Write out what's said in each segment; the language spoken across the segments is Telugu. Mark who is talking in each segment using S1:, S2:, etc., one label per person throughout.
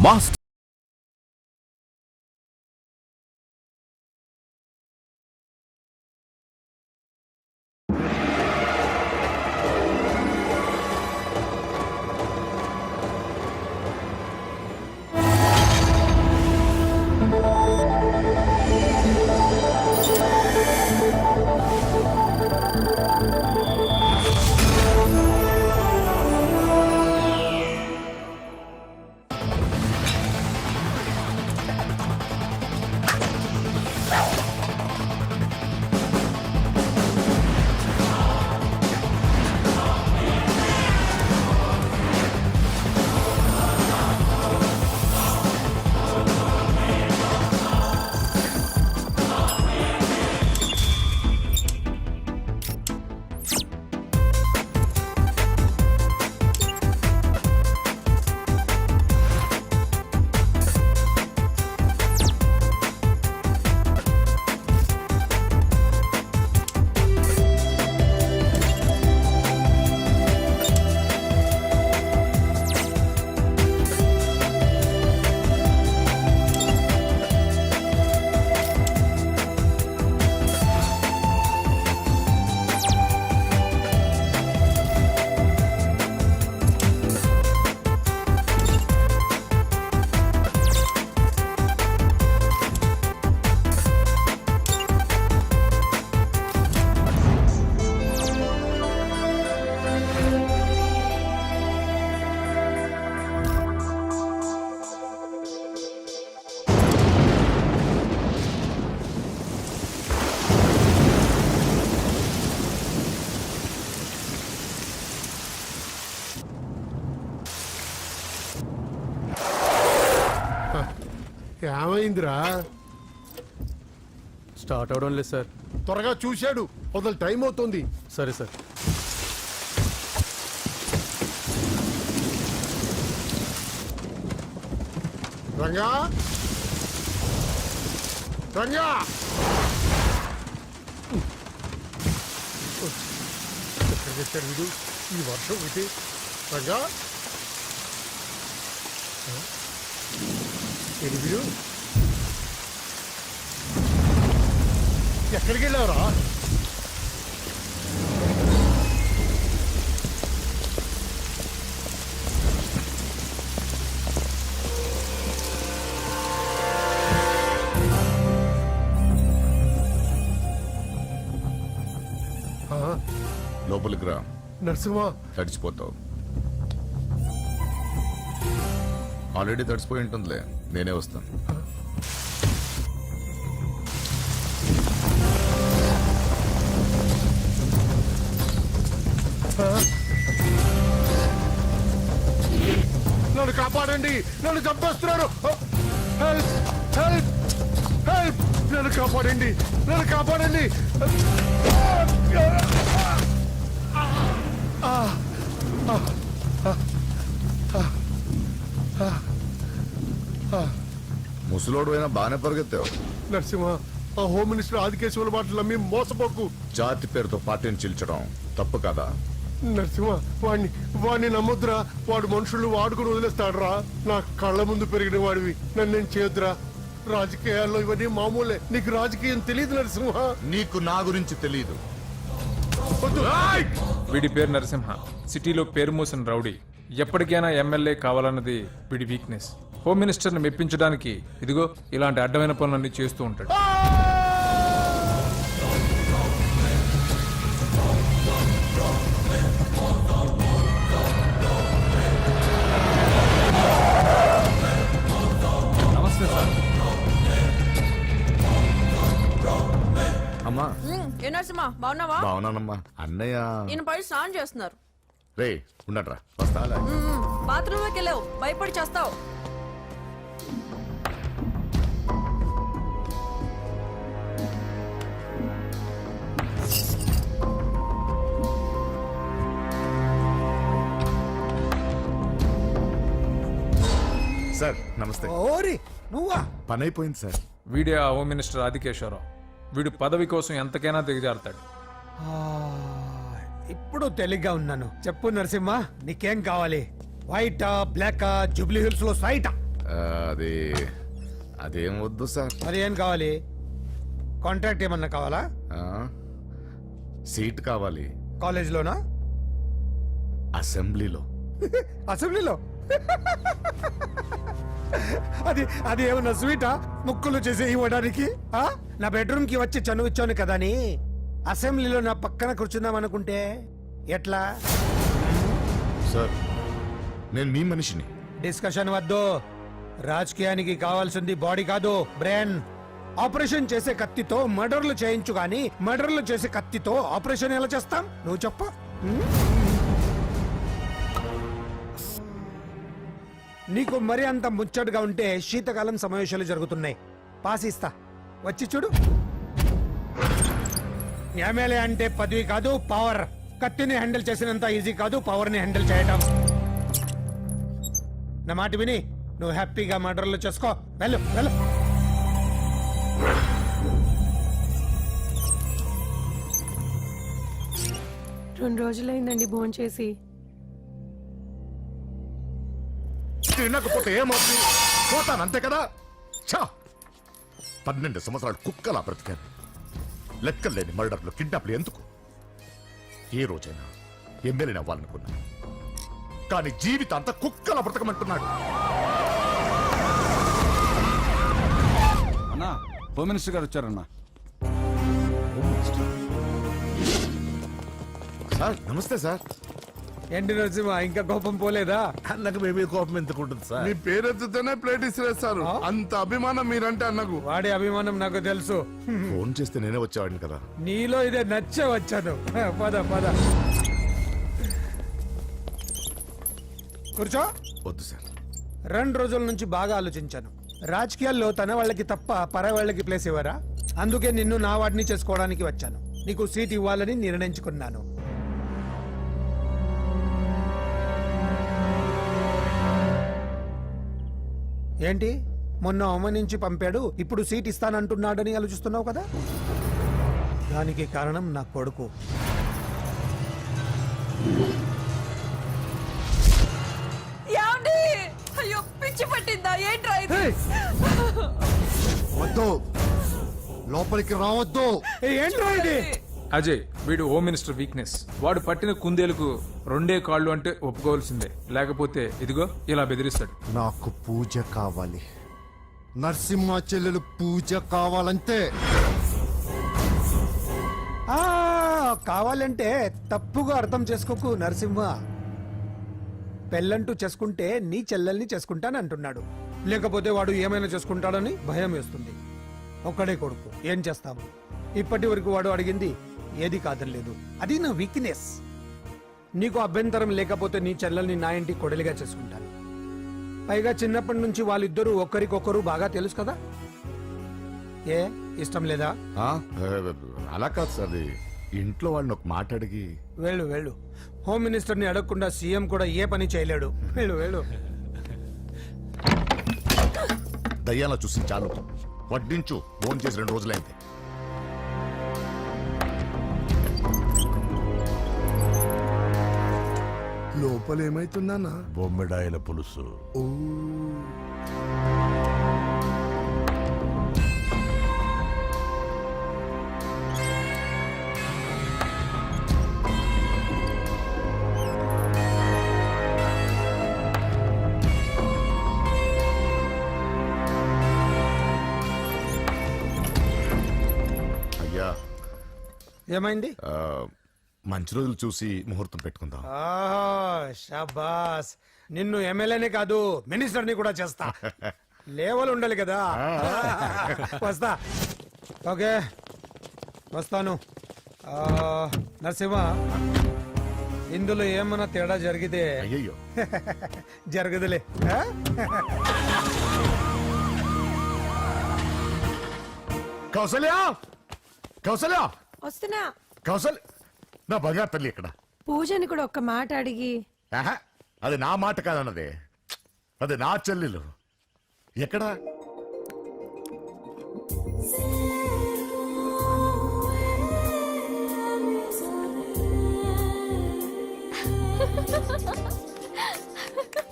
S1: మాస్టర్
S2: ఏమైందిరా?
S3: స్టార్ట్ అవడం లేదు సార్.
S2: త్వరగా చూశాడు, మొదలు టైం అవుతుంది.
S3: సరే సార్.
S2: రంగా రంగా ఎక్కడ చేశాడు వీడు ఈ వర్షం ఒకటి? రంగా ఏంటి వీడు? ఎక్కడికి వెళ్ళావురా?
S4: లోపలికి రా.
S2: నరసింహ,
S4: తడిచిపోతావు. ఆల్రెడీ తడిసిపోయి ఉంటుందిలే, నేనే వస్తాను.
S2: నన్ను కాపాడండి, నన్ను చంపేస్తున్నారు. Help help help! నన్ను కాపాడండి, నన్ను కాపాడండి.
S4: ముసలోడు అయినా బాగానే పరిగెత్తావు.
S2: నరసింహ, ఆ హోమ్ మినిస్టర్ ఆదికేశవుల మాటలు నమ్మి మోసపోకు.
S4: జాతి పేరుతో పార్టీని చీల్చడం తప్పు కదా?
S2: నరసింహ, వాడిని నమ్మొద్దురా. వాడు మనుషులు వాడుకుని వదిలేస్తాడురా. నా కళ్ళ ముందు పెరిగిన వాడివి, నన్ను నేను చేయొద్దురా. రాజకీయాల్లో ఇవన్నీ మామూలే. నీకు రాజకీయం తెలియదు నరసింహ.
S4: నీకు నా గురించి తెలీదు.
S5: వీడి పేరు నరసింహ, సిటీలో పేరు మోసిన రౌడీ. ఎప్పటికైనా ఎమ్మెల్యే కావాలన్నది వీడి వీక్నెస్. హోమ్ మినిస్టర్ని మెప్పించడానికి ఇదిగో ఇలాంటి అడ్డమైన పనులన్నీ చేస్తూ ఉంటాడు. నమస్తే సార్.
S4: అమ్మా.
S6: ఏ నరసింహ, బాగున్నావా?
S4: బాగున్నానమ్మా. అన్నయ్య
S6: ఈయన పడి స్నానం చేస్తున్నారు.
S4: రే ఉండట్రా, వస్తా.
S6: బాత్రూంలోకి వెళ్ళావు, భయపడి చేస్తావు.
S4: సార్ నమస్తే.
S7: ఓరి నువ్వా?
S4: పని అయిపోయింది సార్.
S5: వీడే ఆ హోమ్ మినిస్టర్ ఆదికేశ్వరరావు. వీడు పదవి కోసం ఎంతకైనా దిగజారుతాడు.
S7: ఇప్పుడు తెలిగ్గా ఉన్నాను. చెప్పు నరసింహ, నీకేం కావాలి? వైటా, బ్లాకా, జూబ్లీ హిల్స్ లో సైటా?
S4: అది అదేం వద్దు సార్.
S7: మరి ఏం కావాలి? కాంట్రాక్ట్ ఏమన్నా కావాలా?
S4: ఆ, సీట్ కావాలి
S7: కాలేజ్లోనా?
S4: అసెంబ్లీలో.
S7: అసెంబ్లీలో? అది అది ఏమన్నా స్వీటా ముక్కులు చేసి ఇవ్వడానికి? ఆ? నా బెడ్రూమ్ కి వచ్చి చనువిచ్చాను కదా అని అసెంబ్లీలో నా పక్కన కూర్చుందాం అనుకుంటే ఎట్లా?
S4: సార్ నేను మీ మనిషిని.
S7: డిస్కషన్ వద్దు. రాజకీయానికి కావాల్సింది బాడీ కాదు, బ్రెయిన్. ఆపరేషన్ చేసే కత్తితో మర్డర్లు చేయించు గాని మర్డర్లు చేసే కత్తితో ఆపరేషన్ ఎలా చేస్తాం? నువ్వు చెప్ప. నీకు మరి అంత ముచ్చటగా ఉంటే శీతకాలం సమావేశాలు జరుగుతున్నాయి. పాస్ ఇస్తా, వచ్చి చూడు. ఎమ్మెల్యే అంటే పదవి కాదు, పవర్. కత్తిని హ్యాండిల్ చేసినంత ఈజీ కాదు పవర్ ని హ్యాండిల్ చేయడం. నా మాట విని నువ్వు హ్యాపీగా మర్డర్లు చేసుకో. వెళ్ళు వెళ్ళు.
S1: రెండు రోజులైందండి భోంచేసి.
S4: తినకపోతే ఏమవుతుంది? పోతాను అంతే కదా. ఛా! 12 సంవత్సరాలు కుక్కలా బ్రతికాను. లెక్కలేని మర్డర్లు, కిడ్నాప్లు ఎందుకు? ఏ రోజైనా ఎమ్మెల్యేని అవ్వాలనుకున్నా, కానీ జీవితం అంతా కుక్కలా బ్రతకమంటున్నాడు.
S3: అన్నా, హోమ్ మినిస్టర్ గారు వచ్చారన్నా.
S4: సార్ నమస్తే సార్.
S7: ఏంటి నరసింహ, ఇంకా కోపం పోలేదా?
S8: అన్నకు మేబీ కోపం ఎందుకుంటుంది సార్?
S2: మీ పేరెత్తుతోనే ప్లేట్ ఇసిరేస్తారు. అంత అభిమానం మీరంటే అన్నకు.
S7: వాడి అభిమానం నాకు తెలుసు.
S4: ఫోన్ చేస్తే నేనే వచ్చేవాడిని కదా.
S7: నీలో ఇదే నచ్చే వచ్చాను. పద పద కూర్చో.
S4: వద్దు సార్.
S7: 2 రోజుల నుంచి బాగా ఆలోచించాను. రాజకీయాల్లో తన వాళ్ళకి తప్ప పర వాళ్ళకి ప్లేస్ ఇవ్వరా? అందుకే నిన్ను నా వాడిని చేసుకోవడానికి వచ్చాను. నీకు సీట్ ఇవ్వాలని నిర్ణయించుకున్నాను. ఏంటి, మొన్న అవమానించి పంపాడు, ఇప్పుడు సీట్ ఇస్తానంటున్నాడని ఆలోచిస్తున్నావు కదా? దానికి కారణం నా కొడుకు.
S6: ఏమండి? అయ్యో పిచ్చి పట్టిందా ఏంట్రా ఇది?
S2: వద్దు, లోపలికి రావద్దు.
S7: ఏంట్రా ఇది?
S5: అజయ్, వీడు హోమ్ మినిస్టర్ వీక్నెస్. వాడు పట్టిన కుందేలకు 2 కాళ్ళు అంటే ఒప్పుకోవాల్సిందే, లేకపోతే ఇదిగో ఇలా బెదిరిస్తాడు.
S2: నాకు పూజ కావాలి. నరసింహ చెల్లెలు పూజ కావాలంతే.
S7: ఆ, కావాలంటే తప్పుగా అర్థం చేసుకోకు నరసింహ. పెళ్ళంటూ చేసుకుంటే నీ చెల్లెల్ని చేసుకుంటానంటున్నాడు. లేకపోతే వాడు ఏమైనా చేసుకుంటాడని భయం వేస్తుంది. ఒక్కడే కొడుకు, ఏం చేస్తాము? ఇప్పటి వరకు వాడు అడిగింది ఏది కాదనలేదు. అది నా వీక్నెస్. నీకు అభ్యంతరం లేకపోతే నీ చెల్లెల్ని నా ఇంటి కొడలిగా చేసుకుంటాను. పైగా చిన్నప్పటి నుంచి వాళ్ళిద్దరూ ఒకరికొకరు బాగా తెలుసు కదా. ఏ ఇష్టం లేదా?
S4: ఆ, అలా కాదు సార్. అది ఇంట్లో వాళ్ళని ఒక మాట అడిగి.
S7: వెళ్ళు వెళ్ళు. హోమ్ మినిస్టర్ని అడగకుండా సీఎం కూడా ఏ పని చేయలేడు. వెళ్ళు వెళ్ళు.
S4: దయ్యాల చూసి చాలు. వడ్డించు. ఫోన్ చేసి 2 రోజులైంది.
S2: లోపల ఏమైతుందన్నా?
S8: బొమ్మిడాయల పులుసు.
S4: అయ్యా,
S7: ఏమైంది?
S4: మంచి రోజులు చూసి ముహూర్తం పెట్టుకుందాం.
S7: షాబాస్. నిన్ను ఎమ్మెల్యేనే కాదు మినిస్టర్ని కూడా చేస్తా. లేవలు ఉండాలి కదా. వస్తా. ఓకే, వస్తాను. నరసింహ, ఇందులో ఏమన్నా తేడా జరిగితే
S4: అయ్యయ్యో,
S7: జరగదులే.
S4: కౌసల్య, కౌసల్య,
S1: వస్తున్నా.
S4: కౌసల్య, నా బంగారు తల్లి ఇక్కడ.
S1: పూజని కూడా ఒక్క మాట అడిగి.
S4: ఆహా, అది నా మాట కాదన్నదే. అది నా చెల్లెలు. ఎక్కడ?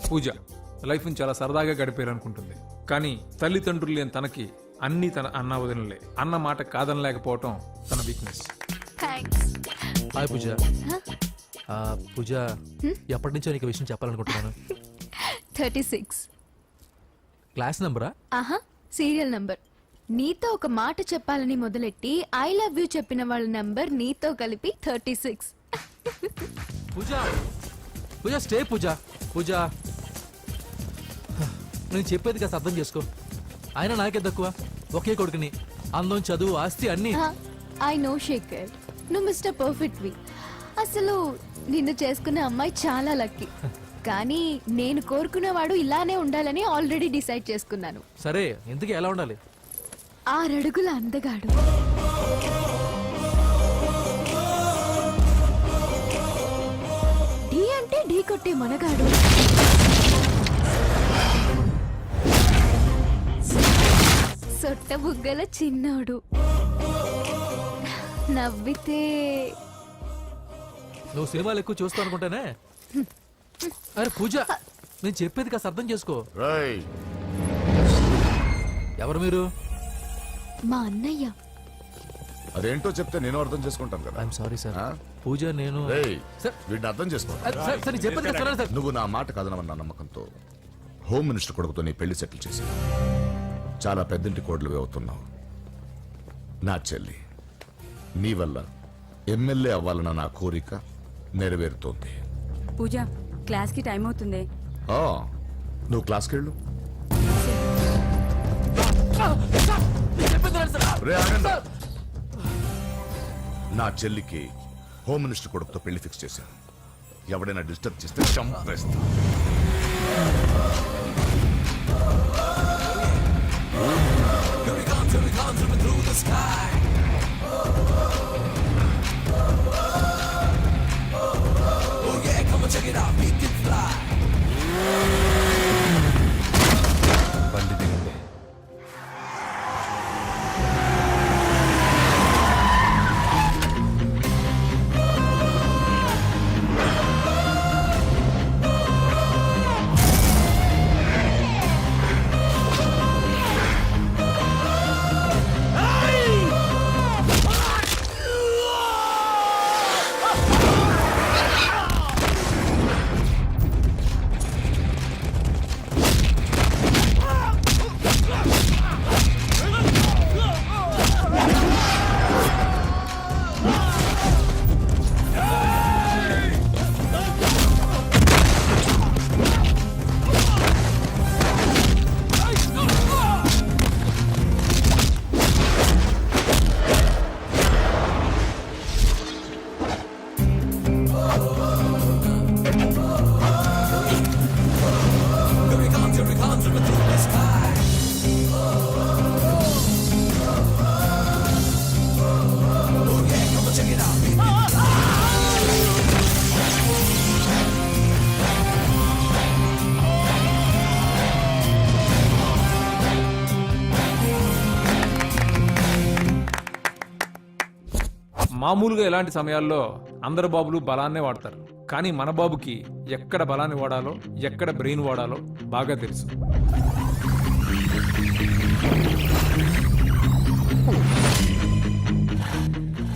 S5: పూజ, లైఫ్ని చాలా సరదాగా గడిపేయాలనుకుంటుంది. కానీ తల్లిదండ్రులు లేని తనకి అన్నీ తన అన్న వదినలే. అన్న మాట కాదనలేకపోవటం తన వీక్నెస్.
S6: థ్యాంక్స్.
S9: హాయ్ పూజ. పూజ, ఎప్పటి నుంచో నీకు విషయం చెప్పాలనుకుంటున్నాను.
S6: 36.
S9: క్లాస్ నంబరా?
S6: ఆహా, సీరియల్ నంబర్. నీతో ఒక మాట చెప్పాలని మొదలెట్టి ఐ లవ్ యూ చెప్పిన వాళ్ళ నంబర్ నీతో కలిపి 36.
S9: పూజ, పూజ స్టే పూజ. పూజ, నేను చెప్పేది కాస్త అర్థం చేసుకో. ఆయన నాకే తక్కువ, ఒకే కొడుకుని. అందం, చదువు, ఆస్తి అన్ని.
S6: ఐ నో శేఖర్, నువ్వు మిస్టర్ పర్ఫెక్ట్ వి. అసలు నిన్ను చేసుకున్న అమ్మాయి చాలా లక్కీ. కానీ నేను కోరుకున్నవాడు ఇలానే ఉండాలని ఆల్రెడీ డిసైడ్ చేసుకున్నాను.
S9: సరే, ఇంతకీ ఎలా ఉండాలి?
S6: 6 అడుగుల అందగాడు, ఢీ అంటే ఢీ కొట్టే మనగాడు, సొట్ట బుగ్గల చిన్నోడు, నవ్వితే
S9: నువ్వు సినిమాలు ఎక్కువ చూస్తావు అనుకుంటానే. అరే పూజ, నేను చెప్పేది కాస్త అర్థం చేసుకో.
S4: రై
S9: ఎవరు మీరు?
S6: మా అన్నయ్య.
S4: అదేంటో చెప్తే నేను అర్థం చేసుకుంటాను కదా.
S9: I'm sorry sir.
S4: ఆ?
S9: పూజ, నేను
S4: రేయ్,
S9: సార్,
S4: వీడిని అర్థం చేసుకో.
S9: సార్, నేను చెప్పేది కాస్త వినండి సార్.
S4: నువ్వు నా మాట కాదనమన్న నమ్మకంతో హోమ్ మినిస్టర్ కొడుకుతో నీ పెళ్లి సెటిల్ చేసి చాలా పెద్దింటి కోడలు అవుతున్నావు. నా చెల్లి, నీ వల్ల ఎమ్మెల్యే అవ్వాలన్న నా కోరిక నెరవేరుతోంది.
S10: పూజ, క్లాస్ కి టైం అవుతుంది.
S4: ఆ, నువ్వు క్లాస్కి వెళ్ళు.
S9: నేను చెప్పేది వినండి సార్.
S4: రే, ఆగండి. నా చెల్లికి హోమ్ మినిస్టర్ కొడుకుతో పెళ్లి ఫిక్స్ చేశాను. ఎవడైనా డిస్టర్బ్ చేస్తే చంపేస్తా.
S3: బండి దిగండి.
S5: మామూలుగా ఇలాంటి సమయాల్లో అందరు బాబులు బలాన్నే వాడతారు. కానీ మన బాబుకి ఎక్కడ బలాన్ని వాడాలో, ఎక్కడ బ్రెయిన్ వాడాలో బాగా తెలుసు.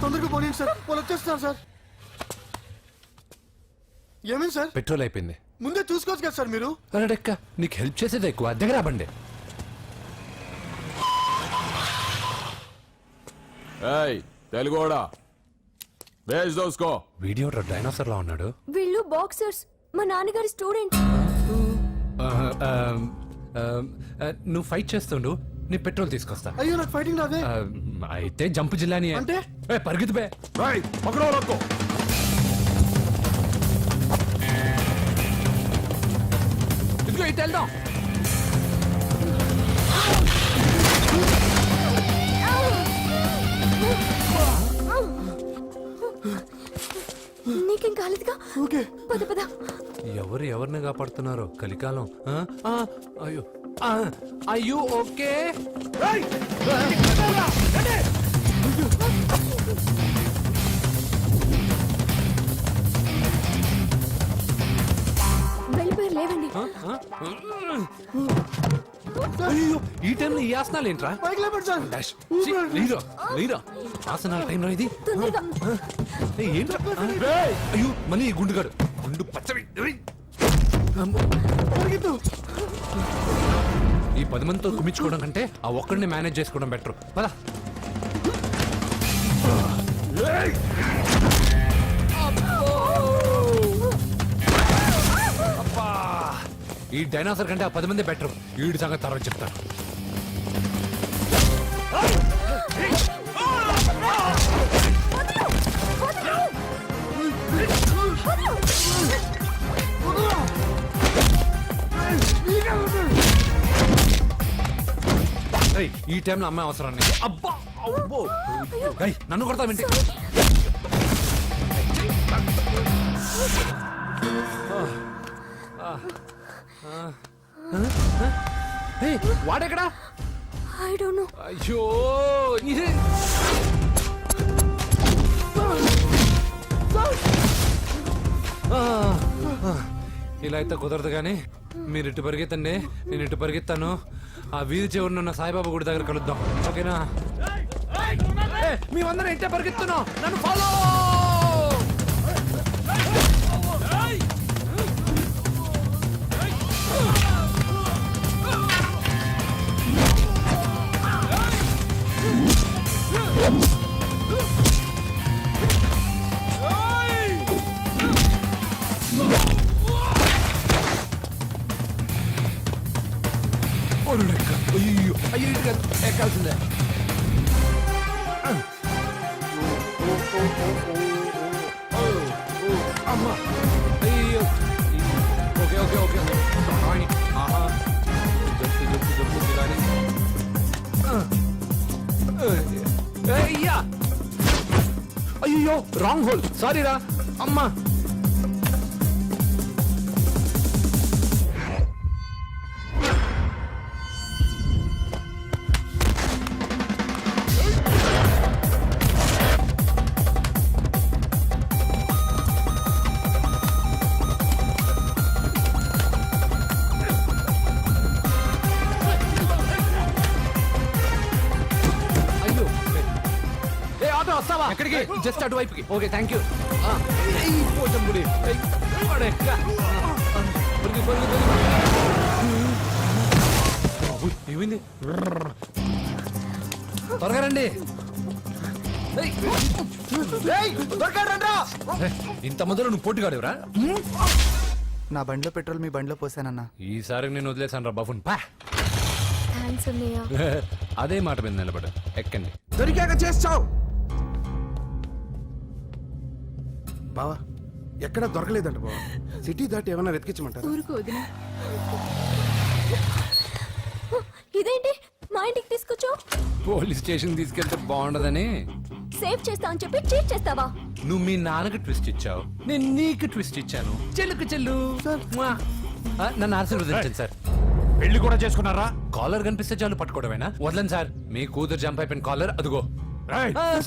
S2: తొందరగా పోనీ సార్, వాళ్ళు వచ్చేస్తున్నారు సార్. ఏమైంది సార్?
S3: పెట్రోల్ అయిపోయింది.
S2: ముందే చూసుకోవచ్చు కదా సార్ మీరు.
S3: అరెక్క, నీకు హెల్ప్ చేసేది ఎక్కువ, దగ్గర బండి.
S11: తెలుగోడా వేజ్ దోసుకో.
S3: వీడియో డైనోసర్ లా ఉన్నాడు.
S6: వీళ్ళు బాక్సర్స్, మా నాన్నగారి స్టూడెంట్.
S3: నువ్వు ఫైట్ చేస్తుండు, నీ పెట్రోల్ తీసుకొస్తా.
S2: అయ్యో, నాకు ఫైటింగ్ రాదే.
S3: అయితే జంపు జిల్లాని
S2: అంటే?
S3: పరిగెత్తు బే. ఇదిగో ఇటు వెళ్దాం.
S6: నీకేం కాలేదుగా?
S2: ఓకే.
S6: పద పద.
S3: ఎవరు ఎవరిని కాపాడుతున్నారో కలికాలం. అయ్యో, అయ్యో, ఓకే.
S6: వెళ్ళిపోయారు లేవండి.
S3: అయ్యో ఈ టైంలో ఈ ఆసనాలు ఏంట్రా
S2: పైకి లేపండి సార్.
S3: డాష్. ఛీ, లేరా లేరా ఆసనాల టైంలో ఇది ఏయ్, ఏంట్రా ఏయ్, అయ్యో మళ్ళీ ఈ గుండుగాడు గుండు పచ్చవి ఏయ్. అమ్మో. ఈ 10 మందితో కుమ్మించుకోవడం కంటే ఆ ఒక్కడిని మేనేజ్ చేసుకోవడం బెటర్ పద అబ్బా. ఈ డైనాసర్ కంటే ఆ 10 మంది బెటర్ వీడి సంగతి తర్వాత చెప్తాను ఏయ్, ఈ టైంలో అమ్మాయి అవసరం నీకు అబ్బా అబ్బో ఏయ్, నన్ను కొడతా వింటే వాడెక్కడా
S6: ఐ డోంట్ నో.
S3: అయ్యో ఇది ఇలా అయితే కుదరదు కానీ మీరు ఇటు పరిగెత్తండి నేను ఇటు పరిగెత్తాను ఆ వీధి చివరిన ఉన్న సాయిబాబా గుడి దగ్గర కలుద్దాం ఓకేనా మేమందరం ఇంటే పరిగెత్తున్నాం నన్ను ఫాలో అయ్యో అయ్యో ఎక్కాల్సిందే అమ్మా అయ్యో ఓకే ఓకే ఓకే ఆహా జప్పు జప్పు జప్పు గిరాని అయ్యా అయ్యో రాంగ్ హోల్ సారీ రా అమ్మా ఎక్కడికి జస్ట్ అటువైపుకి ఓకే థ్యాంక్ యూ పోచంపుడి ఏమైంది త్వరగా రండి ఇంత మొదలు నువ్వు పోటీగాడేవరా
S12: నా బండిలో పెట్రోల్ మీ బండిలో పోసానన్నా.
S3: ఈసారి నేను వదిలేసాను రా బాబున్ పా
S6: థాంక్స్ అన్నయ్య.
S3: అదే మాట మీద నిలబడు ఎక్కండి
S12: దొరికాక చేస్తావు.
S2: బావా ఎక్కడ దొరకలేదంట బావా సిటీ దాటి ఏమైనా వెతికించమంటారా
S6: ఊరుకు వదిన. ఇదేంటి మా ఇంటికి తీసుకొచ్చావు?
S3: పోలీస్ స్టేషన్ తీసుకెళ్తే బాగుండదని
S6: సేవ్ చేస్తా అని చెప్పి చీట్ చేస్తావా?
S3: నువ్వు మీ నాన్నకి ట్విస్ట్ ఇచ్చావు నేను నీకు ట్విస్ట్ ఇచ్చాను చెల్లుకు చెల్లు మ్వా. నన్ను ఆశీర్వదించండి సార్
S11: పెళ్లి కూడా చేసుకున్నారా?
S3: కాలర్ కనిపిస్తే చాలు పట్టుకోవడమేనా వదలండి సార్ మీ కూతురు జంప్ అయిపోయిన కాలర్ అదిగో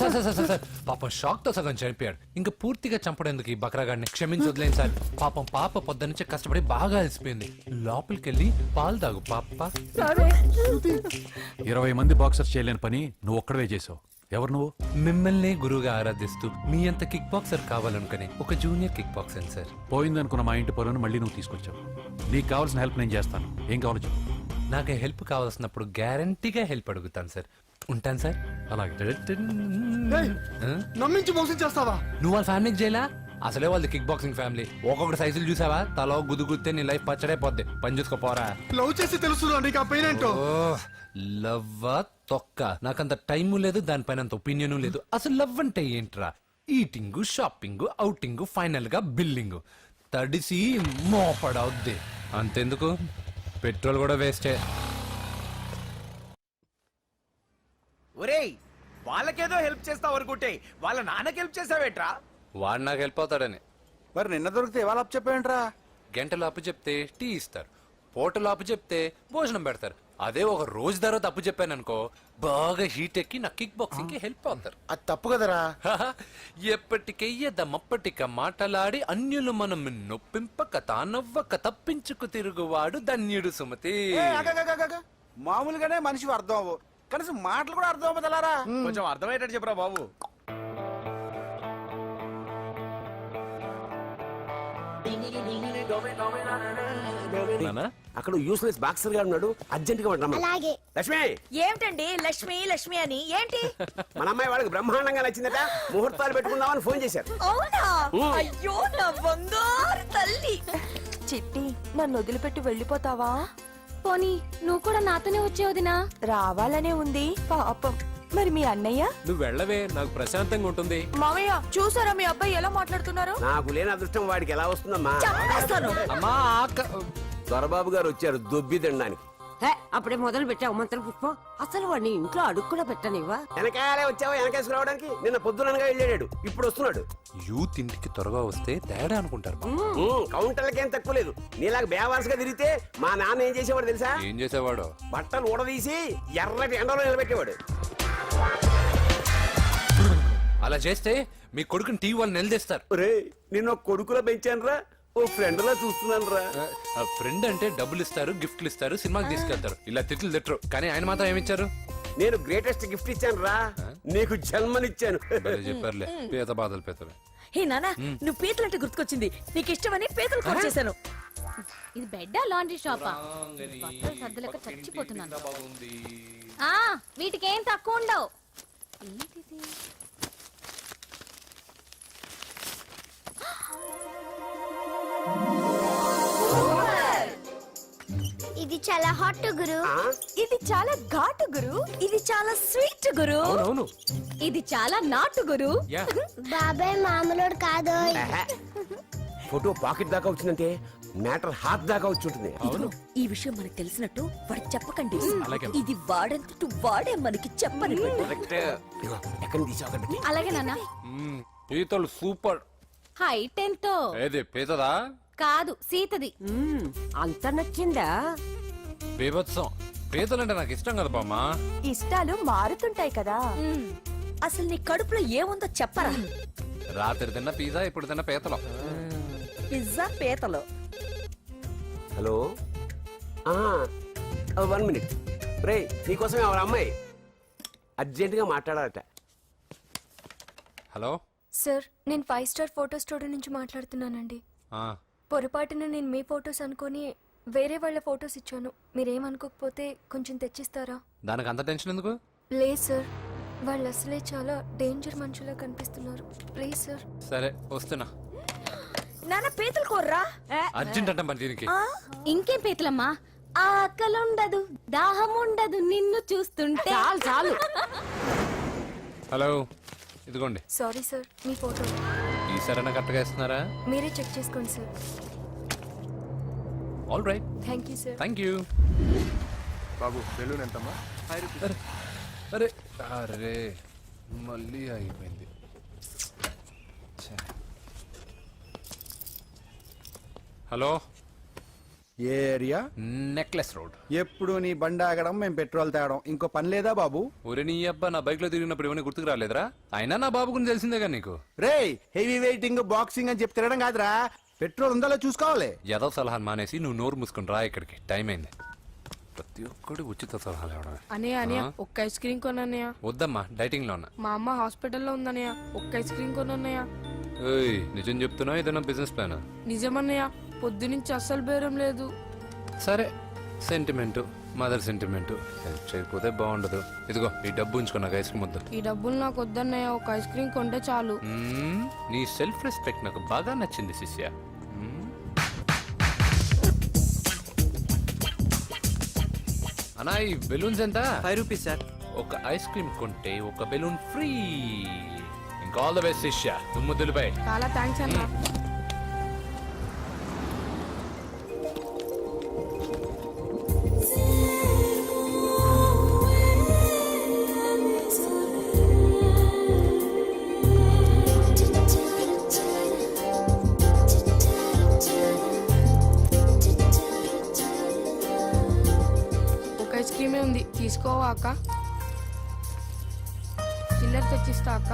S3: సార్ సార్ సార్ సార్ పాపం షాక్ తో సగం చనిపోయాడు ఇంకా పూర్తిగా చంపడేందుకు ఈ బక్రాగాడిని క్షమించి వదిలేండి సార్ పాపం పాప పొద్దున్నుంచి కష్టపడి బాగా అలసిపోయింది లోపలికెళ్ళి పాలు తాగు పాప
S11: 20 మంది బాక్సర్స్ చేయలేని పని నువ్వు ఒక్కడవే చేసావు. ఎవరు నువ్వు?
S3: మిమ్మల్ని గురువుగా ఆరాధిస్తూ మీ అంత కిక్ బాక్సర్ కావాలనుకుని ఒక జూనియర్ కిక్ బాక్సర్ సార్
S11: పోయిందనుకున్న మా ఇంటి పొలను మళ్ళీ నువ్వు తీసుకొచ్చావు. నీకు కావాల్సిన హెల్ప్ నేను చేస్తాను. ఏం కావాలో చెప్పు.
S3: నాకు హెల్ప్ కావాల్సినప్పుడు గ్యారంటీగా హెల్ప్ అడుగుతాను సార్ ఉంటాను సార్
S11: అలాగే.
S2: నమ్మించి మోసం చేస్తావా
S3: నువ్వు వాళ్ళ ఫ్యామిలీకి చేయలా అసలే వాళ్ళది కిక్ బాక్సింగ్ ఫ్యామిలీ ఒక్కొక్కటి సైజులు చూసావా తల గుద్దుగుద్దే నీ లైఫ్ పచ్చడైపోద్ది పని చూసుకోపోరా
S2: లవ్ చేసి తెలుస్తుందా నీకు ఆ పెయిన్ ఏంటో
S3: లవ్ తొక్క నాకంత టైము లేదు దానిపైన అంత ఒపీనియన్ లేదు అసలు లవ్ అంటే ఏంట్రా ఈటింగ్ షాపింగ్ అవుటింగ్ ఫైనల్ గా బిల్లింగ్ తడిసి మోపడవుద్ది అంతెందుకు పెట్రోల్ కూడా వేస్టే
S12: ఒరేయ్ వాళ్ళకేదో హెల్ప్ చేస్తావు అనుకుంటే వాళ్ళ నాన్నకి హెల్ప్ చేసావేట్రా?
S3: వాడు నాకు హెల్ప్ అవుతాడని
S12: మరి నిన్న దొరికితే ఇవాళ అప్ చెప్పేంట్రా?
S3: గంటలు అప్పు చెప్తే టీ ఇస్తారు పూటలు అప్పు చెప్తే భోజనం పెడతారు అదే ఒక రోజు ధర తప్పు చెప్పాను అనుకో బాగా హీట్ ఎక్కి నా కిక్ బాక్సింగ్ కి హెల్ప్ అవుతారు.
S2: అది తప్పు కదరా.
S3: ఎప్పటికెయ్యదమ్మప్పటిక మాటలాడి అన్యులు మనం నొప్పింపక తానవ్వక తప్పించుకు తిరుగువాడు ధన్యుడు సుమతి.
S12: మామూలుగానే మనిషి అర్థం అవ్వు, కనీసం మాటలు కూడా అర్థం అవ్వదలారా. కొంచెం అర్థమయ్యేటట్టు చెప్పరా బాబు.
S13: అక్కడ యూస్లెస్ బాక్సర్ గారు ఉన్నాడు, అర్జెంట్ గా అలాగే. లక్ష్మి
S1: ఏమిటండి లక్ష్మి లక్ష్మి అని ఏంటి?
S13: మన అమ్మాయి వాళ్ళకి బ్రహ్మాండంగా నచ్చిందట, ముహూర్తాలు పెట్టుకుందామని ఫోన్ చేశారు.
S1: అవునా? అయ్యో నా బంగారు తల్లి.
S6: చిట్టి నన్ను వదిలిపెట్టి వెళ్ళిపోతావా? పోనీ నువ్వు కూడా నాతోనే వచ్చేవదినా? రావాలనే ఉంది పాపం. మరి మీ అన్నయ్య?
S9: నువ్వు వెళ్ళవే, నాకు ప్రశాంతంగా ఉంటుంది.
S1: మామయ్య చూసారా మీ అబ్బాయి ఎలా మాట్లాడుతున్నారు?
S13: నాకు లేని అదృష్టం వాడికి ఎలా వస్తుందమ్మా?
S1: చంపేస్తాను.
S9: అమ్మా
S13: దొరబాబు గారు వచ్చారు దొబ్బి తినడానికి.
S1: అప్పుడే మొదలు పెట్టావు మంత్ర పుష్పం. అసలు వాడిని ఇంట్లో అడుగు కూడా పెట్టనివా?
S13: వెనకాలే వచ్చావా వెనకేసుకు రావడానికి? నిన్న పొద్దుననగా వెళ్ళాడు, ఇప్పుడు వస్తున్నాడు.
S3: యూత్ ఇంటికి త్వరగా వస్తే తేడా అనుకుంటారు.
S13: కౌంటర్లకేం తక్కువ లేదు. నీలాగా బేవారసుగా తిరిగితే మా నాన్న ఏం చేసేవాడు తెలుసా?
S3: ఏం చేసేవాడు?
S13: బట్టలు ఊడదీసి ఎర్రటి ఎండలో నిలబెట్టేవాడు.
S3: అలా చేస్తే మీ కొడుకుని టీవీ వాళ్ళు నిలదీస్తారు.
S13: రే నిన్న కొడుకులో పెంచాను రా, ఓ ఫ్రెండ్ లా చూస్తున్నాను రా.
S3: ఫ్రెండ్ అంటే డబ్బులు ఇస్తారు, గిఫ్ట్లు ఇస్తారు, సినిమాకి తీసుకెళ్తారు. ఇలా తిట్లు తిట్టరు. కానీ ఆయన మాత్రం ఏమిచ్చారు?
S13: నేను గ్రేటెస్ట్ గిఫ్ట్ ఇచ్చాను రా, నీకు జన్మనిచ్చాను.
S3: చెప్పారులే పేద బాధలు పేదలు.
S1: హే నానా, నువ్వు పీతలంటే గుర్తుకొచ్చింది. నీకు ఇష్టమని పీతలు కాల్ చేశాను.
S6: ఇది బెడ్డా లాండ్రీ షాపా? బట్టలు సర్దలేక చచ్చిపోతున్నాను. వీటికేం తక్కువ ఉండవు. ఏంటిది?
S1: ఇది చాలా హాట్ గురు. ఇది చాలా ఘాటు గురు. ఇది చాలా స్వీట్ గురు.
S9: అవును
S6: ఇది చాలా నాటు గురు.
S1: బాబాయ్ మామూలుడు కాదు.
S13: ఫోటో పాకెట్ దాకా వచ్చిందంటే మ్యాటర్ హాత్ దాకా వచ్చి ఉంటుంది.
S1: ఈ విషయం మనకు తెలిసినట్టు వాడికి చెప్పకండి.
S9: అలాగే.
S1: ఇది వాడంతటూ వాడే మనకి చెప్పని.
S13: ఎక్కడి తీసావు?
S6: అలాగే నాన్న.
S3: పీతలు సూపర్.
S6: హైట్ ఎంతో?
S3: ఏది పీతదా?
S6: కాదు సీతది.
S1: అంత నచ్చిందా?
S3: బీభత్సం. పీతలంటే నాకు ఇష్టం కదా బామ్మా.
S1: ఇష్టాలు మారుతుంటాయి కదా. అసలు నీ కడుపులో ఏముందో చెప్పరా?
S3: రాత్రి తిన్న పిజ్జా, ఇప్పుడు తిన్న పీతలు.
S1: పిజ్జా పీతలు.
S13: Hello 1 minute. రే నీకోసమే ఎవరు అమ్మాయి అర్జెంట్ గా మాట్లాడాలట.
S3: హలో
S6: సార్, నేను 5 స్టార్ ఫోటో స్టూడియో నుంచి మాట్లాడుతున్నానండి. పొరపాటున నేను మీ ఫొటోస్ అనుకొని వేరే వాళ్ళ ఫొటోస్ ఇచ్చాను. మీరేమనుకోకపోతే కొంచెం తెచ్చిస్తారా?
S3: దానికి అంత టెన్షన్ ఎందుకు?
S6: ప్లీజ్ సార్, వాళ్ళు అసలే చాలా డేంజర్ మనుషులా కనిపిస్తున్నారు. Please sir.
S3: సరే వస్తున్నా.
S1: నాన్న పీతలు కోర్రా.
S3: అర్జెంట్ అంట మరి దీనికి.
S6: ఇంకేం పీతలమ్మా? ఆకలి ఉండదు, దాహం ఉండదు నిన్ను చూస్తుంటే.
S1: చాలు చాలు.
S3: హలో ఇదిగోండి.
S6: సారీ సార్, మీ ఫోటో.
S3: ఈసారైనా కరెక్ట్గా ఇస్తున్నారా?
S6: మీరే చెక్ చేసుకోండి sir.
S3: All right.
S6: Thank you sir.
S3: Thank you.
S2: Babu balloon ఎంతమ్మా?
S3: అరే అరే మళ్ళీ అయిపోయింది. హలో
S12: ఏ ఏరియా?
S3: Necklace road.
S12: ఎప్పుడు నీ బండి ఆగడం, మేము పెట్రోల్ తేవడం, ఇంకో పని లేదా బాబు?
S3: ఒరే నీ అబ్బా, నా బైక్ లో తిరిగినప్పుడు ఇవన్నీ గుర్తుకు రాలేదురా? అయినా నా బాబు గురించి తెలిసిందేగా నీకు.
S12: రే హెవీ వెయిటింగ్ బాక్సింగ్ అని చెప్పి తిరగడం కాదురా, పెట్రోల్ ఉందో చూసుకోవాలి.
S3: ఏదో సలహా మానేసి నువ్వు నోరు మూసుకుని రా ఇక్కడికి. టైం అయింది. ప్రతి ఒక్కడు ఉచిత సలహాలు ఇవ్వడమే.
S10: అనయ్య ఒక్క ఐస్ క్రీమ్ కొనన్నయ్య.
S3: వద్దమ్మా, డైటింగ్ లో ఉన్నా.
S10: మా అమ్మ హాస్పిటల్లో ఉందన్నయ్య, ఒక్క ఐస్ క్రీమ్ కొనన్నయ్య.
S3: ఏయ్ నిజం చెప్తున్నావు, ఏదైనా బిజినెస్ ప్లాన్?
S10: నిజమన్నయ్య, పొద్దునుంచి అస్సలు బేరం లేదు.
S3: సరే సెంటిమెంట్, మదర్ సెంటిమెంట్. హెల్ప్ చేయకపోతే బాగుండదు. ఇదిగో ఈ డబ్బు ఉంచుకో, నాకు ఐస్ క్రీమ్ వద్దు.
S10: ఈ డబ్బులు నాకు వద్దన్నయ్య, ఒక ఐస్ క్రీమ్ కొంటే చాలు.
S3: నీ సెల్ఫ్ రెస్పెక్ట్ నాకు బాగా నచ్చింది శిష్య. అన్నా ఈ బెలూన్స్ ఎంత?
S9: 5 రూపీస్ సార్.
S3: ఒక ఐస్ క్రీమ్ కొంటే ఒక బెలూన్ ఫ్రీ. ఇంకా ఆల్ ద బెస్ట్ శిష్య. తుమ్ము దులిపై.
S10: చాలా థ్యాంక్స్ అన్న. క్రీమే ఉంది, తీసుకోవా అక్క? చిల్లర తెచ్చిస్తా అక్క.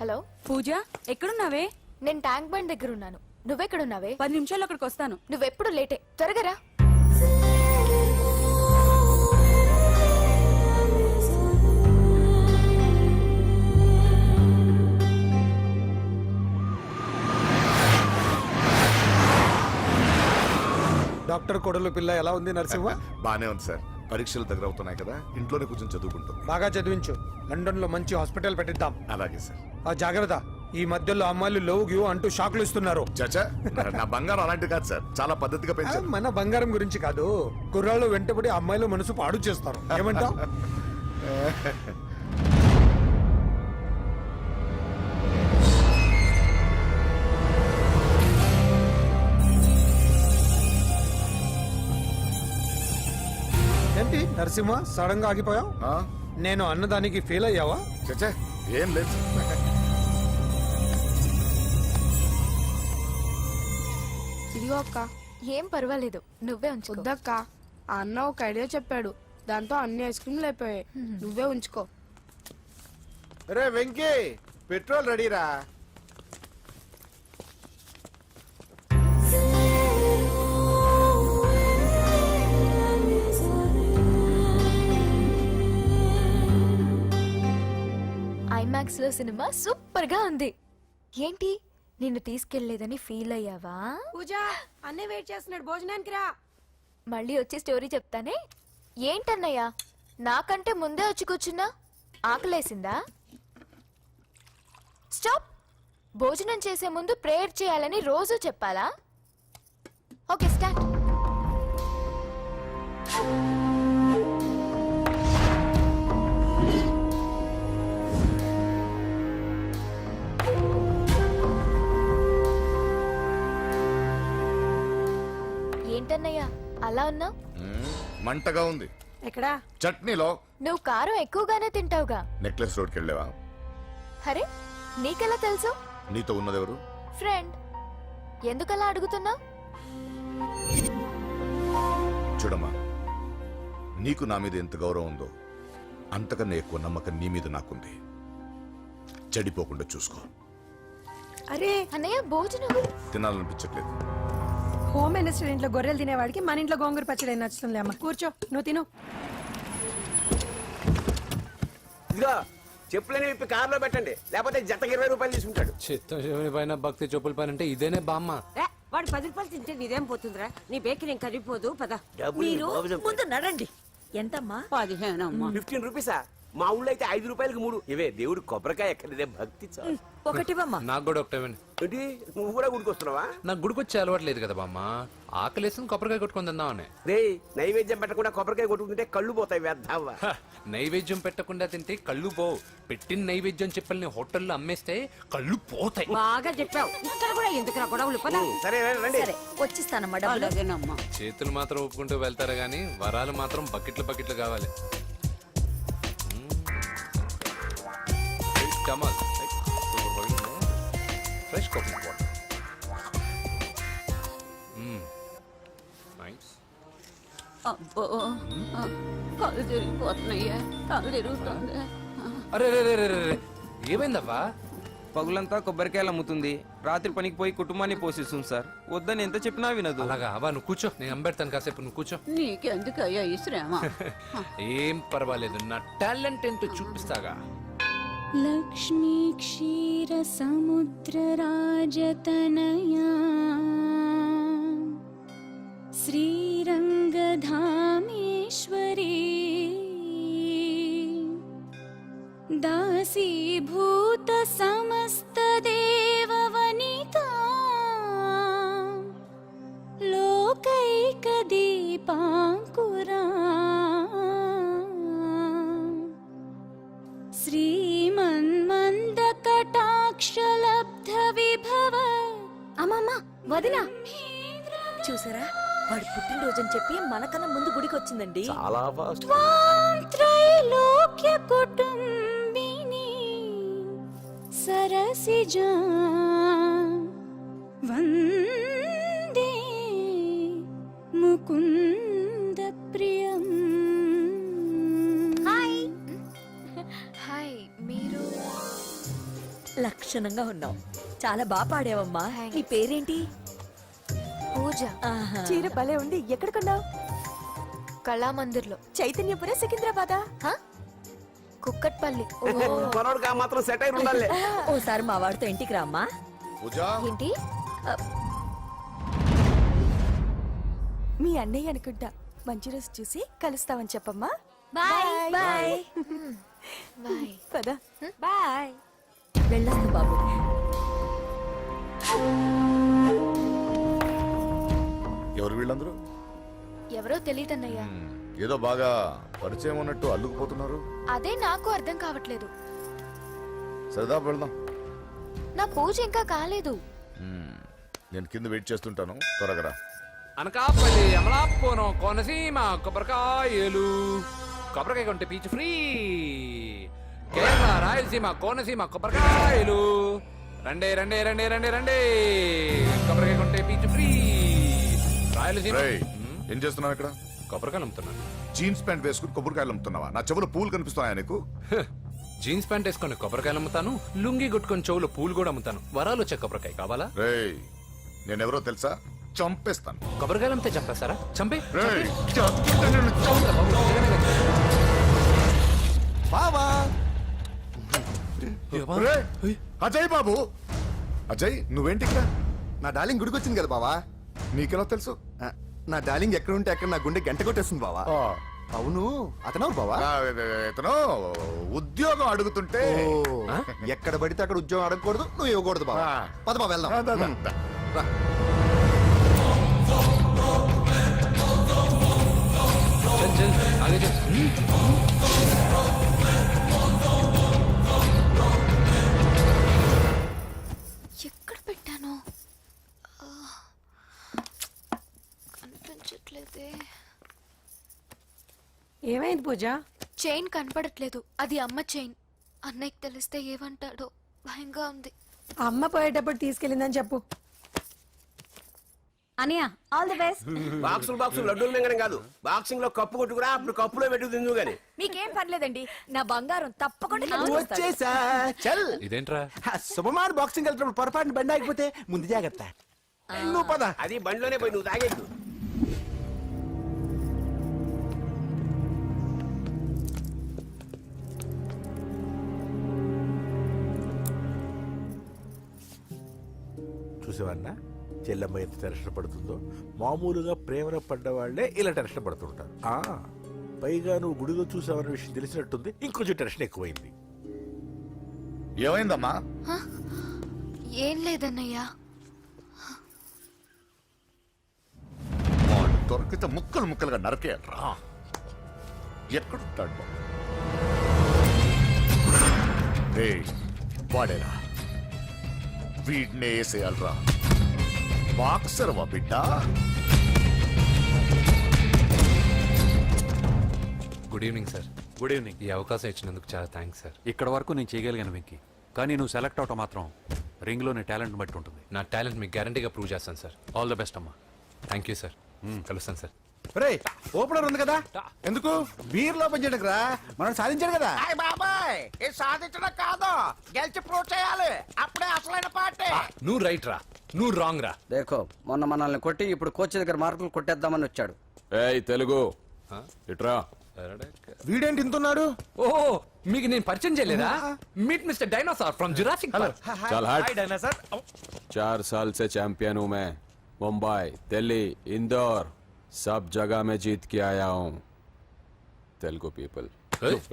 S6: హలో
S1: పూజ ఎక్కడున్నావే?
S6: నేను ట్యాంక్ బండ్ దగ్గర ఉన్నాను. నువ్వెక్కడున్నావే?
S1: 10 నిమిషాలు అక్కడికి వస్తాను.
S6: నువ్వెప్పుడు లేటే. త్వరగా రా.
S7: డాక్టర్ కొడలు పిల్ల ఎలా ఉంది నరసింహ?
S4: బానే ఉంది సార్. పరీక్షలు దగ్గర అవుతున్నాయి కదా, ఇంట్లోనే కూర్చొని చదువుకుంటుంది.
S7: బాగా చదివించు. లండన్ లో మంచి హాస్పిటల్ పెట్టిద్దాం.
S4: అలాగే సార్.
S7: ఆ జాగ్రత్త, ఈ మధ్యలో అమ్మాయిలు లోవు గివ్ అంటూ షాక్లు ఇస్తున్నారు.
S4: చచ్చా, నా బంగారం అలాంటి కాదు సార్, చాలా పద్ధతిగా పెంచారు.
S7: మన బంగారం గురించి కాదు, కుర్రాళ్ళు వెంటబడి అమ్మాయిలు మనసు పాడు చేస్తారు. ఏమంటావ్? ఏంటి నరసింహ సడన్ గా ఆగిపోయావు?
S4: ఆ?
S7: నేను అన్నదానికి ఫీల్ అయ్యావా?
S4: చచ్చా, ఏం లేదు సార్.
S10: ఇదిగో అక్క.
S6: ఏం పర్వాలేదు, నువ్వే ఉంచుకో.
S10: వద్దక్క, ఆ అన్న ఒక ఐడియా చెప్పాడు, దాంతో అన్ని ఐస్ క్రీమ్లు అయిపోయాయి. నువ్వే ఉంచుకో.
S12: రే వెంకీ, పెట్రోల్ రెడీరా?
S6: ఐమాక్స్ లో సినిమా సూపర్ గా ఉంది. ఏంటి నిన్ను తీసుకెళ్లేదని ఫీల్ అయ్యావా?
S1: పూజ అన్నే వెయిట్ చేస్తున్నాడు, భోజనానికి రా.
S6: మళ్ళీ వచ్చి స్టోరీ చెప్తానే. ఏంటన్నయ్యా, నాకంటే ముందే వచ్చి కూర్చున్నా? ఆకలేసిందా? స్టాప్. భోజనం చేసే ముందు ప్రేయర్ చేయాలని రోజు చెప్పాలా? Okay start. ఏంటన్నయ్యా అలా ఉన్నావు?
S4: మంటగా ఉంది.
S1: ఎక్కడా?
S4: చట్నీలో.
S6: నువ్వు కారం ఎక్కువగానే తింటావుగా.
S4: నెక్లెస్ రోడ్కి వెళ్ళావా?
S6: అరే నీకెలా తెలుసు?
S4: నీతో ఉన్నదెవరు?
S6: ఫ్రెండ్. ఎందుకలా అడుగుతున్నావు?
S4: చూడమ్మా, నీకు నా మీద ఎంత గౌరవం ఉందో అంతకన్నా ఎక్కువ నమ్మకం నీ మీద నాకుంది. చెడిపోకుండా చూసుకో.
S1: అరే
S6: అన్నయ్య భోజనం.
S4: తినాలనిపించట్లేదు.
S1: హోమ్ మినిస్టర్ ఇంట్లో గొర్రెలు తినేవాడికి మన ఇంట్లో గోంగూర పచ్చడి నచ్చుతుంది. అమ్మ కూర్చో, నువ్వు తిను.
S13: ఇదిగో చెప్పులని విప్పి కారులో పెట్టండి, లేకపోతే జతకి 20 రూపాయలు తీసుకుంటాడు.
S3: చిత్తం పైన భక్తి చెప్పుల పైన అంటే ఇదేనే బామ్మ.
S1: వాడు 10 రూపాయలు తింటే నీదేం పోతుందిరా? నీ బేకరీ ఏం కరిగిపోదు. పద.
S13: డబ్బులు
S1: ముందు నడండి. ఎంతమ్మా? 15 అమ్మా.
S13: 15 రూపీసా? మా ఊళ్ళో అయితే 5 రూపాయలకి 3. ఇవే దేవుడు కొబ్బరికాయ ఎక్కడిదే భక్తి చాలు.
S1: ఒకటివమ్మా.
S3: నాకు కూడా ఒకటే ఇవ్వండి.
S13: ఏంటి, నువ్వు కూడా గుడికొస్తున్నావా?
S3: నాకు గుడికొచ్చే అలవాటు లేదు కదా బామ్మ. ఆకలేసి కొబ్బరికాయ కొట్టుకొని తిందామని.
S13: రే, నైవేద్యం పెట్టకుండా కొబ్బరికాయ కొట్టుకుంటే కళ్ళు పోతాయి, వేద్దావా?
S3: నైవేద్యం పెట్టకుండా తింటే కళ్ళు పోవు. పెట్టిన నైవేద్యం చెప్పల్ని హోటల్లో అమ్మేస్తే కళ్ళు పోతాయి.
S1: బాగా చెప్పావు. ఇక్కడ కూడా ఎందుకు గొడవలు? పద.
S13: సరే రండి.
S1: వచ్చిస్తానమ్మా డబ్బులు.
S3: చేతులు మాత్రం ఒప్పుకుంటూ వెళ్తారు గానీ వరాలు మాత్రం బకెట్లు బకెట్లు కావాలి. Fresh coconut water. నైస్.
S1: అబ్బో కళ్ళు తిరిగిపోతున్నాయ్యా, కళ్ళు తిరుగుతుంది.
S3: అరే ఏమైందవ్వా?
S12: పగులంతా కొబ్బరికాయలు అమ్ముతుంది, రాత్రి పనికి పోయి కుటుంబాన్ని పోషిస్తుంది సార్. వద్దని ఎంత చెప్పినా వినదు.
S3: అలాగా అవ్వా, నువ్వు కూర్చో, నేను అంబెడతాను కాసేపు. నువ్వు కూర్చో.
S1: నీకెందుకయ్యా ఈ శ్రమ?
S3: ఏం పర్వాలేదు, నా టాలెంట్ ఏంటో చూపిస్తాగా.
S6: లక్ష్మీ క్షీర సముద్ర రాజతనయా శ్రీరంగధామేశ్వరీ దాసీభూత సమస్త దేవవనితా లోకైక దీపాంకురా శ్రీమన్మంద కటాక్షలబ్ధ విభవ.
S1: అమ్మమ్మ వదినా చూసారా, వాడు పుట్టినరోజని చెప్పి మనకన్నా ముందు గుడికి వచ్చిందండి.
S13: చాలా ఫాస్ట్.
S6: త్రైలోక్య కుటుంబిని సరసిజా వందే
S1: ముకుంద ప్రియం. హాయ్.
S6: హాయ్, మీరు
S1: లక్షణంగా ఉన్నావు, చాలా బాగా పాడావమ్మా. నీ పేరేంటి?
S6: పూజ.
S1: చీర భలే ఉంది. ఎక్కడ కొన్నావు?
S6: కళామందిర్లో.
S1: చైతన్యపురం, సికింద్రాబాదా?
S6: కుక్కట్పల్లి.
S13: మనోడు కా మాత్రం సెట్ అయి ఉండాలి.
S1: ఓసారి మా వాడితో ఇంటికి రామ్మా.
S6: ఏంటి?
S1: మీ అన్నయ్య అనుకుంటా. మంచి రోజు చూసి కలుస్తామని చెప్పమ్మా. Bye bye
S6: bye.
S1: పద. బాయ్. వెళ్ళొస్తా బాబు.
S4: ఎవరు వీళ్ళందరూ?
S6: ఎవరో తెలియదన్నయ్యా.
S4: ఏదో బాగా పరిచయం ఉన్నట్టు అల్లుకుపోతున్నారు.
S6: అదే నాకు అర్థం కావట్లేదు.
S4: సరదా వెళ్దాం.
S6: నా పూజ ఇంకా కాలేదు.
S4: నేను కింద వెయిట్ చేస్తుంటాను, త్వరగా రా.
S3: అనకాపల్లి, అమలాపురం, కోనసీమ కొబ్బరికాయలు. కొబ్బరికాయ కొంటే పీచు ఫ్రీ. కేరళ, రాయలసీమ, కోనసీమ కొబ్బరికాయలు. రండే రండే రండే రండే రండే. కొబ్బరికాయ కొంటే పీచు ఫ్రీ. రాయలసీమ.
S4: రేయ్, ఏం చేస్తున్నావు ఇక్కడ?
S3: కొబ్బరికాయలు అమ్ముతున్నాను.
S4: జీన్స్ ప్యాంట్ వేసుకుని కొబ్బరికాయలు అమ్ముతున్నావా? నా చెవులు పూలు కనిపిస్తున్నాయా నీకు?
S3: జీన్స్ ప్యాంట్ వేసుకొని కొబ్బరికాయలు అమ్ముతాను, లుంగి కొట్టుకొని చెవులు పూలు కూడా అమ్ముతాను. వరాలు వచ్చే కొబ్బరికాయ కావాలా?
S4: రేయ్, నేనెవరో తెలుసా? చంపేస్తాను.
S3: కొబ్బరికాయలు అమ్మితే చంపేస్తారా? చంపే.
S4: రేయ్, చంపితే నిన్ను
S2: బావా.
S4: రేయ్, అజయ్ బాబు. అజయ్, నువ్వేంటి ఇక్కడ?
S2: నా డార్లింగ్ గుడికి వచ్చింది కదా బావా.
S4: నీకెలా తెలుసు?
S2: నా డార్లింగ్ ఎక్కడ ఉంటే అక్కడ నా గుండె గంట కొట్టేస్తుంది బావా. అవును, అతను బావా.
S4: ఇతను ఉద్యోగం అడుగుతుంటే
S2: ఎక్కడ పడితే అక్కడ ఉద్యోగం అడగకూడదు, నువ్వు ఇవ్వకూడదు బావా. పద బావ వెళ్దాం. రా.
S3: చల్ చల్ ఆగే చల్.
S6: ఎక్కడ పెట్టాను? కనిపించట్లేదే.
S1: ఏమైంది పూజ?
S6: చైన్ కనపడట్లేదు. అది అమ్మ చైన్. అన్నయ్యకి తెలిస్తే ఏమంటాడో భయంగా ఉంది.
S1: అమ్మ పోయేటప్పుడు తీసుకెళ్ళిందని చెప్పు. అనియా, ఆల్ ది బెస్ట్.
S13: బాక్సులు లడ్డూలు మింగడం కాదు, బాక్సింగ్ లో కప్పు కొట్టుకురా, అప్పుడు కప్పులో పెట్టుకు తిందు గాని.
S1: మీకేం పర్లేదండి, నా బంగారం తప్పకుండా
S2: వచ్చేసా. చల్.
S3: ఇదేంట్రా?
S2: శుభమాన్ బాక్సింగ్ వెళ్తున్నప్పుడు పొరపాటున బండి ఆగిపోతే ముందు జాగ్రత్త. నువ్వు పద.
S13: అది బండిలోనే పోయి నువ్వు తాగేద్దు.
S8: చూసేవన్నా చెల్లమ్మ ఎంత టెన్షన్ పడుతుందో. మామూలుగా ప్రేమలో పడ్డవాళ్లే ఇలా టెన్షన్ పడుతుంటారు. పైగా నువ్వు గుడిలో చూసావన్న విషయం తెలిసినట్టుంది, ఇంకొంచెం టెన్షన్ ఎక్కువైంది.
S4: ఏమైందమ్మా?
S6: ఏం లేదన్నయ్యా.
S4: వాడు దొరికితే ముక్కలు ముక్కలుగా నరకేయాలరా. ఎక్కడుంటాడు బాబు? రేయ్, వాడేరా, వీడినే వేసేయాలరా. బాక్సర్ వా బిడ్డ.
S3: Good evening sir.
S11: Good evening.
S3: ఈ అవకాశం ఇచ్చినందుకు చాలా థ్యాంక్స్ సార్.
S11: ఇక్కడ వరకు నేను చేయగలిగాను వెంకీ, కానీ నువ్వు సెలెక్ట్ అవటం మాత్రం రింగ్లో నీ టాలెంట్ బట్టి ఉంటుంది.
S3: నా టాలెంట్ మీకు గ్యారంటీగా ప్రూవ్ చేస్తాను సార్.
S11: ఆల్ ద బెస్ట్ అమ్మా.
S3: Thank you sir. కలుస్తాను సార్.
S2: రే, ఓపెనర్ ఉంది కదా, ఎందుకు బీర్ లో పనిచేయడానికి రా. మనం సాధించాడు కదా.
S12: బాబాయ్, ఇది సాధించడం కాదు, గెలిచి ప్రూవ్ చేయాలి. అప్పుడే అసలైన పార్టీ.
S3: నువ్వు రైట్ రా, నువ్వు రాంగ్ రా.
S13: దేఖో, మొన్న మనల్ని కొట్టి ఇప్పుడు కోచ్ దగ్గర మార్కులు కొట్టేద్దామని వచ్చాడు.
S11: ఏయ్ తెలుగు ఇట్రా.
S2: వీడేంటి ఇంతున్నాడు?
S3: ఓహో, మీకు నేను పరిచయం చేయలేదా? Meet mister dinosaur from Jurassic park.
S11: चल हट। 4 साल से चैंपियन हूँ मैं। मुंबई, दिल्ली, इंदौर, सब जगह में जीत के आया हूँ। तेलुगु पीपल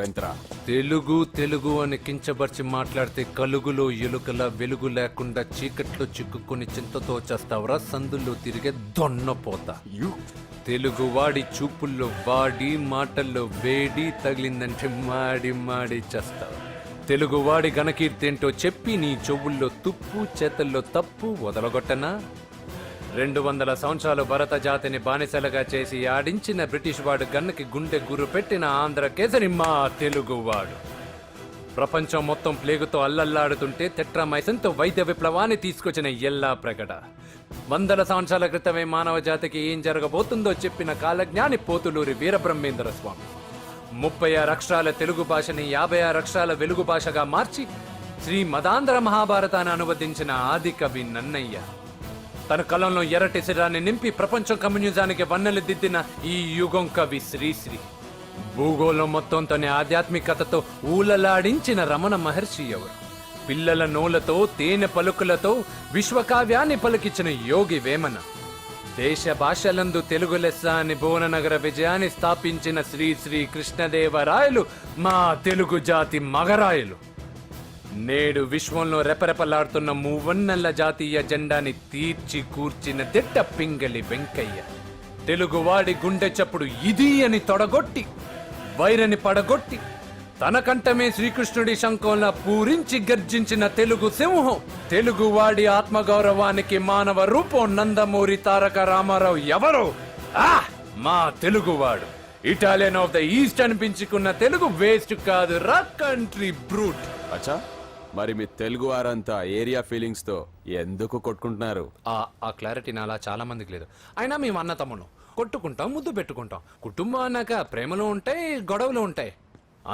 S11: వెంట్రా.
S3: తెలుగు తెలుగు అని కించబర్చి మాట్లాడితే కలుగులో ఎలుకల వెలుగు లేకుండా చీకట్లో చిక్కుకుని చింతతో చేస్తావురా. సందుల్లో తిరిగే దొన్నపోతా. తెలుగు వాడి చూపుల్లో వాడి మాటల్లో వేడి తగిలిందంటే మాడి మాడి చేస్తావు. తెలుగు వాడి ఘనకీర్తి ఏంటో చెప్పి నీ చెవుల్లో తుప్పు చేతల్లో తప్పు వదలగొట్టనా? 200 సంవత్సరాలు భరత జాతిని బానిసలుగా చేసి ఆడించిన బ్రిటిష్ వాడు గన్నకి గుండె గురు పెట్టిన ఆంధ్ర కేసరి మా తెలుగువాడు. ప్రపంచం మొత్తం ప్లేగుతో అల్లల్లాడుతుంటే టెట్రామైసిన్తో వైద్య విప్లవాన్ని తీసుకొచ్చిన ఎల్లా ప్రగడ. వందల సంవత్సరాల క్రితమే మానవ జాతికి ఏం జరగబోతుందో చెప్పిన కాలజ్ఞాని పోతులూరి వీరబ్రహ్మేంద్ర స్వామి 36 అక్షరాల తెలుగు భాషని 56 అక్షరాల వెలుగు భాషగా మార్చి శ్రీ మదాంధ్ర మహాభారతాన్ని అనువదించిన ఆది కవి నన్నయ్య. తన కలంలో ఎర్రటి శిరాన్ని నింపి ప్రపంచం కమ్యూనిజానికి వన్నెలు దిద్దిన ఈ యుగం కవి శ్రీశ్రీ. భూగోళం మొత్తం తన ఆధ్యాత్మికతతో ఊలలాడించిన రమణ మహర్షి ఎవరు? పిల్లల నోలతో తేనె పలుకులతో విశ్వకావ్యాన్ని పలికించిన యోగి వేమన. దేశ భాషలందు తెలుగు లెస్స అని భువననగర విజయాన్ని స్థాపించిన శ్రీ శ్రీ కృష్ణదేవరాయలు మా తెలుగు జాతి మగరాయలు. నేడు విశ్వంలో రెపరెపలాడుతున్న మూవన్నెల జాతీయ జెండాని తీర్చి కూర్చిన దిట్ట పింగళి వెంకయ్య. తెలుగువాడి గుండె చప్పుడు ఇది అని తొడగొట్టి వైరని పడగొట్టి తన కంఠమే శ్రీకృష్ణుడి శంఖంలా పూరించి గర్జించిన తెలుగు సింహం. తెలుగువాడి ఆత్మగౌరవానికి మానవ రూపం నందమూరి తారక రామారావు ఎవరో? మా తెలుగువాడు. ఇటాలియన్ ఆఫ్ ద ఈస్ట్ అనిపించుకున్న తెలుగు వేస్ట్ కాదు రా కంట్రీ బ్రూట్.
S11: అచ్చా, మరి మీ తెలుగు వారంతా ఏరియా ఫీలింగ్స్ తో ఎందుకు కొట్టుకుంటున్నారు?
S3: ఆ క్లారిటీ నాలా చాలా మందికి లేదు. అయినా మేము అన్న తమ్మును కొట్టుకుంటాం, ముద్దు పెట్టుకుంటాం. కుటుంబం అన్నాక ప్రేమలు ఉంటాయి, గొడవలు ఉంటాయి.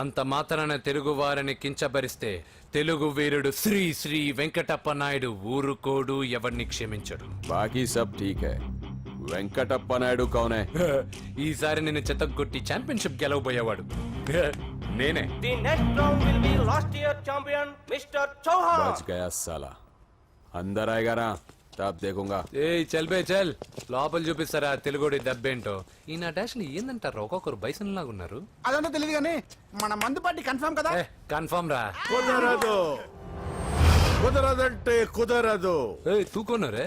S3: అంత మాత్రాన తెలుగు వారిని కించబరిస్తే తెలుగు వీరుడు శ్రీ శ్రీ వెంకటప్ప నాయుడు ఊరుకోడు, ఎవరిని క్షమించడు.
S11: బాకీ సబ్ ఠీక్ హై. వెంకటప్ప నాయుడు కౌనే?
S3: ఈసారి నిన్ను చెత్తగొట్టి ఛాంపియన్షిప్ గెలవబోయేవాడు నేనే.
S11: బచ్ గయా సాలా. అందర్ ఆయేగా నా, తబ్ దేఖూంగా.
S3: ఏయ్ చల్ బే చల్, లోపల చూపిస్తారా తెలుగుడి దెబ్బేంటో. ఈ నా డాష్ ఏందంటారు, ఒక్కొక్కరు బైసన్ లాగా ఉన్నారు.
S12: అదంతా తెలియదు కానీ మన మందు పార్టీ కన్ఫర్మ్ కదా?
S3: కన్ఫర్మ్ రా.
S8: కుదరదు, కుదరదంటే కుదరదు.
S3: ఏయ్ తూకోనరే,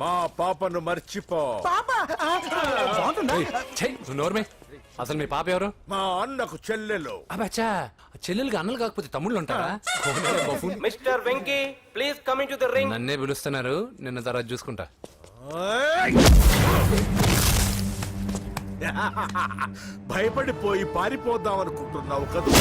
S8: మా పాపను మర్చిపో.
S3: నోర్మే. అసలు మీ పాప ఎవరు?
S8: మా అన్నకు చెల్లెలు.
S3: అబ్బచ్చా, చెల్లెలుగా అన్నలు కాకపోతే తమ్ముళ్ళు ఉంటారా?
S12: Mister Venky, please come in to the ring.
S3: నన్నే పిలుస్తున్నారు, నిన్న తర్వాత చూసుకుంటా.
S8: భయపడిపోయి పారిపోదాం అనుకుంటున్నావు కదా?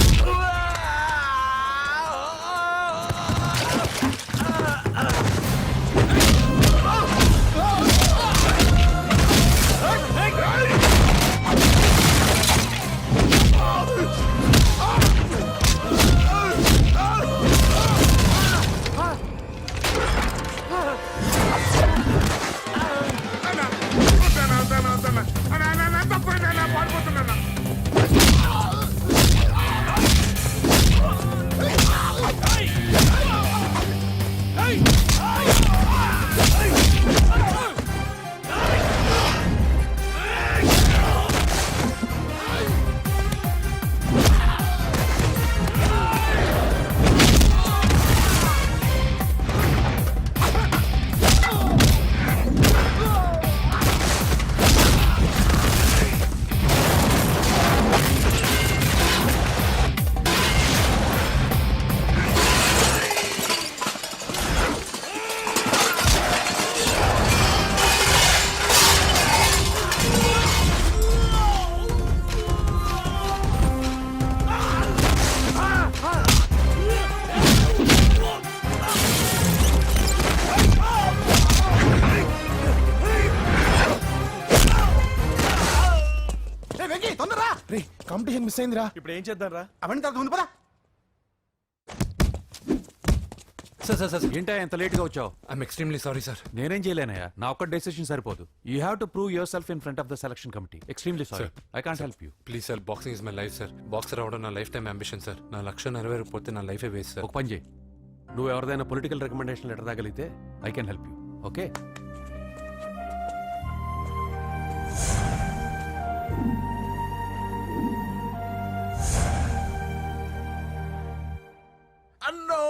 S12: కాంపిటీషన్ మిస్ అయిందిరా.
S8: ఇప్పుడు ఏం చేద్దాం రా?
S12: అవన్నీ తర్వాత ముందు పదా.
S9: సార్ ఏంటా ఎంత లేట్ గా వచ్చావు?
S3: I'm extremely sorry sir.
S9: నేనేం చేయలేనయ్యా, నా ఒక్క డెసిషన్ సరిపోదు. You have to prove your self in front of the selection committee. Extremely sorry, I can't help you.
S3: Please sir, boxing is my life sir. Boxer అవడం నా లైఫ్ టైం అంబిషన్ సార్. నా లక్ష్యం నెరవేరకపోతే నా లైఫే వేస్ట్ సార్.
S9: ఒక పని చేయి, నువ్వు ఎవరిదైనా పొలిటికల్ రికమెండేషన్ లెటర్ రాగలిగితే I can help you. Okay?
S8: అన్నో,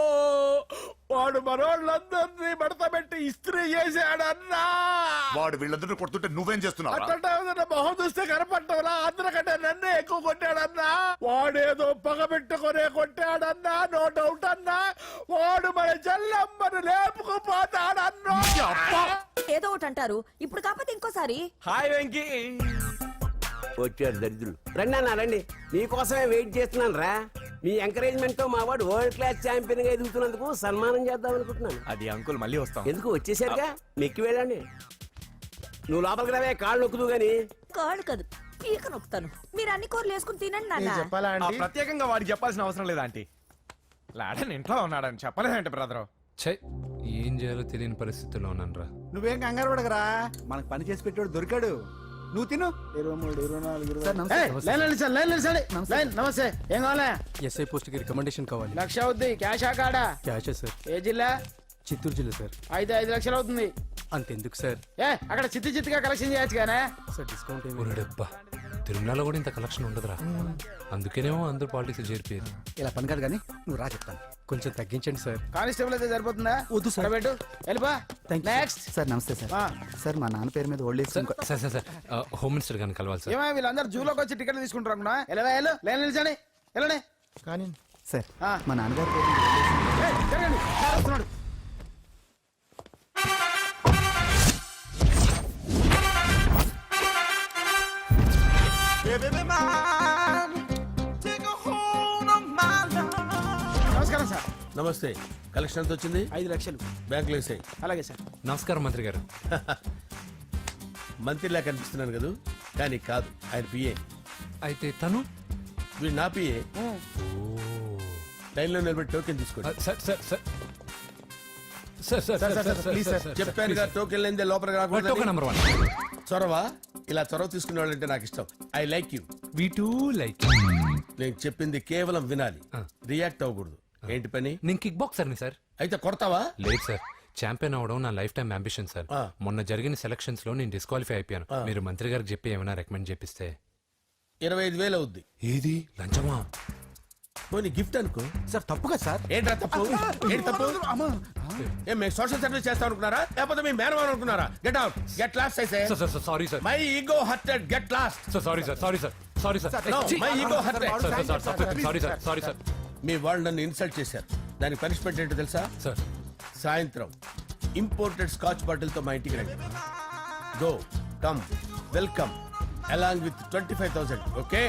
S8: వాడు మనోళ్ళందరినీ మడతబెట్టి ఇస్త్రీ చేశాడన్నా.
S4: వాడు వీళ్ళందరినీ కొడుతుంటే నువ్వేం చేస్తున్నావు?
S8: అట్లా మొహం చూస్తే కనపడ్డవరా? అందరికంటే నన్నే ఎక్కువ కొట్టాడన్నా. వాడేదో పగబెట్టుకునే కొట్టాడన్నా, నో డౌట్ అన్నా. వాడు మన చెల్లమ్మను లేపుకుపోతాడన్నా.
S1: ఏదో ఒకటి అంటారు, ఇప్పుడు కాకపోతే ఇంకోసారి.
S12: హాయ్ వెంకీ.
S13: వచ్చారు దరిద్రులు. రండి అన్న రండి, నీకోసమే వెయిట్ చేస్తున్నాను రా. మీ ఎంకరేజ్మెంట్ తో మా వాడు వరల్డ్ క్లాస్ ఛాంపియన్ గా ఎదుగుతున్నందుకు సన్మానం చేద్దాం అనుకుంటున్నాను.
S12: అది అంకుల్ మళ్ళీ వస్తాం.
S13: ఎందుకు వచ్చేసరిగా మెక్కి వెళ్ళండి. నువ్వు లోపలికి రావే, కాళ్ళు నొక్కుదు గాని.
S1: కాళ్ళు కాదు పీక నొక్కుతాను. మీరు అన్ని కూరలు వేసుకుని తినండి నాన్న.
S8: చెప్పాలా ఆంటీ?
S12: ప్రత్యేకంగా వాడికి చెప్పాల్సిన అవసరం లేదా ఆంటీ? లాడన్ ఇంట్లో ఉన్నాడని చెప్పలేదంటే బ్రదర్.
S3: ఛై, ఏం చేయాలో తెలియని పరిస్థితుల్లో ఉన్నానురా.
S8: నువ్వేం కంగారు పడగరా, మనకు పని చేసి పెట్టాడు దొరికాడు. నువ్వు తిను. 23, 24, నమస్తే. ఏం కావాలా?
S7: ఎస్ఐ పోస్ట్ కి రికమెండేషన్ కావాలి.
S8: 1,00,000 అవుద్ది. క్యాష్ కాడా?
S7: Cash sir.
S8: ఏ జిల్లా?
S7: చిత్తూరు జిల్లా సార్.
S8: అయితే 5 లక్షలు అవుతుంది.
S7: అంతెందుకు సార్?
S8: అక్కడ చిత్తుగా కలెక్షన్ చేయొచ్చు కానీ.
S7: సార్ డిస్కౌంట్
S3: ఒరేడబ్బా, తిరుమలలో కూడా ఇంత కలెక్షన్ ఉండదురా. అందుకేనేమో అందరూ పాలిటిక్స్ చేరిపోయారు.
S7: ఇలా పని కాదు కానీ నువ్వు రా చెప్తాను. కొంచెం తగ్గించండి సార్.
S8: కానిస్టేబుల్ అయితే సరిపోతుందా?
S7: వద్దు సార్.
S8: పెట్టు వెళ్ళిపా. నెక్స్ట్.
S7: సార్ నమస్తే సార్. సార్ మా నాన్న పేరు మీద old age
S3: sir sir sir sir, home minister గారిని కలవాలి సార్.
S8: ఏమో వీళ్ళందరూ జూలోకి వచ్చి టికెట్లు తీసుకుంటారు అనుకున్నా. లైన్ నిలిచండి. వెళ్ళండి.
S7: కానీ సార్
S8: ఆ.
S7: మా నాన్నగారి పేరు మీద old age
S8: జరగండి. సార్ వస్తున్నాడు. నమస్కారం సార్.
S2: నమస్తే. కలెక్షన్ ఎంత వచ్చింది?
S8: 5 లక్షలు.
S2: బ్యాంకులో వేసాయి.
S8: అలాగే సార్.
S3: నమస్కారం మంత్రి గారు.
S2: మంత్రిలా కనిపిస్తున్నాను కదా, కానీ కాదు, ఆయన పిఏ.
S3: అయితే తను
S2: వీడు నా పిఏ. లైన్లో నిలబెట్టి టోకెన్ తీసుకోండి.
S3: Sir sir sir sir sir sir
S2: please sir, చెప్పాను కదా టోకెన్ లేనిదే లోపలికి
S3: టోకెన్
S2: రాకూడదు.
S3: నెంబర్ 1.
S2: చొరవ, ఇలా చొరవ తీసుకునే వాళ్ళంటే నాకు ఇష్టం. I like you.
S3: We two like.
S2: నేను చెప్పింది కేవలం వినాలి, రియాక్ట్ అవ్వకూడదు. ఏంటి పని?
S3: నేను కిక్ బాక్సర్ని సార్.
S2: అయితే కొడతావా?
S3: లేదు సార్, ఛాంపియన్ అవడం నా లైఫ్ టైం అంబిషన్ సార్.
S2: ఆ.
S3: మొన్న జరిగిన సెలక్షన్స్ లో నేను డిస్క్వాలిఫై అయిపోయాను. మీరు మంత్రి గారికి చెప్పి ఏమైనా రికమెండ్ చేపిస్తే.
S2: 25,000 అవుద్ది.
S3: ఏది లంచమా?
S2: పోనీ గిఫ్ట్ అనుకో.
S7: సార్ తప్పుగా సార్.
S2: ఏంట్రా తప్పు? ఏంటి తప్పు? ఏం మేము సోషల్ సర్వీస్ చేస్తాం అనుకున్నారా, లేకపోతే మీ మేనమాన్ అనుకున్నారా? Get out, get lost. అయితే
S3: sir sir sir sorry sir.
S2: My ego hurted, get lost.
S3: Sir sorry sir, sorry sir, sorry sir.
S2: No, my ego hurt.
S3: Sorry sir, sorry sir.
S2: మీ వాళ్ళు నన్ను ఇన్సల్ట్ చేశారు. దానికి పనిష్మెంట్ ఏంటో తెలుసా?
S3: సార్
S2: సాయంత్రం ఇంపోర్టెడ్ స్కాచ్ బాటిల్ తో మా ఇంటికి రండి. Go, come, welcome along with 25,000. Okay?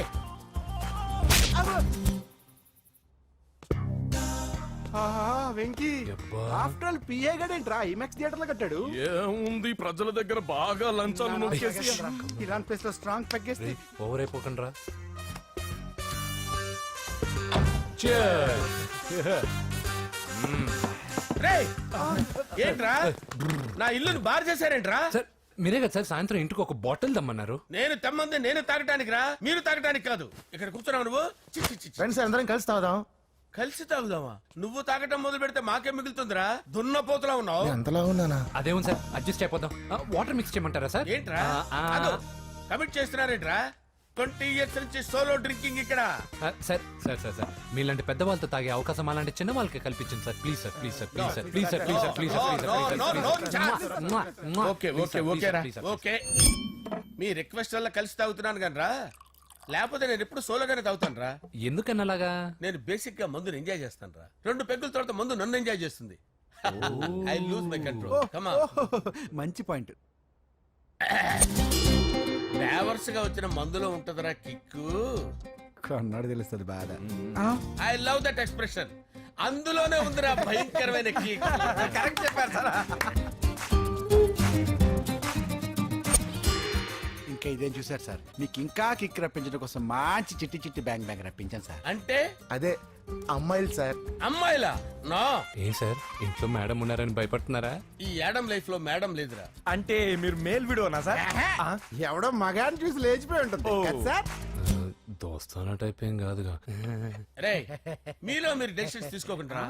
S8: Venky
S3: యబ్బా.
S8: ఆఫ్టర్ ఆల్ పిఏ గడేంట్రా ఇమెక్స్ థియేటర్ లో కట్టాడు.
S11: ఏముంది, ప్రజల దగ్గర బాగా లంచాలు నొక్కేసి
S8: ఇరాన్ ప్లేస్ లో స్ట్రాంగ్ తగ్గేస్తే
S3: ఓవర్ అయిపోకండి రా.
S2: రేయ్, ఏంట్రా నా ఇల్లుని బార్ చేశారేంట్రా?
S3: సార్ మీరే కదా సార్ సాయంత్రం ఇంటికి ఒక బాటిల్ దమ్మన్నారు.
S2: నేను తెమ్మంది నేను తాగటానికి రా, మీరు తాగటానికి కాదు. ఇక్కడ కూర్చున్నావు నువ్వు. చి, చి, చి, చి.
S8: ఫ్రెండ్స్ అందరం కలిసి తాగుదాం.
S2: కలిసి తాగుదామా? నువ్వు తాగటం మొదలు పెడితే మాకే మిగులుతుందిరా. దున్నపోతులా ఉన్నావు.
S8: ఎంతలా ఉన్నానా?
S3: అదేమో సార్, అడ్జస్ట్ అయిపోదాం. వాటర్ మిక్స్ చేయమంటారా సార్?
S2: ఏంట్రా కమిట్ చేస్తున్నారేంట్రా? 20 years నుంచి సోలో డ్రింకింగ్ ఇక్కడ.
S3: సార్ సార్ సార్ సార్ మీలాంటి పెద్ద వాళ్ళతో తాగే అవకాశం అలాంటి చిన్న వాళ్ళకి కల్పించండి sir. Please sir, please sir, please sir, please sir, please sir, please sir, please sir.
S2: Okay okay okay రా, ఓకే. మీ రిక్వెస్ట్ వల్ల కలిసి తాగుతున్నాను కానీ రా, లేకపోతే నేను ఎప్పుడు సోలోగానే తాగుతాను రా.
S3: ఎందుకన్నా అలాగా?
S2: నేను బేసిక్ గా మందుని ఎంజాయ్ చేస్తాను రా. 2 పెగ్గుల తర్వాత మందు నన్ను ఎంజాయ్ చేస్తుంది. I lose my control. Come on.
S7: మంచి పాయింట్.
S2: ఫ్లేవర్స్ గా వచ్చిన మందులో ఉంటదిరా కిక్కు.
S7: కన్నాడు తెలుస్తుంది బాధ.
S2: I love that expression. అందులోనే ఉందిరా భయంకరమైన కిక్.
S12: కరెక్ట్ చెప్పారు సార్.
S8: ఇంకా ఇదేం చూసారు సార్, మీకు ఇంకా కిక్ రప్పించడం కోసం మంచి చిట్టి చిట్టి బ్యాంగ్ బ్యాంగ్ రప్పించాను సార్.
S2: అంటే
S8: అదే అమ్మాయిలు సార్.
S2: అమ్మాయిలా? నా
S3: ఏం సార్ ఇంట్లో మేడం ఉన్నారని భయపడుతున్నారా?
S2: ఈ యాడమ్ లైఫ్ లో మేడం లేదురా.
S12: అంటే మీరు మేల్ వీడియోనా సార్?
S8: ఎవడో మగాన్ని చూసి లేచిపోయి ఉంటుంది కదా సార్.
S3: దోస్తానా టైప్ ఏం కాదుగా.
S2: రే, మీలో మీరు డెసిషన్స్ తీసుకోకుండా.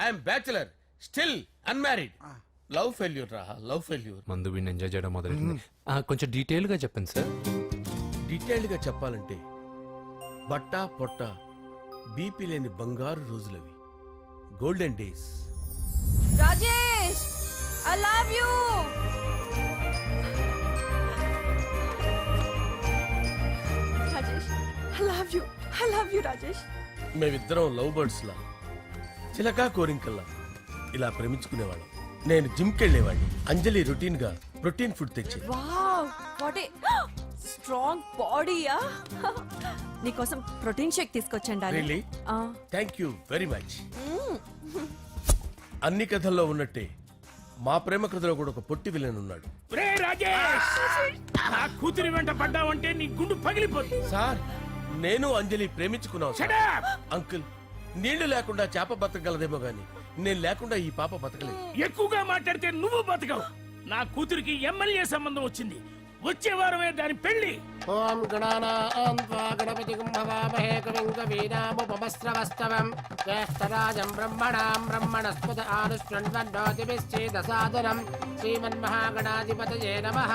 S2: I'm bachelor, still unmarried. Love failure రా, లవ్ ఫెయిల్యూర్.
S3: మందు వీడిని ఎంజాయ్ చేయడం మొదలైంది. కొంచెం డీటెయిల్ గా చెప్పండి సార్.
S2: డీటెయిల్డ్ గా చెప్పాలంటే బట్టా పొట్ట బీపీ లేని బంగారు రోజులవి, golden days.
S1: Rajesh, I love you. Rajesh, I love you, I love you Rajesh.
S2: మేమిద్దరం లవ్ బర్డ్స్ లా, చిలకా కోరింకల్లా ఇలా ప్రేమించుకునేవాళ్ళం. నేను జిమ్కి వెళ్ళేవాడిని. అంజలి రొటీన్ గా ప్రోటీన్ ఫుడ్ తెచ్చి.
S1: వావ్, వాట్ ఏ స్ట్రాంగ్ బాడీయా. నీకోసం ప్రోటీన్ షేక్ తీసుకొచ్చండి
S8: Really? Thank you very much అన్ని కథల్లో ఉన్నట్టే మా ప్రేమ కథలో కూడా ఒక పొట్టి విలన్ ఉన్నాడు.
S12: కూతురి వెంట పడ్డావంటే నీ గుండు పగిలిపోతుంది.
S8: సార్ నేను అంజలి ప్రేమించుకున్నాను సార్. అంకుల్ నీళ్లు లేకుండా చేప బతకగలదేమో గాని నేను లేకుండా ఈ పాప బతకలేదు.
S12: ఎక్కువగా మాట్లాడితే నువ్వు బతకవు. నా కూతురికి ఎమ్మెల్యే సంబంధం వచ్చింది. వచ్చే వారమే దాని పెళ్లి.
S13: ఓం గణానాం త్వా గణపతిం భవామహే కవిం కవీనాముపమస్రవస్తవం జ్యేష్ఠరాజం బ్రహ్మణాం బ్రహ్మణస్పద ఆనుష్ణ్వన్నోతిభిశ్చేదసాదనం శ్రీమన్మహాగణాధిపతయే నమః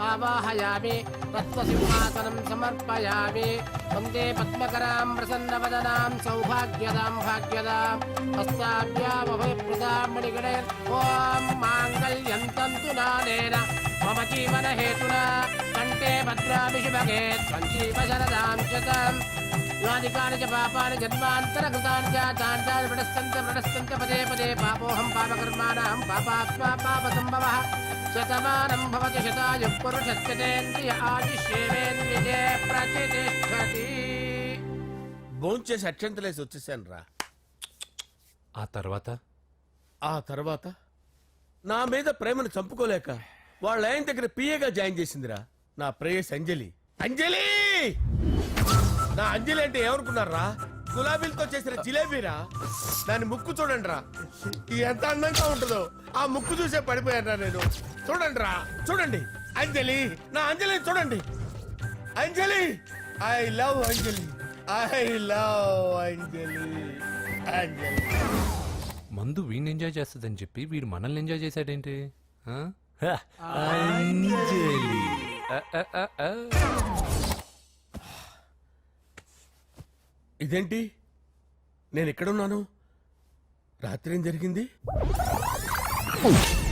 S13: ఆవాహయామి తత్వసింహాసనం సమర్పయామి వందే పద్మకరాం ప్రసన్నవదనాం సౌభాగ్యదాం భాగ్యదాం హస్తాభ్యామభయప్రదాం మణిగణైర్ ఓం మాంగళ్యం తంతు నానేన మమ జీవన హేతునా కంటే భద్రామి శుభగే సంజీవ శరదాం శతం యానికాని చ పాపాని జన్మాంతరకృతాని చాతాని ప్రణశ్యంత పదే పదే పాపోహం పాపకర్మాణం పాపాత్మా పాప సంభవః శతమానం భవతి శతాయు పురుషస్యతేంద్రియ ఆదిశ్యేవేంద్రియే ప్రతిష్టతి.
S8: భోంచేసి అక్షంతలేసి వచ్చేసాను రా.
S3: ఆ
S8: తర్వాత నా మీద ప్రేమను చంపుకోలేక వాళ్ళ ఆయన దగ్గర పిఏగా జాయిన్ చేసిందిరా నా ప్రేయస్ అంజలి. అంజలి నా అంజలి అంటే ఏమనుకున్నారా? గులాబీలతో చేసిన జిలేబీరా. దాని ముక్కు చూడండి రా ఎంత అందంగా ఉంటుందో. ఆ ముక్కు చూసే పడిపోయారా నేను. చూడండి రా చూడండి అంజలి నా అంజలి చూడండి. Anjali I love Anjali I love Anjali. Anjali
S3: మందు వీడిని ఎంజాయ్ చేస్తుందని చెప్పి వీడు మనల్ని ఎంజాయ్ చేశాడేంటి?
S8: ఇదేంటి నేను ఎక్కడున్నాను? రాత్రి ఏం జరిగింది?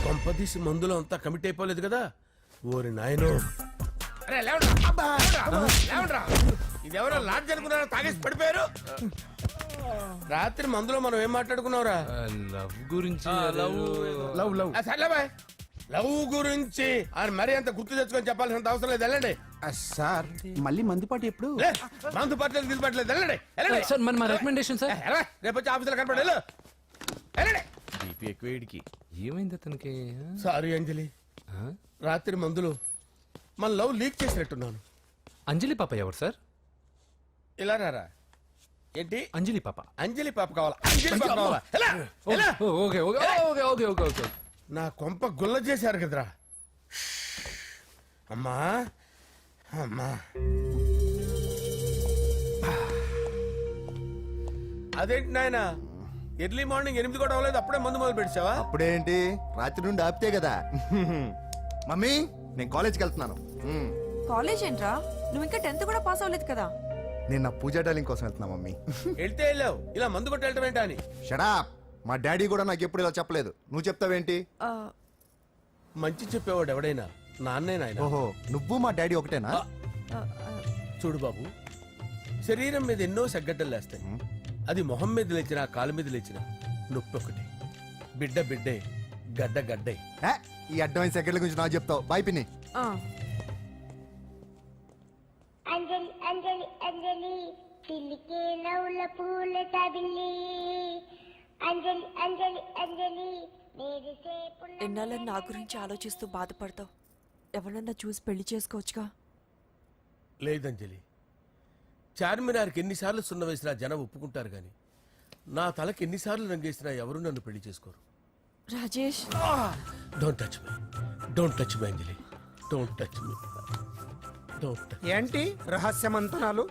S8: కొంపదీసి మందులో అంతా కమిట్ అయిపోలేదు కదా? ఓరి నాయనో. అరే లేవండ్రా. అబ్బా, లేవండ్రా. ఇదెవరో లాడ్జ్ అనుకున్నారా? తాగేసి పడిపోయారు. రాత్రి మందులో మనం ఏం మాట్లాడుకున్నావురా?
S3: లవ్ గురించి
S8: సర్లే బాయ్. లవ్ గురించి ఆయన మరీ అంత గుర్తు తెచ్చుకొని చెప్పాల్సినంత అవసరం లేదు. వెళ్ళండి
S13: సార్ మళ్ళీ మందుపాటి ఎప్పుడు?
S8: మందు పట్టలేదు గిల్లు పట్టలేదు. వెళ్ళండి వెళ్ళండి.
S3: సార్ మన రికమెండేషన్ సార్.
S8: రేపు వచ్చి ఆఫీసులో కనపడి వెళ్ళు. వెళ్ళండి. బీపీ ఎక్కువ వీడికి.
S3: ఏమైంది అతనికి?
S8: సారీ అంజలి, రాత్రి మందులో మన లవ్ లీక్ చేసినట్టున్నాను.
S3: అంజలి పాప ఎవరు సార్?
S8: ఇలా రారా. ఏంటి
S3: అంజలి పాప?
S8: అంజలి పాప కావాలా? అంజలి పాప కావాలా? ఎలా? ఎలా?
S3: Okay okay okay okay okay okay.
S8: నా కొంప గుల్ల చేశారు కదరా. అమ్మా అమ్మా. అదేంటి నాయన ఎర్లీ మార్నింగ్ 8 కూడా అవ్వలేదు అప్పుడే మందు మొదలు పెడిచావా?
S2: అప్పుడేంటి రాత్రి నుండి ఆపితే కదా. మమ్మీ నేను కాలేజ్కి వెళ్తున్నాను.
S1: కాలేజ్ ఏంట్రా? నువ్వు ఇంకా 10th కూడా పాస్ అవ్వలేదు కదా.
S2: నేను నా పూజా డాలింగ్ కోసం వెళ్తున్నా మమ్మీ.
S8: వెళ్తే వెళ్ళావు, ఇలా మందు కొట్టి వెళ్ళటం ఏంటా అని.
S2: షడా మా డాడీ కూడా నాకు ఎప్పుడు ఇలా చెప్పలేదు. నువ్వు చెప్తావేంటి?
S8: మంచి చెప్పేవాడు ఎవడైనా నాన్నే నాయన.
S2: ఓహో నువ్వు మా డాడీ ఒకటేనా?
S8: చూడు బాబు, శరీరం మీద ఎన్నో సగ్గడ్డలు లేస్తాయి. అది మొహం మీద లేచినా కాలు మీద లేచినా నొప్పి ఒకటి. బిడ్డ బిడ్డే, గడ్డ గడ్డే.
S2: ఈ అడ్వాన్స్ సెకండ్ల గురించి నాకు చెప్తావు. బాయ్ పిన్ని.
S14: అంజలి అంజలి అంజలి పిల్లికే నవ్వుల పూల తబిల్లి అంజలి అంజలి అంజలి
S1: ఎన్నాళ్ళని నా గురించి ఆలోచిస్తూ బాధపడతావు. ఎవరన్నా చూసి పెళ్లి చేసుకోవచ్చుగా.
S8: లేదంజలి, చార్మినార్కి ఎన్నిసార్లు సున్న వేసినా జనం ఒప్పుకుంటారు గాని నా తలకి ఎన్నిసార్లు రంగేసినా ఎవరు నన్ను పెళ్లి చేసుకోరు.
S1: Rajesh,
S8: don't touch me, don't touch me Anjali, don't touch me.
S7: ఏంటి రహస్య మంతనాలు?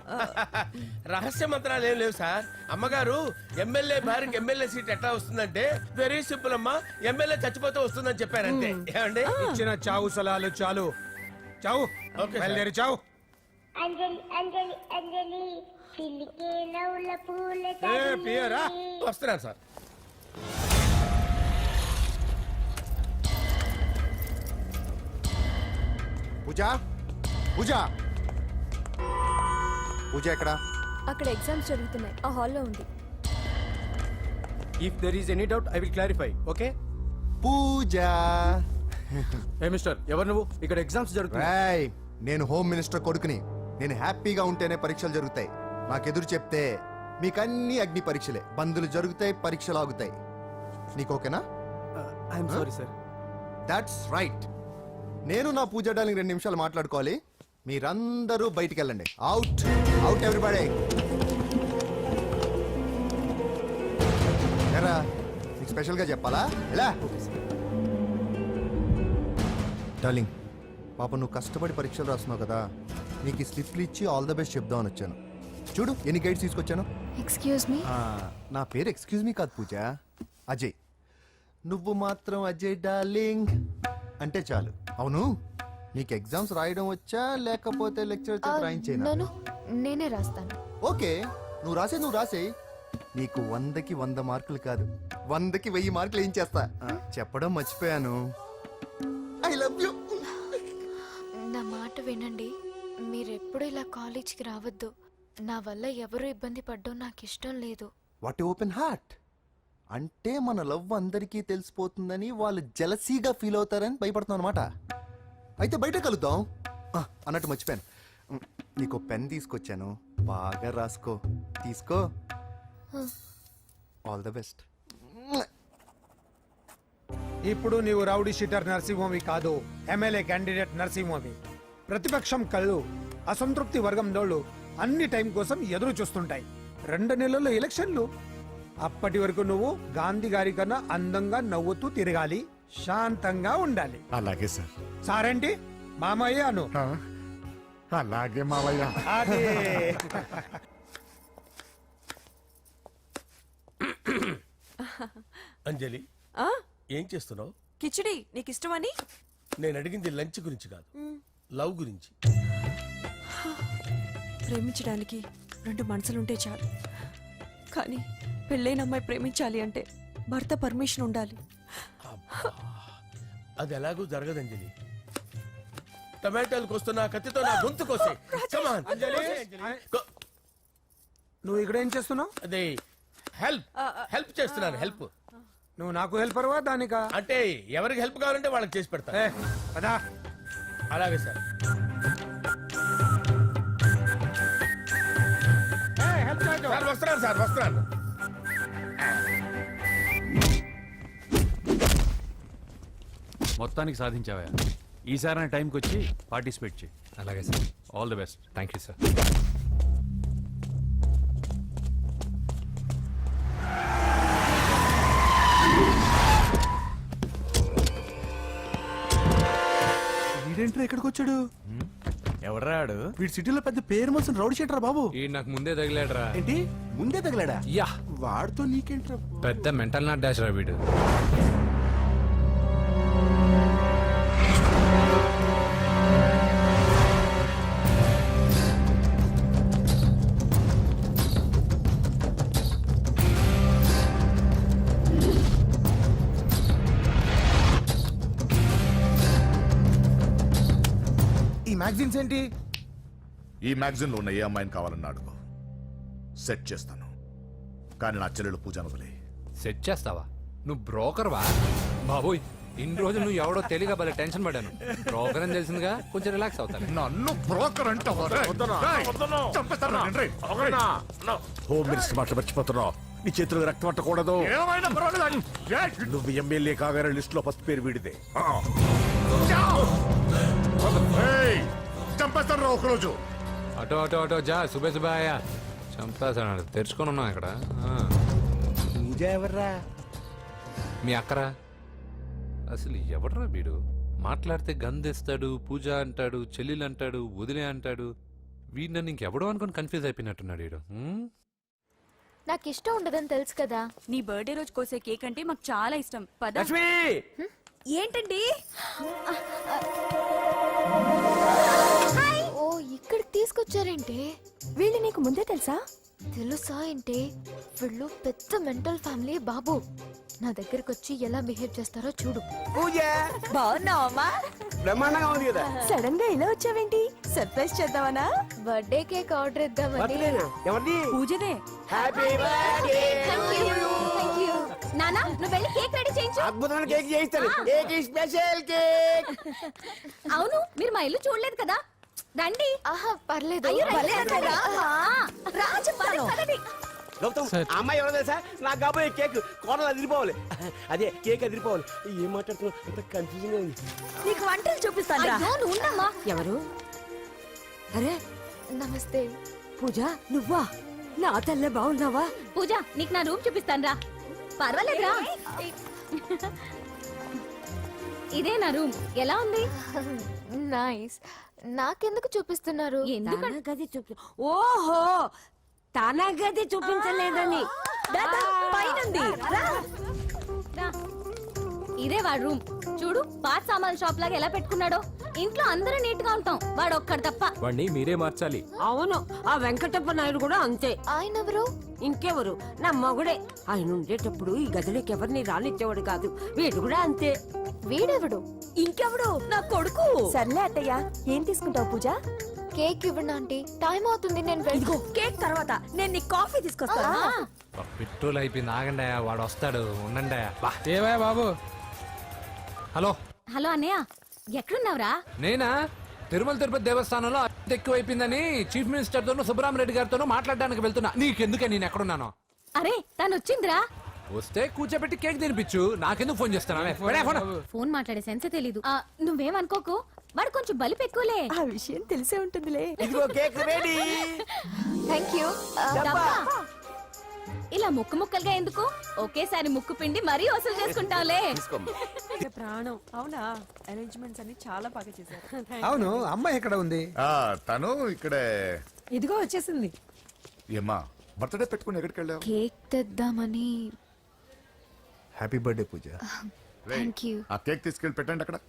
S8: రహస్య మంత్రాలు ఏం లేవు సార్. అమ్మగారు ఎమ్మెల్యే భార్యకి ఎమ్మెల్యే సీట్ ఎట్లా వస్తుందంటే వెరీ సింపుల్ అమ్మా, ఎమ్మెల్యే చచ్చిపోతే వస్తుందని చెప్పారంతే. ఏమండి?
S7: ఇచ్చిన చావు సలాలు చాలు. చావు బయలుదేరి చావు.
S14: అంజలి అంజలి అంజలి పిల్లికే నవ్వుల పూల
S7: పియరా
S8: వస్తున్నాను సార్.
S2: పూజ పూజ పూజ ఎక్కడ?
S6: అక్కడ ఎగ్జామ్స్ జరుగుతున్నాయి, ఆ హాల్లో ఉంది.
S13: If there is any doubt I will clarify. Okay
S2: Pooja.
S13: ఏ మిస్టర్, ఎవరు నువ్వు? ఇక్కడ ఎగ్జామ్స్ జరుగుతున్నాయి.
S2: నేను హోమ్ మినిస్టర్ కొడుకుని. నేను హ్యాపీగా ఉంటేనే పరీక్షలు జరుగుతాయి.
S15: నాకెదురు చెప్తే మీకన్నీ అగ్ని పరీక్షలే. బందులు జరుగుతాయి, పరీక్షలు ఆగుతాయి. నీకు ఓకేనా?
S13: I'm sorry sir.
S15: That's right. నేను నా పూజ డార్లింగ్ 2 నిమిషాలు మాట్లాడుకోవాలి. మీరందరూ బయటికి వెళ్ళండి. Out out everybody. ఎరా నీకు స్పెషల్గా చెప్పాలా? ఎలా డార్లింగ్, పాప నువ్వు కష్టపడి పరీక్షలు రాస్తున్నావు కదా, నీకు ఈ స్లిప్లు ఇచ్చి ఆల్ ద బెస్ట్ చెప్దామని వచ్చాను. చూడు ఎన్ని గైడ్స్ తీసుకొచ్చాను.
S6: Excuse me.
S15: నా పేరు ఎక్స్క్యూజ్ మీ కాదు పూజ, అజయ్. నువ్వు మాత్రం అజయ్ డార్లింగ్ అంటే చాలు. అవును, నీకు ఎగ్జామ్స్ రాయడం వచ్చా లేకపోతే లెక్చర్ రాయించేనా?
S6: నన్ను నేనే రాస్తాను.
S15: ఓకే, నువ్వు రాసే. నీకు 100కి 100 మార్కులు కాదు, 100కి 1000 మార్కులు ఏం చేస్తా. చెప్పడం మర్చిపోయాను, ఐ లవ్ యూ.
S6: నా మాట వినండి. మీరెప్పుడు ఇలా కాలేజ్కి రావద్దు. నా వల్ల ఎవరు ఇబ్బంది పడ్డం నాకు ఇష్టం లేదు.
S15: What open heart. అంటే మన లవ్ అందరికీ తెలిసిపోతుందని వాళ్ళు జలసీగా ఫీల్ అవుతారని భయపడుతున్నాం అనమాట. అయితే బయట కలుద్దాం. అన్నట్టు మర్చిపోయాను, నీకు పెన్ తీసుకొచ్చాను, బాగా రాసుకో. తీసుకో. All the best.
S7: ఇప్పుడు నీవు రౌడీ షీటర్ నరసింహమి కాదు, ఎమ్మెల్యే క్యాండిడేట్ నరసింహమి. ప్రతిపక్షం కళ్ళు, అసంతృప్తి వర్గం నోళ్ళు అన్ని టైం కోసం ఎదురు చూస్తుంటాయి. 2 నెలల్లో ఎలక్షన్లు. అప్పటి వరకు నువ్వు గాంధీ గారి కన్నా అందంగా నవ్వుతూ తిరగాలి, శాంతంగా ఉండాలి.
S4: అలాగే సార్.
S7: సారేంటి మామయ్య అను.
S4: అలాగే మావయ్య.
S7: అదే.
S8: అంజలి ఏం చేస్తున్నావు?
S1: కిచిడి నీకు ఇష్టమని.
S8: నేను అడిగింది లంచ్ గురించి కాదు, లవ్ గురించి.
S1: ప్రేమించడానికి 2 మనసులుంటే చాలు, కానీ పెళ్ళైన అమ్మాయి ప్రేమించాలి అంటే భర్త పర్మిషన్ ఉండాలి.
S8: అది ఎలాగూ జరగదు అంజలి. టమాటాలు కోస్తున్నా కత్తితో నా గొంతు కోసే.
S7: నువ్వు ఇక్కడ ఏం చేస్తున్నావు?
S8: అదే హెల్ప్ చేస్తున్నాను. హెల్ప్.
S7: నువ్వు నాకు హెల్పర్వా దానికా?
S8: అంటే ఎవరికి హెల్ప్ కావాలంటే వాళ్ళకి చేసి పెడతా.
S7: అదా
S8: అలాగే సార్. సార్ వస్తున్నాను.
S9: మొత్తానికి సాధించావా? ఈసారి టైంకి వచ్చి పార్టిసిపేట్ చేయి.
S3: అలాగే sir.
S9: All the best.
S3: Thank you sir.
S13: వీడేంట్రా ఎక్కడికి వచ్చాడు? ఎవడ్రాడు? వీడి సిటీలో పెద్ద పేరు మోసిన రౌడీ షీటర్ బాబు.
S3: ఈ నాకు ముందే తగిలాడరా.
S13: ఏంటి ముందే తగిలాడా?
S3: యా,
S13: వాడితో నీకేంట్రా?
S3: పెద్ద మెంటల్ నాట్ డాష్ రా వీడు.
S13: ఈ మ్యాగజైన్స్ ఏంటి?
S4: ఈ మ్యాగజైన్ లో ఉన్న ఏ అమ్మాయిని కావాలన్నా అడుగు, సెట్ చేస్తాను. కానీ నా చెల్లెలు పూజను వదిలే.
S3: సెట్ చేస్తావా? నువ్వు బ్రోకర్వా? బాబోయ్, ఇన్ని రోజులు నువ్వు ఎవడో తెలియక భలే టెన్షన్ పడ్డాను. బ్రోకర్ అని తెలిసిందిగా కొంచెం రిలాక్స్ అవుతాను.
S4: నన్ను బ్రోకర్ అంటావా?
S8: హోమ్ మినిస్టర్ మాటలు మర్చిపోతున్నావు. నీ చేతులకు రక్తం పట్టకూడదు. నువ్వు ఎమ్మెల్యే కాగానే లిస్ట్ లో ఫస్ట్ పేరు వీడిదే.
S4: చంపేస్తాను ఒకరోజు.
S3: అటో అటో అటో జా, సుబే సుబే ఆయా. చంపేస్తాడు. తెరుచుకొని ఉన్నాం ఇక్కడ.
S13: పూజ ఎవర్రా?
S3: మీ అక్కరా? అసలు ఎవడరా వీడు? మాట్లాడితే గంధేస్తాడు, పూజ అంటాడు, చెల్లెలు అంటాడు, వదిలే అంటాడు. వీడు నన్ను ఇంకెవడో అనుకుని కన్ఫ్యూజ్ అయిపోయినట్టున్నాడు వీడు.
S6: నాకు ఇష్టం ఉండదని తెలుసు కదా.
S1: నీ బర్త్డే రోజు కోసే కేక్ అంటే మాకు చాలా ఇష్టం. పద.
S13: లక్ష్మి
S1: ఏంటండి?
S6: ఓ ఇక్కడికి తీసుకొచ్చారేంటి?
S1: వీళ్ళు నీకు ముందే తెలుసా?
S6: తెలుసా ఏంటి? వీళ్ళు పెద్ద మెంటల్ ఫ్యామిలీ బాబు. నా దగ్గరకు వచ్చి ఎలా బిహేవ్ చేస్తారో చూడు.
S13: పూజ
S1: బాగున్నావమ్మా?
S13: బ్రహ్మాండంగా ఉంది కదా.
S1: సడన్ గా ఇలా వచ్చావేంటి? సర్ప్రైజ్ చేద్దామనా?
S6: బర్త్డే కేక్ ఆర్డర్ ఇద్దామని.
S13: బర్త్డేనా? ఎవరిది?
S1: పూజదే.
S13: Happy birthday.
S6: నానా నువ్వు వెళ్ళి కేక్ రెడీ చేయించు.
S13: అద్భుతమైన కేక్ చేయిస్తాను. Cake special cake.
S1: అవును, మీరు మా ఇల్లు చూడలేదు కదా.
S6: రండి. ఆహా పర్లేదు.
S12: గౌతమ్ ఆ అమ్మాయి ఎవరో తెలుసా? నాకు కాబోయే కేక్ కోరలు అదిరిపోవాలి. అదే కేక్ అదిరిపోవాలి. ఏం మాట్లాడుతున్నావు? అంత కన్ఫ్యూజన్ ఉంది.
S1: నీకు వంటలు చూపిస్తాను ఎవరు? అరే
S6: నమస్తే
S1: పూజ నువ్వా? నా తల్లే బాగున్నావా?
S6: పూజ, నీకు నా రూమ్ చూపిస్తాను రా. పర్వాలేదురా. ఇదే నా రూమ్. ఎలా ఉంది? నైస్. నాకెందుకు చూపిస్తున్నారు? ఎందుకంటే
S1: గది చూపి. ఓహో, తన గది చూపించలేదని. పైనుంది.
S6: ఇదే వాడు రూమ్. చూడు, పాత సామాన్ షాప్ లాగా ఎలా పెట్టుకున్నాడో. ఇంట్లో అందరూ నీట్ గా ఉంటాం, వాడు ఒక్కడు తప్ప.
S9: వాడిని మీరే మార్చాలి.
S1: అవును, ఆ వెంకటప్ప నాయుడు కూడా అంతే.
S6: ఆయన ఎవరు?
S1: ఇంకెవరు, నా మగుడే. ఆయన ఉండేటప్పుడు ఈ గదిలోకి ఎవరిని రానిచ్చేవాడు కాదు. వీడు కూడా అంతే.
S6: వీడెవడు?
S1: ఇంకెవడు, నా కొడుకు. సర్లే అత్తయ్య, ఏం తీసుకుంటావు పూజ?
S6: కేక్ ఇవ్వండి ఆంటీ, టైం అవుతుంది. నేను
S1: ఇదిగో కేక్ తర్వాత నేను నీకు కాఫీ తీసుకొస్తాను.
S3: పెట్రోల్ అయిపోయింది, ఆగండి, వాడు వస్తాడు, ఉండండి.
S5: ఏవా బాబు?
S3: హలో
S6: హలో అన్నయ్య, ఎక్కడున్నావురా?
S3: నేనా? తిరుమల తిరుపతి దేవస్థానంలో అత్యంత ఎక్కువైపోయిందని చీఫ్ మినిస్టర్ తోనూ సుబ్బరామరెడ్డి గారితోనూ మాట్లాడడానికి వెళ్తున్నా. నీకెందుకే నేను ఎక్కడున్నాను?
S6: అరే తను వచ్చిందిరా.
S3: వస్తే కూర్చోబెట్టి కేక్ తినిపించు, నాకెందుకు ఫోన్ చేస్తున్నా?
S6: ఫోన్ మాట్లాడే సెన్స్ తెలీదు. నువ్వేమనుకోకు, వాడు కొంచెం బలిపు ఎక్కువలే.
S1: ఆ విషయం తెలిసే ఉంటుందిలే.
S12: ఇదిగో కేక్ రెడీ.
S6: Thank you. ఇలా ముక్కు ముక్కలుగా ఎందుకు? ఒకేసారి ముక్కు పిండి మరీ వసూలు చేసుకుంటావులే.
S1: ప్రాణం. అవునా, అరేంజ్మెంట్స్ అన్ని చాలా బాగా చేశారు.
S7: అవును, అమ్మాయి ఎక్కడ ఉంది?
S4: తను ఇక్కడే.
S1: ఇదిగో వచ్చేసింది.
S4: ఏమ్మా, బర్త్డే పెట్టుకుని ఎక్కడికి వెళ్ళావు?
S6: కేక్ తెద్దామని.
S15: Happy birthday Pooja.
S6: Thank you.
S4: ఆ కేక్ తీసుకెళ్ళి పెట్టండి అక్కడ.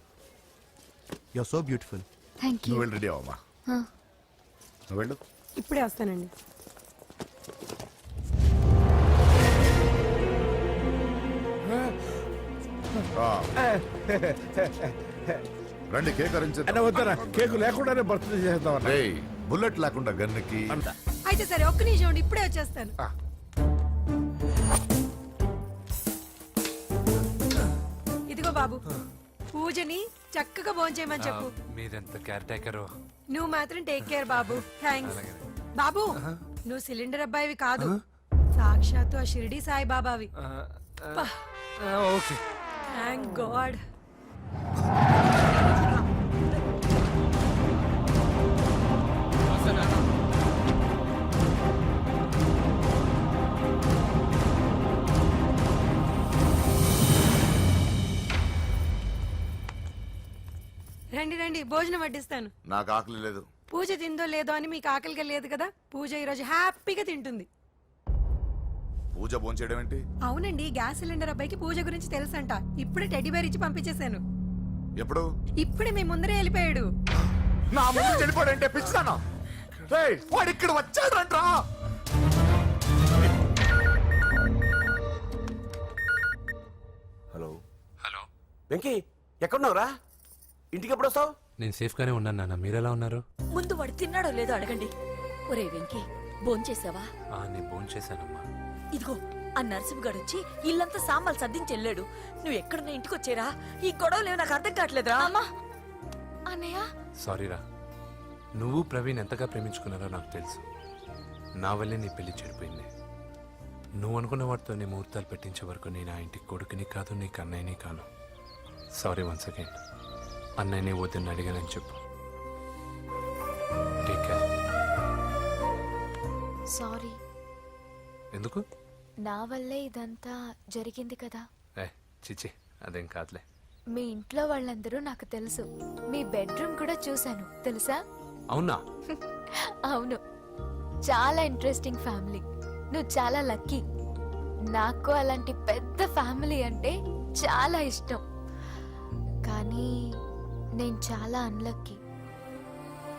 S15: You are so beautiful.
S6: Thank you.
S4: నువ్వు వెళ్ళి రెడీ అవమ్మా. నువ్వు వెళ్ళు.
S1: ఇప్పుడే వస్తానండి.
S4: రండి, కేక్
S8: అన్న వద్దరా, కేక్ లేకుండానే బర్త్డే చేద్దాం.
S4: బుల్లెట్ లేకుండా గన్నుకి.
S1: అయితే సరే, ఒక్క నిమిషం ఉండి ఇప్పుడే వచ్చేస్తాను. ఇదిగో బాబు, పూజని చక్కగా భోంచేయమని చెప్పు.
S3: మీరెంత కేర్ టేకరు.
S1: నువ్వు మాత్రం టేక్ కేర్ బాబు. థ్యాంక్స్ బాబు. నువ్వు సిలిండర్ అబ్బాయివి కాదు, సాక్షాత్తు ఆ షిరిడి సాయి బాబావి.
S3: Okay,
S1: thank God. రండి రండి, భోజనం వడ్డిస్తాను.
S4: నాకు ఆకలి లేదు.
S1: పూజ తిందో లేదో అని మీకు ఆకలిగా లేదు కదా. పూజ ఈరోజు హ్యాపీగా తింటుంది.
S4: పూజ భోంచేయడం ఏంటి?
S1: అవునండి, గ్యాస్ సిలిండర్ అబ్బాయికి పూజ గురించి తెలుసంట. ఇప్పుడే టెడ్డీ బేర్ ఇచ్చి పంపించేశాను.
S4: ఎప్పుడు?
S1: ఇప్పుడే మీ ముందరే వెళ్ళిపోయాడు.
S4: నా ముందు చెడిపోడంటే పిచ్చిదానా? వాడు ఇక్కడ వచ్చాడంట్రా.
S12: హలో
S3: హలో
S12: వెంకీ, ఎక్కడున్నావురా? ఇంటికి ఎప్పుడు వస్తావు?
S3: నేను సేఫ్ గానే ఉన్నాను నాన్న, మీరెలా ఉన్నారు?
S1: ముందు వాడు తిన్నాడో లేదో అడగండి. ఒరే వెంకీ, భోంచేసావా?
S3: నేను ఫోన్ చేశానమ్మా.
S1: ఇదిగో ఆ నరసింహగాడు వచ్చి ఇల్లంతా సామాన్లు సర్దించి వెళ్ళాడు. నువ్వు ఎక్కడున్నా ఇంటికి వచ్చేరా. ఈ గొడవలేవు నాకు అర్థం కావట్లేదురా.
S6: అన్నయ్య,
S3: సారీరా. నువ్వు ప్రవీణ్ ఎంతగా ప్రేమించుకున్నారో నాకు తెలుసు. నా వల్లే నీ పెళ్లి చెడిపోయింది. నువ్వు అనుకున్న వాటితో నీ ముహూర్తాలు పెట్టించే వరకు నేను ఆ ఇంటికి కొడుకుని కాదు, నీకు అన్నయ్యని కాను. Sorry once again. అన్నయ్యని వద్దని అడిగానని చెప్పు. Take care.
S6: సారీ.
S3: ఎందుకు?
S6: నా వల్లే ఇదంతా జరిగింది కదా.
S3: చిచి, అదేం కాదులే.
S6: మీ ఇంట్లో వాళ్ళందరూ నాకు తెలుసు. మీ బెడ్రూమ్ కూడా చూశాను, తెలుసా?
S3: అవునా?
S6: అవును, చాలా ఇంట్రెస్టింగ్ ఫ్యామిలీ. నువ్వు చాలా లక్కీ. నాకు అలాంటి పెద్ద ఫ్యామిలీ అంటే చాలా ఇష్టం. కానీ నేను చాలా అన్లక్కీ.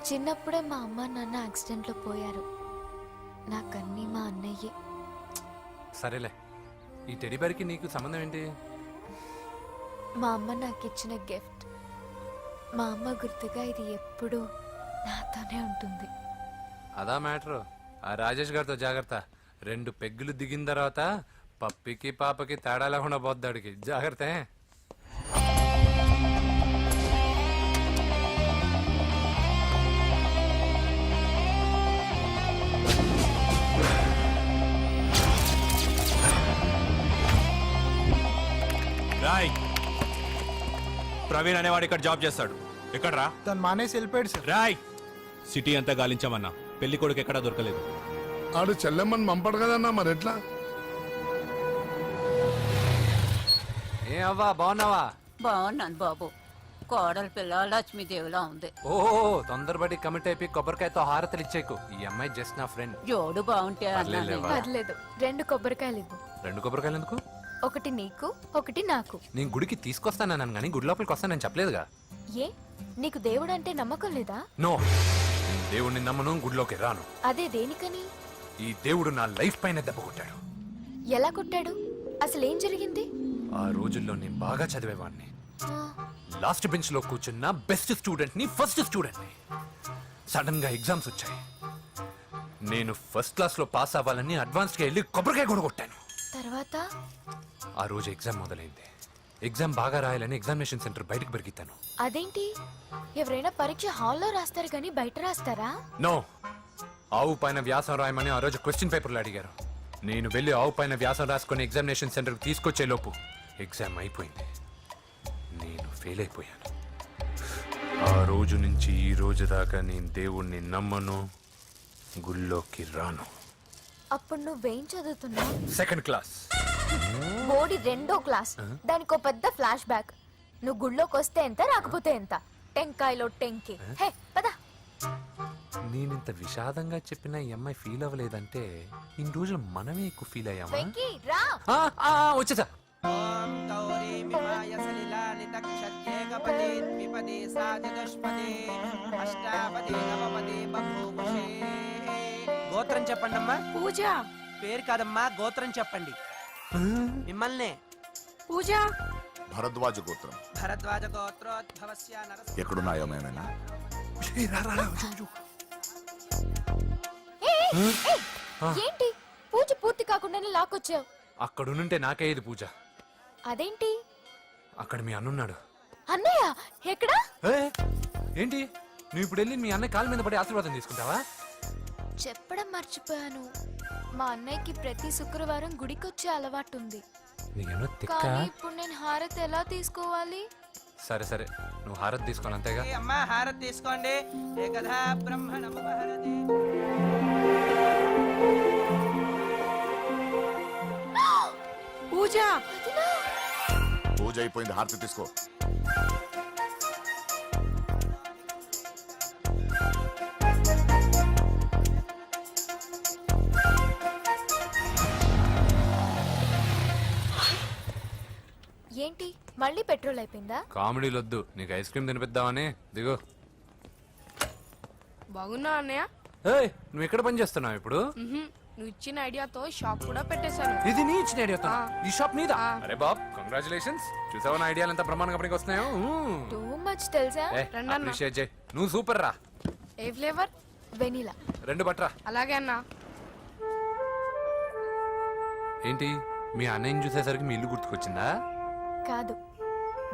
S6: చిన్నప్పుడే మా అమ్మ నాన్న యాక్సిడెంట్లో పోయారు. నాకన్నీ మా అన్నయ్యే.
S3: సరేలే, ఈ టెడీబేర్కి నీకు సంబంధం ఏంటి?
S6: మా అమ్మ నాకు ఇచ్చిన గిఫ్ట్. మా అమ్మ గుర్తుగా ఇది ఎప్పుడూ నాతోనే ఉంటుంది.
S3: అదా మ్యాటర్. ఆ రాజేష్ గారితో జాగ్రత్త. 2 పెగ్గులు దిగిన తర్వాత పప్పికి పాపకి తేడా లేకుండా పోద్దాడికి. జాగ్రత్త.
S9: ప్రవీణ్ అనేవాడు ఇక్కడ జాబ్ చేస్తాడు. ఎక్కడ్రా?
S13: తను మానేసి వెళ్ళిపోయాడు సార్.
S9: రాయ్ సిటీ అంతా గాలించామన్నా, పెళ్లి కొడుకు ఎక్కడా దొరకలేదు.
S8: ఆడు చెల్లెమ్మని పంపడు కదన్నా, మరి ఎట్లా?
S3: ఏ అవ్వా బాగున్నావా?
S16: బాగున్నాను బాబు. కోడలి పిల్ల లక్ష్మీదేవిలా ఉంది.
S3: ఓ తొందరపడి కమిట్ అయిపోయి కొబ్బరికాయతో హారతలు ఇచ్చేకు. ఈ అమ్మాయి జస్ట్ నా ఫ్రెండ్.
S16: జోడు బాగుంటే
S3: పర్లేదులే,
S16: అన్నాను.
S3: వా.
S6: పర్లేదు 2 కొబ్బరికాయలు ఇవ్వు.
S3: 2 కొబ్బరికాయలు ఎందుకు?
S6: ఒకటి నీకు, ఒకటి నాకు.
S3: నేను గుడికి తీసుకొస్తానన్నాను కానీ గుడి లోపలికి వస్తానని చెప్పలేదుగా.
S6: ఏ నీకు దేవుడు అంటే నమ్మకం లేదా?
S3: నో, నేను దేవుడిని నమ్మను, గుడిలోకి రాను.
S6: అదే దేనికని?
S3: ఈ దేవుడు నా లైఫ్ పైన దెబ్బ కొట్టాడు.
S6: ఎలా కొట్టాడు? అసలు ఏం జరిగింది?
S3: ఆ రోజుల్లో నేను బాగా చదివేవాడిని.
S6: ఆ,
S3: లాస్ట్ బెంచ్ లో కూర్చున్న బెస్ట్ స్టూడెంట్ ని, ఫస్ట్ స్టూడెంట్ ని. సడన్ గా ఎగ్జామ్స్ వచ్చాయి. నేను ఫస్ట్ క్లాస్ లో పాస్ అవ్వాలని అడ్వాన్స్ గా వెళ్ళి కొబ్బరికాయ కూడా కొట్టాను.
S6: తర్వాత
S3: ఆ రోజు ఎగ్జామ్ మొదలైంది. ఎగ్జామ్ బాగా రాయాలని ఎగ్జామినేషన్ సెంటర్ బయటకు పెరిగితాను.
S6: అదేంటి? ఎవరైనా పరీక్ష హాల్లో రాస్తారు కానీ బయట రాస్తారా?
S3: నో, ఆవు పైన వ్యాసం రాయమని ఆ రోజు క్వశ్చన్ పేపర్లు అడిగారు. నేను వెళ్ళి ఆవు పైన వ్యాసం రాసుకొని ఎగ్జామినేషన్ సెంటర్కి తీసుకొచ్చే లోపు ఎగ్జామ్ అయిపోయింది. నేను ఫెయిల్ అయిపోయాను. ఆ రోజు నుంచి ఈ రోజు దాకా నేను దేవుణ్ణి నమ్మను, గుళ్ళోకి రాను.
S6: అప్పుడు నువ్వేం చదువుతున్నావు?
S3: Second class.
S6: బోడి 2వ క్లాస్. దానికో పెద్ద ఫ్లాష్ బ్యాక్. నువ్వు గుళ్ళోకి వస్తే ఎంత, రాకపోతే ఎంత. టెంకాయలో టెంకి. హే పద.
S3: నేనింత విషాదంగా చెప్పిన ఈ అమ్మాయి ఫీల్ అవ్వలేదంటే ఇన్ని రోజులు మనమే ఎక్కువ ఫీల్ అయ్యామా?
S6: వెంకీ రా.
S3: వచ్చేసా.
S12: గోత్రం చెప్పండి అమ్మా.
S10: పూజ.
S12: పేరు కాదమ్మా, గోత్రం చెప్పండి. మిమ్మల్నే.
S10: పూజ.
S4: భరద్వాజ గోత్రం.
S12: భరద్వాజ గోత్రోద్భవస్య నరసింహ.
S4: ఎక్కడున్నాయో మేమైనా?
S6: ఏంటి పూజ పూర్తి కాకుండానే లాక్కొచ్చావు?
S3: అక్కడుంటే నాకే ఇది పూజ.
S6: అదేంటి?
S3: అక్కడ మీ అన్నున్నాడు.
S6: అన్నయ్య ఎక్కడా?
S3: ఏంటి నువ్వు ఇప్పుడు వెళ్ళి మీ అన్నయ్య కాళ్ళ మీద పడి ఆశీర్వాదం తీసుకుంటావా?
S6: చెప్పడం మర్చిపోయాను. మా అన్నయ్యకి ప్రతి శుక్రవారం గుడికొచ్చే అలవాటు ఉంది.
S3: నీకేమో తిక్క.
S6: కానీ ఇప్పుడు నేను హారతి ఎలా తీసుకోవాలి?
S3: సరే సరే, నువ్వు హారతి తీసుకోవాలి అంతేగా.
S12: అమ్మా హారతి తీసుకోండి. ఏకదా బ్రహ్మణం హారతి.
S10: పూజ.
S4: పూజ అయిపోయింది, హారతి తీసుకో.
S6: ఏంటి మళ్ళీ పెట్రోల్ అయిపోయిందా?
S3: కామెడీలు వద్దు, నీకు ఐస్ క్రీమ్ తినిపిద్దామని. దిగు.
S10: బాగున్నా అన్నయ్య.
S3: ఏయ్, నువ్వు ఎక్కడ పని చేస్తున్నావు ఇప్పుడు?
S10: నువ్వు ఇచ్చిన ఐడియాతో షాప్ కూడా పెట్టేశాను.
S3: ఇది నీ ఇచ్చిన ఐడియా? ఈ షాప్ నీదా?
S10: ఆ.
S3: అరే బాబ్, కంగ్రాచులేషన్స్. చూసావా నా ఐడియాలు ఎంత బ్రహ్మాండంగా పనికి వస్తున్నాయో?
S6: టూ మచ్ తెలుసా?
S10: రెండన్నా.
S3: అప్రిషియేట్ చేయి. నువ్వు సూపర్ రా.
S10: ఏ ఫ్లేవర్?
S6: వెనీలా.
S3: 2 బట్రా.
S10: అలాగే అన్నా.
S3: ఏంటి మీ అన్నయ్యని చూసేసరికి మీ ఇల్లు గుర్తుకొచ్చిందా?
S6: కాదు,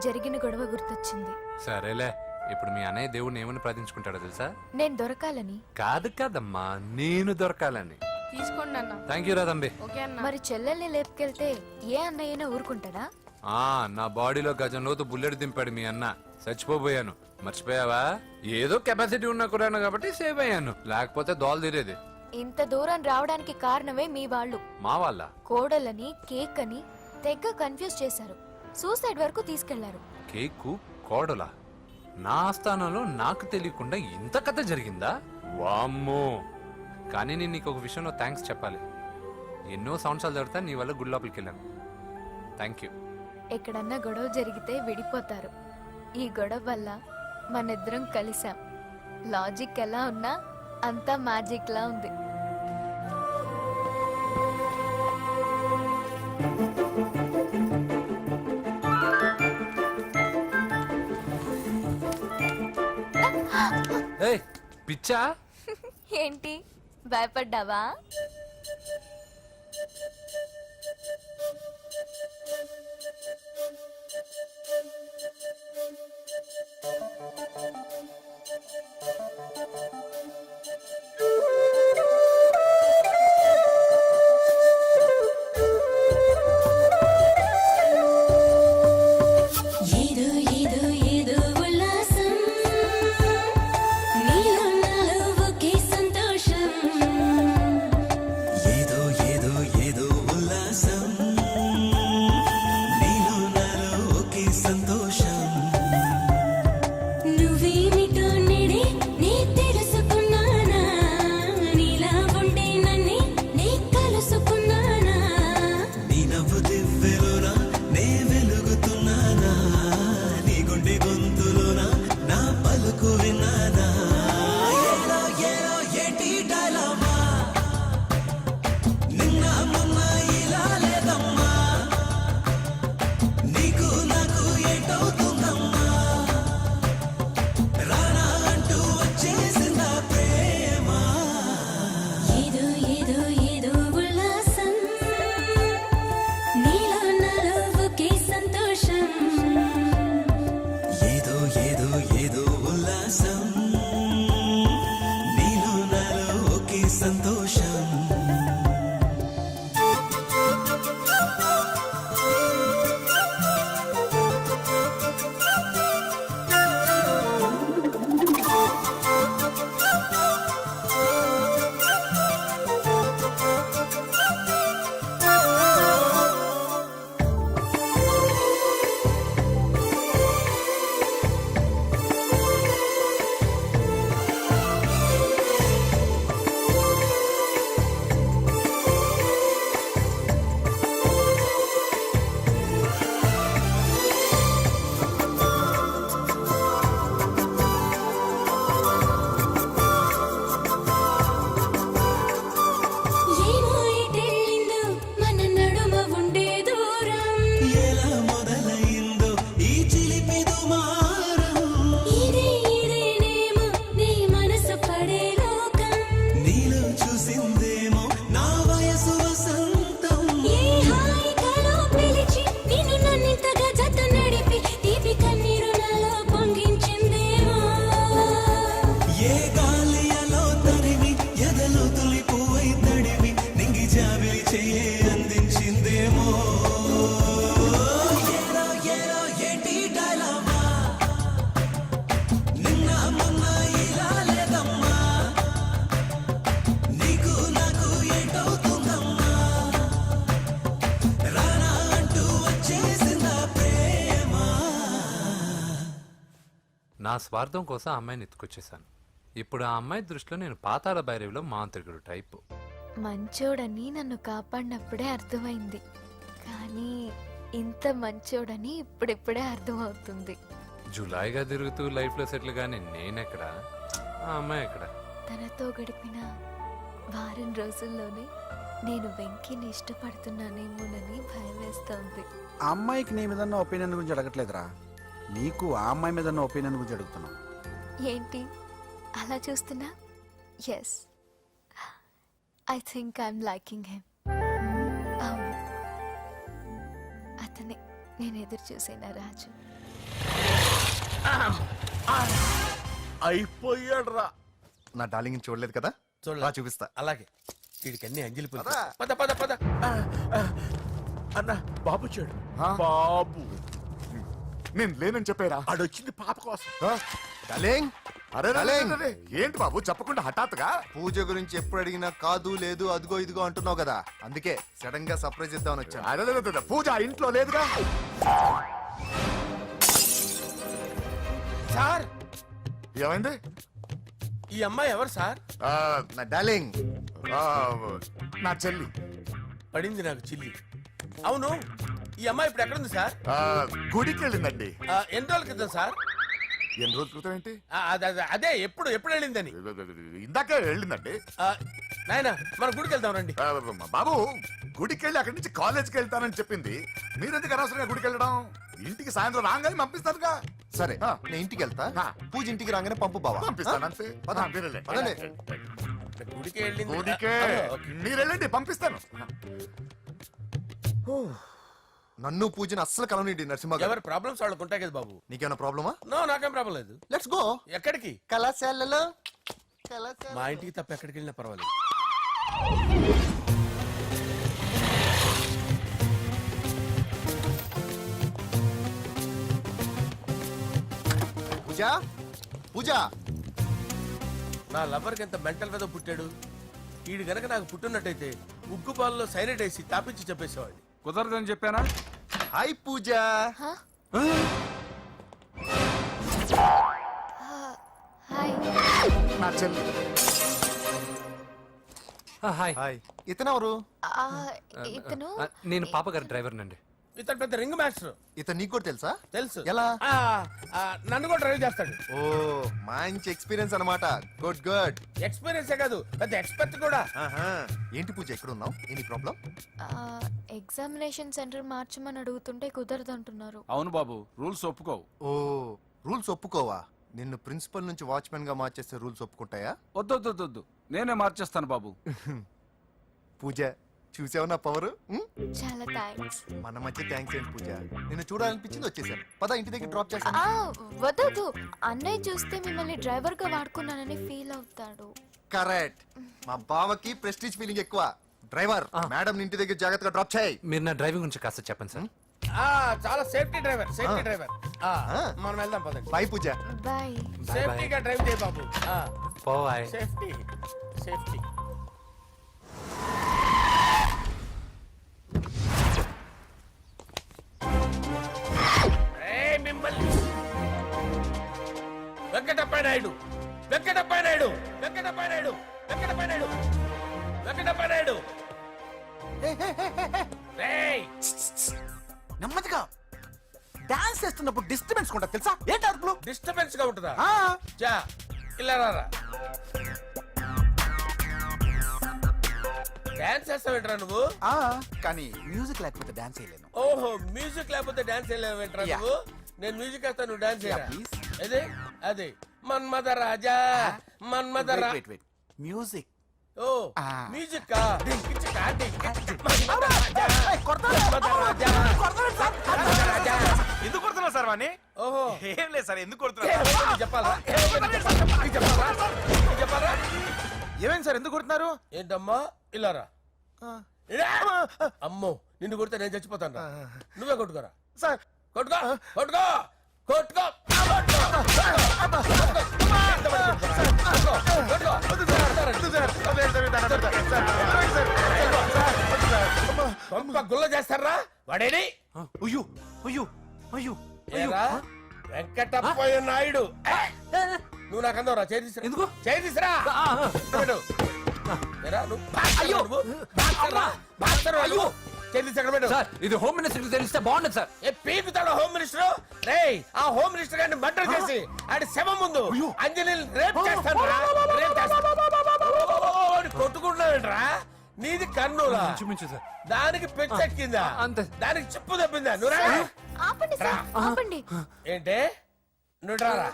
S6: జరిగిన గొడవ గుర్తొచ్చింది.
S3: సరేలే, ఇప్పుడు మీ అన్నయ్య దేవుడిని ఏమని ప్రార్థించుకుంటాడో తెలుసా?
S6: నేను దొరకాలని.
S3: కాదు కాదమ్మా, నేను దొరకాలని.
S10: తీసుకోండి అన్న.
S3: థ్యాంక్ యూ రా తంబి.
S10: ఓకే అన్న.
S6: మరి చెల్లెల్ని లేపుకెళ్తే ఏ అన్నయ్యనా ఊరుకుంటాడా?
S3: నా బాడీలో గజం లోతు బుల్లెట్ దింపాడు మీ అన్న. చచ్చిపోబోయాను. మర్చిపోయావా? ఏదో కెపాసిటీ ఉన్న కురాను కాబట్టి సేవ్ అయ్యాను, లేకపోతే దోలు తీరేది.
S6: ఇంత దూరం రావడానికి కారణమే మీ వాళ్ళు.
S3: మా వాళ్ళ
S6: కోడలని కేక్ అని తెగ కన్ఫ్యూజ్ చేశారు. సూసైడ్ వరకు తీసుకెళ్లారు.
S3: కేకు కోడలా? నా ఆస్థానంలో నాకు తెలియకుండా ఇంత కథ జరిగిందా? వామ్మో. కానీ నేను నీకు ఒక విషయంలో థ్యాంక్స్ చెప్పాలి. ఎన్నో సంవత్సరాలు జరుగుతా నీ వల్ల గుడి లోపలికి వెళ్ళాను. Thank you.
S6: ఎక్కడన్నా గొడవ జరిగితే విడిపోతారు. ఈ గొడవ వల్ల మనిద్దరం కలిసాం. లాజిక్ ఎలా ఉన్నా అంతా మ్యాజిక్ లా ఉంది.
S3: ఏయ్, పిచ్చా?
S6: ఏంటి భయపడ్డావా?
S14: ఏదో ఏదో
S17: సంతోషం ఎలా మొదలైందో ఈ చిలిపి దుమారం నీలో చూసిందేమో నా వయసు వసంతం ఏ గాలి అలో తరిమి ఎదలో తొలి పువ్వై తడివి నింగి జాబిలి చెయ్యే అందించిందేమో ఏరో ఏరో ఏంటి డైలామా నిన్న మొన్న ఇలా లేదమ్మా నీకు నాకు ఏంటవుతుందమ్మా రానా అంటూ వచ్చేసిందా ప్రేమ
S3: నా స్వార్థం కోసం ఆ అమ్మాయిని ఎత్తుకొచ్చేసాను. ఇప్పుడు ఆ అమ్మాయి దృష్టిలో నేను పాతాళ భైరవిలో మాంత్రికుడు టైపు.
S6: మంచోడని నన్ను కాపాడినప్పుడే అర్థమైంది, కానీ ఇంత మంచోడని ఇప్పుడిప్పుడే అర్థమవుతుంది.
S3: జులాయిగా తిరుగుతూ లైఫ్లో సెటిల్ కానీ నేనెక్కడ, ఆ అమ్మాయి ఎక్కడ?
S6: తనతో గడిపిన వారం రోజుల్లోనే నేను వెంకిని ఇష్టపడుతున్నానేమోనని భయం వేస్తోంది.
S13: ఆ అమ్మాయికి నీ మీద ఒపీనియన్ గురించి అడగట్లేదురా, నీకు ఆ అమ్మాయి మీద ఒపీనియన్ గురించి అడుగుతున్నావు.
S6: ఏంటి అలా చూస్తున్నా? Yes, I think I'm liking him. అవును, అతనే నేను ఎదురు చూసిన రాజు.
S15: అయిపోయాడు రా. నా డార్లింగ్ చూడలేదు కదా, రా చూపిస్తా.
S8: అలాగే వీడికి అన్ని అంజలి పులుసు. పద పద పద అన్న బాబు చూడు. బాబు
S4: నేను లేనని చెప్పారా?
S8: ఆడొచ్చింది పాప కోసం.
S15: డార్లింగ్,
S4: అరే
S15: డార్లింగ్.
S4: ఏంటి బాబు చెప్పకుండా హఠాత్తుగా?
S15: పూజ గురించి ఎప్పుడు అడిగినా కాదు లేదు అదిగో ఇదిగో అంటున్నావు కదా, అందుకే సడన్ గా సర్ప్రైజ్ ఇద్దామని వచ్చాను.
S4: అరే పూజ ఆ ఇంట్లో లేదుగా.
S8: సార్
S4: ఏమైంది?
S8: ఈ అమ్మాయి ఎవరు సార్?
S15: నా డార్లింగ్,
S4: నా చెల్లి.
S8: పడింది నాకు చిల్లి. అవును, ఈ అమ్మాయి ఇప్పుడు ఎక్కడుంది సార్?
S4: గుడికి వెళ్ళిందండి.
S8: ఎన్ని రోజుల క్రితం సార్?
S4: ఎన్ని రోజుల క్రితం ఏంటి?
S8: అదే ఎప్పుడు ఎప్పుడు వెళ్ళిందని.
S4: ఇందాకే వెళ్ళిందండి.
S8: నాయనా మన గుడికి వెళ్దాం రండి.
S4: బాబు గుడికి వెళ్ళి అక్కడి నుంచి కాలేజ్కి వెళ్తానని చెప్పింది. మీరెందుకు అనవసరంగా గుడికి వెళ్ళడం? ఇంటికి సాయంత్రం రాగానే పంపిస్తానుగా.
S15: సరే నేను ఇంటికి వెళ్తా, పూజ ఇంటికి రాగానే పంపు బావా.
S4: పంపిస్తాను అంతే.
S15: పదండి.
S8: గుడికి వెళ్ళింది.
S4: గుడికే మీరు వెళ్ళండి, పంపిస్తాను.
S15: నన్ను పూజని అస్సలు కలవనండి నరసింహ గారు.
S8: ఎవరి ప్రాబ్లమ్స్ వాళ్ళకు ఉంటాయి కదా బాబు.
S15: నీకేమైనా ప్రాబ్లమా?
S8: నో, నాకేం ప్రాబ్లం లేదు.
S15: Let's go.
S8: ఎక్కడికి?
S15: కళాశాలలో.
S8: మా ఇంటికి తప్ప ఎక్కడికి వెళ్ళినా పర్వాలేదు.
S15: పూజ, పూజ.
S8: నా లవర్కి ఎంత మెంటల్ మీద పుట్టాడు. వీడు గనక నాకు పుట్టున్నట్టయితే ఉగ్గు పాలలో సైనట్ వేసి తాపించి చెప్పేసేవాడిని.
S5: కుదరదని చెప్పానా?
S15: హాయ్ పూజ.
S6: హాయ్.
S4: నా చెల్లి.
S3: హాయ్.
S15: ఇతనెవరు?
S6: ఇతను
S3: నేను పాప గారి డ్రైవర్ నండి.
S8: ఇతను పెద్ద రింగ్ మాస్టర్.
S15: ఇతను నీకు కూడా తెలుసా?
S8: తెలుసు.
S15: ఎలా?
S8: నన్ను కూడా డ్రైవ్ చేస్తాడు.
S15: ఓ మంచి ఎక్స్పీరియన్స్ అన్నమాట. Good good.
S8: ఎక్స్పీరియన్సే కాదు, పెద్ద ఎక్స్పర్ట్ కూడా.
S15: ఏంటి పూజ ఎక్కడ ఉన్నావు? Any problem?
S6: ఎగ్జామినేషన్ సెంటర్ మార్చమని అడుగుతుంటే కుదరదంటున్నారు.
S9: అవును బాబు, రూల్స్ ఒప్పుకోవు.
S15: ఓ రూల్స్ ఒప్పుకోవా? నిన్ను ప్రిన్సిపల్ నుంచి వాచ్మెన్ గా మార్చేస్తే రూల్స్ ఒప్పుకుంటాయా?
S9: వద్దు, నేనే మార్చేస్తాను బాబు.
S15: పూజ చూసావు నా పవర్?
S6: చాలా థ్యాంక్స్.
S15: మన మధ్య థ్యాంక్స్ ఏంటి పూజ, నిన్ను చూడాలనిపించింది వచ్చేసాను. పద ఇంటి దగ్గర డ్రాప్ చేస్తాను.
S6: వద్దు, అన్నయ్య చూస్తే మిమ్మల్ని డ్రైవర్ గా వాడుకున్నానని ఫీల్ అవుతాడు.
S15: కరెక్ట్. మా బావకి ప్రెస్టీజ్ ఫీలింగ్ ఎక్కువ. డ్రైవర్ మేడం ఇంటి దగ్గర జాగ్రత్తగా డ్రాప్ చేయి.
S3: మీరు నా డ్రైవింగ్ గురించి కాస్త చెప్పండి సార్.
S8: చాలా సేఫ్టీ డ్రైవర్ మనం వెళ్దాం పదండి.
S15: బై పూజ.
S6: బాయ్.
S8: సేఫ్టీగా డ్రైవ్ చేయి బాబు.
S3: పోవాయ్.
S8: Safety safety. మిమ్మల్ని వెంకటప్ప నాయుడు వెంకటప్ప నాయుడు వెంకటప్ప నాయుడు వెంకటప్ప నాయుడు వెంకటప్ప నాయుడు.
S13: నెమ్మదిగా డాన్స్ చేస్తున్నప్పుడు డిస్టర్బెన్స్ కొంటా తెలుసా? ఏంటి అరుపులు?
S8: డిస్టర్బెన్స్ గా ఉంటుందా? జా ఇలా రారా. డాన్స్ చేస్తావేంట్రా నువ్వు?
S13: కానీ మ్యూజిక్ లేకపోతే డాన్స్ చేయలేను.
S8: ఓహో మ్యూజిక్ లేకపోతే డాన్స్ చేయలేవేంట్రా నువ్వు? నేను మ్యూజిక్ వేస్తా, నువ్వు డాన్స్ చేయరా? అదే అదే మన్మథ రాజా మన్మథ
S13: మ్యూజిక్.
S8: ఓ మ్యూజిక్ కా డింకిచికా డింకిచికా మన్మథ రాజా మన్మథ రాజా మన్మథ రాజా.
S13: ఎందుకు కొడుతున్నా సార్ వాణ్ణి?
S8: ఓహో
S13: ఏం లేదు సార్, ఎందుకు కొడుతున్నా?
S8: చెప్పాలా చెప్పాలా?
S13: ఏమైంది సార్, ఎందుకు కొడుతున్నారు?
S8: ఏంటమ్మా ఇల్లారా. అమ్మో నిన్ను కొడితే నేను చచ్చిపోతాను. నువ్వే కొట్టుకోరా
S13: సార్.
S8: కొట్టుకో కొట్టుకో కొట్టుకో. గుల్ల చేస్తారా వాడేడి?
S13: అయ్యో అయ్యో అయ్యో
S8: ఏరా వెంకటప్పయ్య నాయుడు. నువ్వు నాకు అందవరా చేయి తీసురా.
S3: ఎందుకు?
S8: చేయి తీసురా.
S3: సార్ ఇది హోమ్ మినిస్టర్ తెలిస్తే బాగుండదు సార్.
S8: పీకుతాడు హోమ్ మినిస్టర్. రే ఆ హోమ్ మినిస్టర్ గారిని మర్డర్ చేసి ఆడి శవం ముందు అంజలి రేప్ చేస్తాను. కొట్టుకుంటున్నావేంట్రా? నీది కన్నులా?
S3: సార్
S8: దానికి పెచ్చెక్కిందా?
S3: అంతే.
S8: దానికి చిప్పు తప్పిందా? నువ్వు
S6: ఆపండి సార్, ఆపండి.
S8: ఏంటి నువ్వు రారా?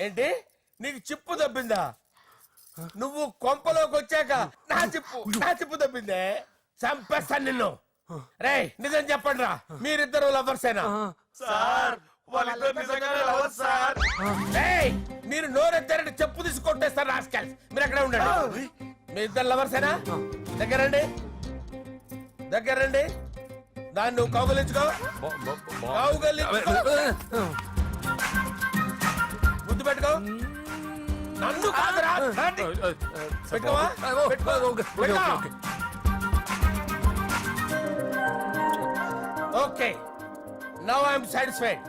S8: ఏంటి నీకు చిప్పు తప్పిందా? నువ్వు కొంపలోకి వచ్చాక నా చిప్పు తప్పిందే. చంపేస్తాను నిన్ను. రే నిజం చెప్పండి రా, మీరిద్దరు లవర్సేనా?
S13: సార్ వాళ్ళిద్దరు నిజంగానే లవర్స్ సార్.
S8: మీరు నోరెత్తారంటే చెప్పు తీసి కొట్టేస్తారు రాస్కల్స్. మీరు అక్కడే ఉండండి. మీ ఇద్దరు లవర్సేనా? దగ్గరండి దగ్గరండి. దాన్ని నువ్వు కౌగలించుకో. ముద్దు పెట్టుకో. నన్ను కాదురా. పెట్టుకోవా? Okay now I'm satisfied.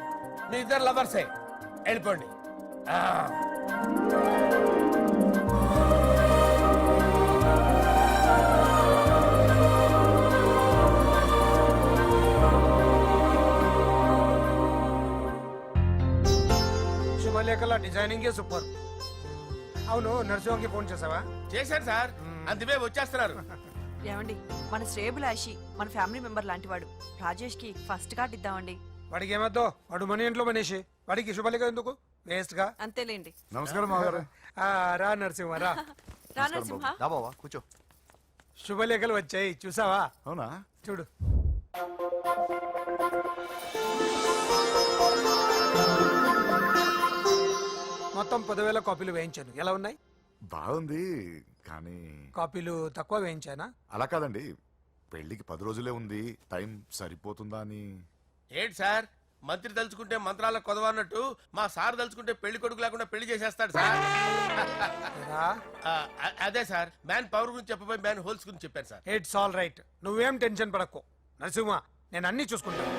S8: మీ ఇద్దరు లవర్సే, వెళ్ళిపోండి.
S7: శుభలేఖల డిజైనింగ్ సూపర్. అవును నరసింహకి ఫోన్ చేసావా?
S8: చేశాను సార్, అందుకే వచ్చేస్తున్నారు.
S1: ఏమండి మన శ్రేయబులాషి మన ఫ్యామిలీ మెంబర్ లాంటి వాడు. రాజేష్ కి ఫస్ట్ కార్డ్ ఇద్దామండి.
S7: వాడికి ఏమద్దో, వాడు మన ఇంట్లో మనిషి, వాడికి శుభలేఖ ఎందుకు వేస్ట్ గా?
S1: అంతేలేండి.
S4: నమస్కారం మామగారు.
S7: రా నరసింహ రా.
S1: రా నరసింహ.
S15: బావా కూర్చో.
S7: శుభలేఖలు వచ్చాయి చూసావా?
S4: అవునా?
S7: చూడు. మొత్తం 10,000 కాపీలు వేయించాను. ఎలా ఉన్నాయి?
S4: బాగుంది కానీ
S7: కాపీలు తక్కువ వేయించానా?
S4: అలా కాదండి, పెళ్లికి 10 రోజులే ఉంది, టైం సరిపోతుందా అని.
S8: ఏంటి సార్ మంత్రి తలుచుకుంటే మంత్రాలకు కొదవన్నట్టు మా సార్ తలుచుకుంటే పెళ్లి కొడుకు లేకుండా పెళ్లి చేసేస్తాడు సార్. అదే సార్ మ్యాన్ పవర్ గురించి చెప్పబోయి మ్యాన్ హోల్స్ గురించి చెప్పాను సార్.
S7: ఇట్స్ ఆల్ రైట్, నువ్వేం టెన్షన్ పడకు నరసింహ, నేను అన్ని చూసుకుంటాను.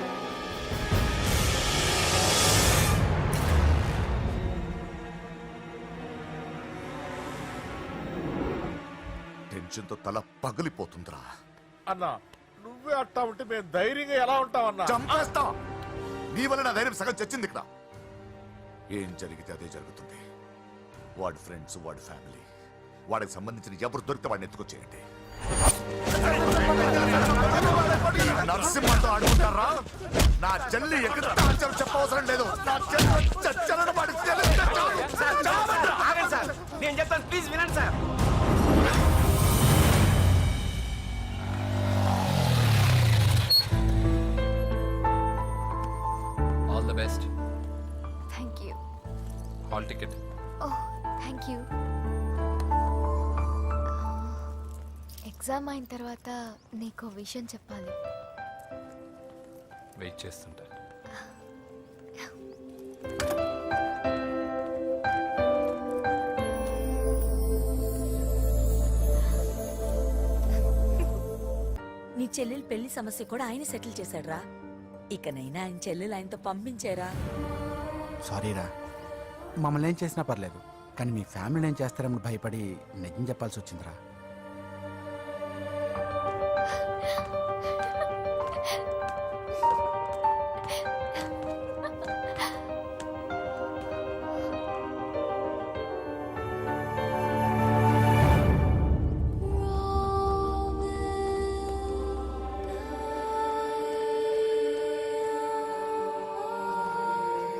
S4: టెన్షన్ తో తల పగిలిపోతుందిరా.
S8: అన్నా నువ్వే అట్టా ఉంటే మేము ధైర్యంగా ఎలా ఉంటామన్నా?
S4: చంపేస్తా. నీ వల్ల నా ధైర్యం సగం చచ్చింది ఇక్కడ. ఏం జరిగితే అదే జరుగుతుంది. వాడి ఫ్రెండ్స్, వాడి ఫ్యామిలీ, వాడికి సంబంధించిన ఎవరు దొరికితే వాడిని ఎత్తుకొచ్చేయండి. నరసింహతో ఆడుకుంటారా? నా చెల్లి ఎక్కడ చెప్పవసరం లేదు. నా చెల్లి చచ్చలను వాడి
S12: నేను చెప్తాను, ప్లీజ్ వినండి sir.
S3: All the best.
S6: Thank you.
S3: Hall ticket.
S6: Oh thank you. Exam అయిన తర్వాత నీకు విషయం చెప్పాలి.
S3: వెయిట్ చేస్తుంటా.
S16: నీ చెల్లెలు పెళ్లి సమస్య కూడా ఆయన సెటిల్ చేశాడ్రా. ఇకనైనా ఆయన చెల్లెలు ఆయనతో పంపించారా?
S13: సారీరా, మమ్మల్ని ఏం చేసినా పర్లేదు, కానీ మీ ఫ్యామిలీని ఏం చేస్తారని భయపడి నిజం చెప్పాల్సి వచ్చిందిరా.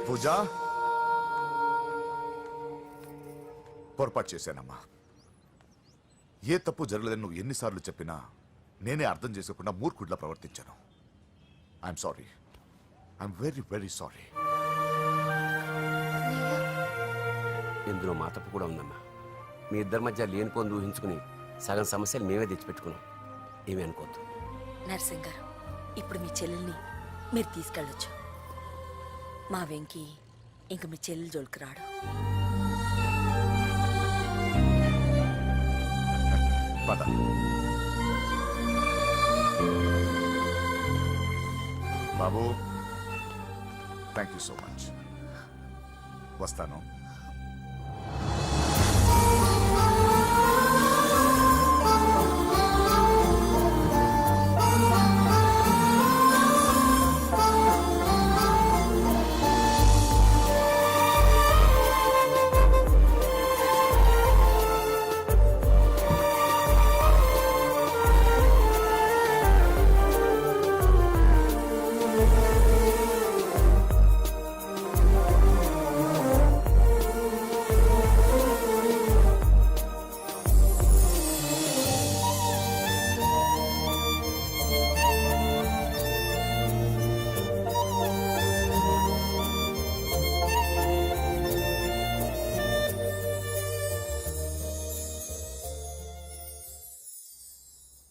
S4: పూజ, పొరపాటు చేశానమ్మా. ఏ తప్పు జరగలేదని నువ్వు ఎన్నిసార్లు చెప్పినా నేనే అర్థం చేసుకోకుండా మూర్ఖుడిలా ప్రవర్తించాను. I'm sorry. I'm very very sorry.
S12: ఇందులో మా తప్పు కూడా ఉందమ్మా. మీ ఇద్దరి మధ్య లేనిపోని ఊహించుకుని సగం సమస్యలు మేమే తెచ్చిపెట్టుకున్నాం. ఏమీ అనుకోవద్దు.
S16: నర్సింగ్ గారు, ఇప్పుడు మీ చెల్లెల్ని మీరు తీసుకెళ్ళొచ్చు. మా వెంకీ ఇంక మీ చెల్లెలు జోలికి రాడు.
S4: పద. బాబు, థ్యాంక్ యూ సో మచ్. వస్తాను.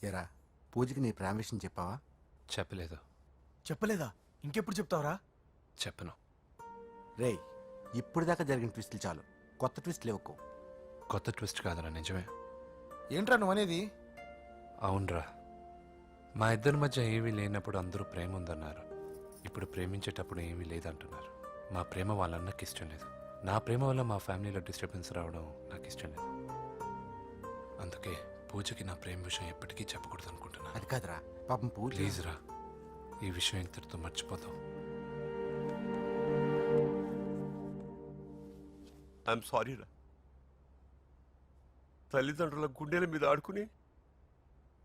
S13: ఏరా, పూజకి నీ ప్రేమ విషయం చెప్పావా?
S3: చెప్పలేదు.
S13: చెప్పలేదా? ఇంకెప్పుడు చెప్తావరా?
S3: చెప్పను.
S13: రేయ్, ఇప్పుడు దాకా జరిగిన ట్విస్టులు చాలు, కొత్త ట్విస్ట్ లేవుకో.
S3: కొత్త ట్విస్ట్ కాదురా, నిజమే.
S13: ఏంట్రా నువ్వు అనేది?
S3: అవునరా, మా ఇద్దరి మధ్య ఏమీ లేనప్పుడు అందరూ ప్రేమ ఉందన్నారు. ఇప్పుడు ప్రేమించేటప్పుడు ఏమీ లేదంటున్నారు. మా ప్రేమ వాళ్ళన్నకి ఇష్టం లేదు. నా ప్రేమ వల్ల మా ఫ్యామిలీలో డిస్టర్బెన్స్ రావడం నాకు ఇష్టం లేదు. అందుకే పూజకి నా ప్రేమ విషయం ఎప్పటికీ చెప్పకూడదు అనుకుంటున్నా.
S13: అది కాదురా, పాపం పూజ.
S3: ప్లీజ్ రా, ఈ విషయం ఇంతటితో మర్చిపోతాం.
S12: ఐఎమ్ సారీ రా. తల్లిదండ్రుల గుండెల మీద ఆడుకుని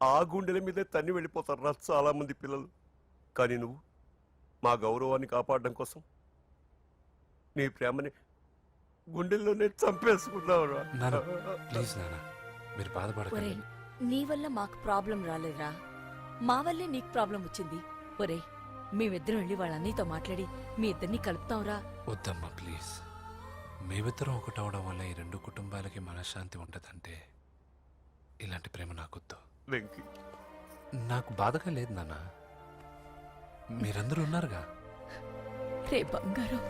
S12: ఆ గుండెల మీదే తన్ని వెళ్ళిపోతారు రా చాలా మంది పిల్లలు. కానీ నువ్వు మా గౌరవాన్ని కాపాడడం కోసం నీ ప్రేమని గుండెల్లోనే చంపేసుకున్నావు రా.
S3: ప్లీజ్ నాన్న, మీరు బాధపడకండి.
S16: నీ వల్ల మాకు ప్రాబ్లం రాలేదురా, మా వల్లే నీకు ప్రాబ్లం వచ్చింది. ఒరే, మేమిద్దరం వెళ్ళి వాళ్ళ అన్నయ్యతో మాట్లాడి మీ ఇద్దరిని కలుపుతాంరా.
S3: వద్దమ్మా ప్లీజ్. మేమిద్దరం ఒకటవడం వల్ల ఈ రెండు కుటుంబాలకి మనశ్శాంతి ఉంటదంటే ఇలాంటి ప్రేమ నాకొద్దు.
S12: వెంకీ,
S3: నాకు బాధగా లేదు నాన్న, మీరందరూ ఉన్నారుగా.
S16: రే బంగారం.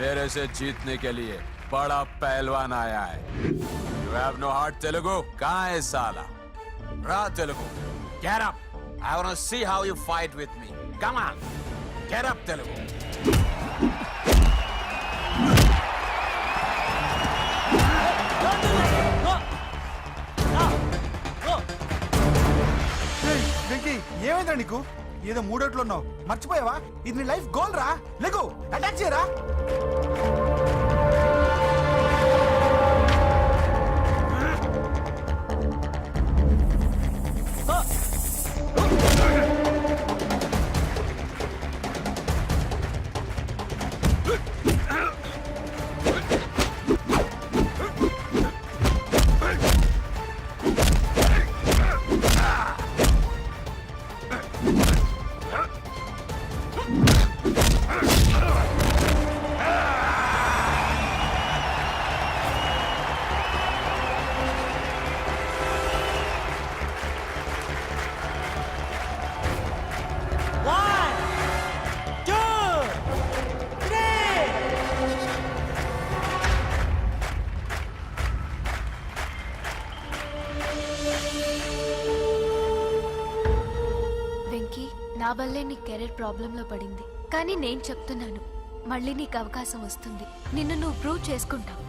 S11: मेरे से जीतने के लिए बड़ा पहलवान आया है. You have no heart, Telugu? कहाँ है साला? Ra Telugu. Get up. I want to see how you fight with me. Come on. Get up, Telugu.
S13: Venky, ఏమైందా నీకు? ఏదో మూడోట్లో ఉన్నావు మర్చిపోయావా? ఇది నీ లైఫ్ గోల్ రా. లెగో అటాక్ చేయరా.
S6: వెంకీ, నా వల్లే నీ కెరీర్ ప్రాబ్లంలో పడింది. కానీ నేను చెప్తున్నాను, మళ్ళీ నీకు అవకాశం వస్తుంది. నిన్ను నువ్వు ప్రూవ్ చేసుకుంటావు.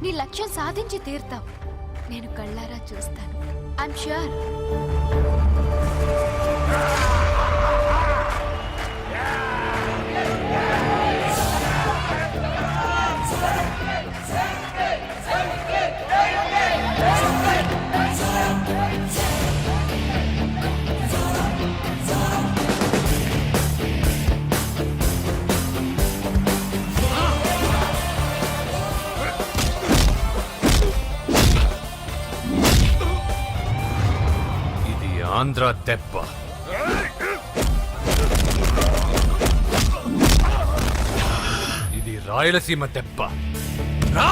S6: నీ లక్ష్యం సాధించి తీరుతావు. నేను కళ్ళారా చూస్తాను. I'm sure.
S3: ఇది ఆంధ్ర దెబ్బ. ఇది రాయలసీమ దెబ్బ. రా!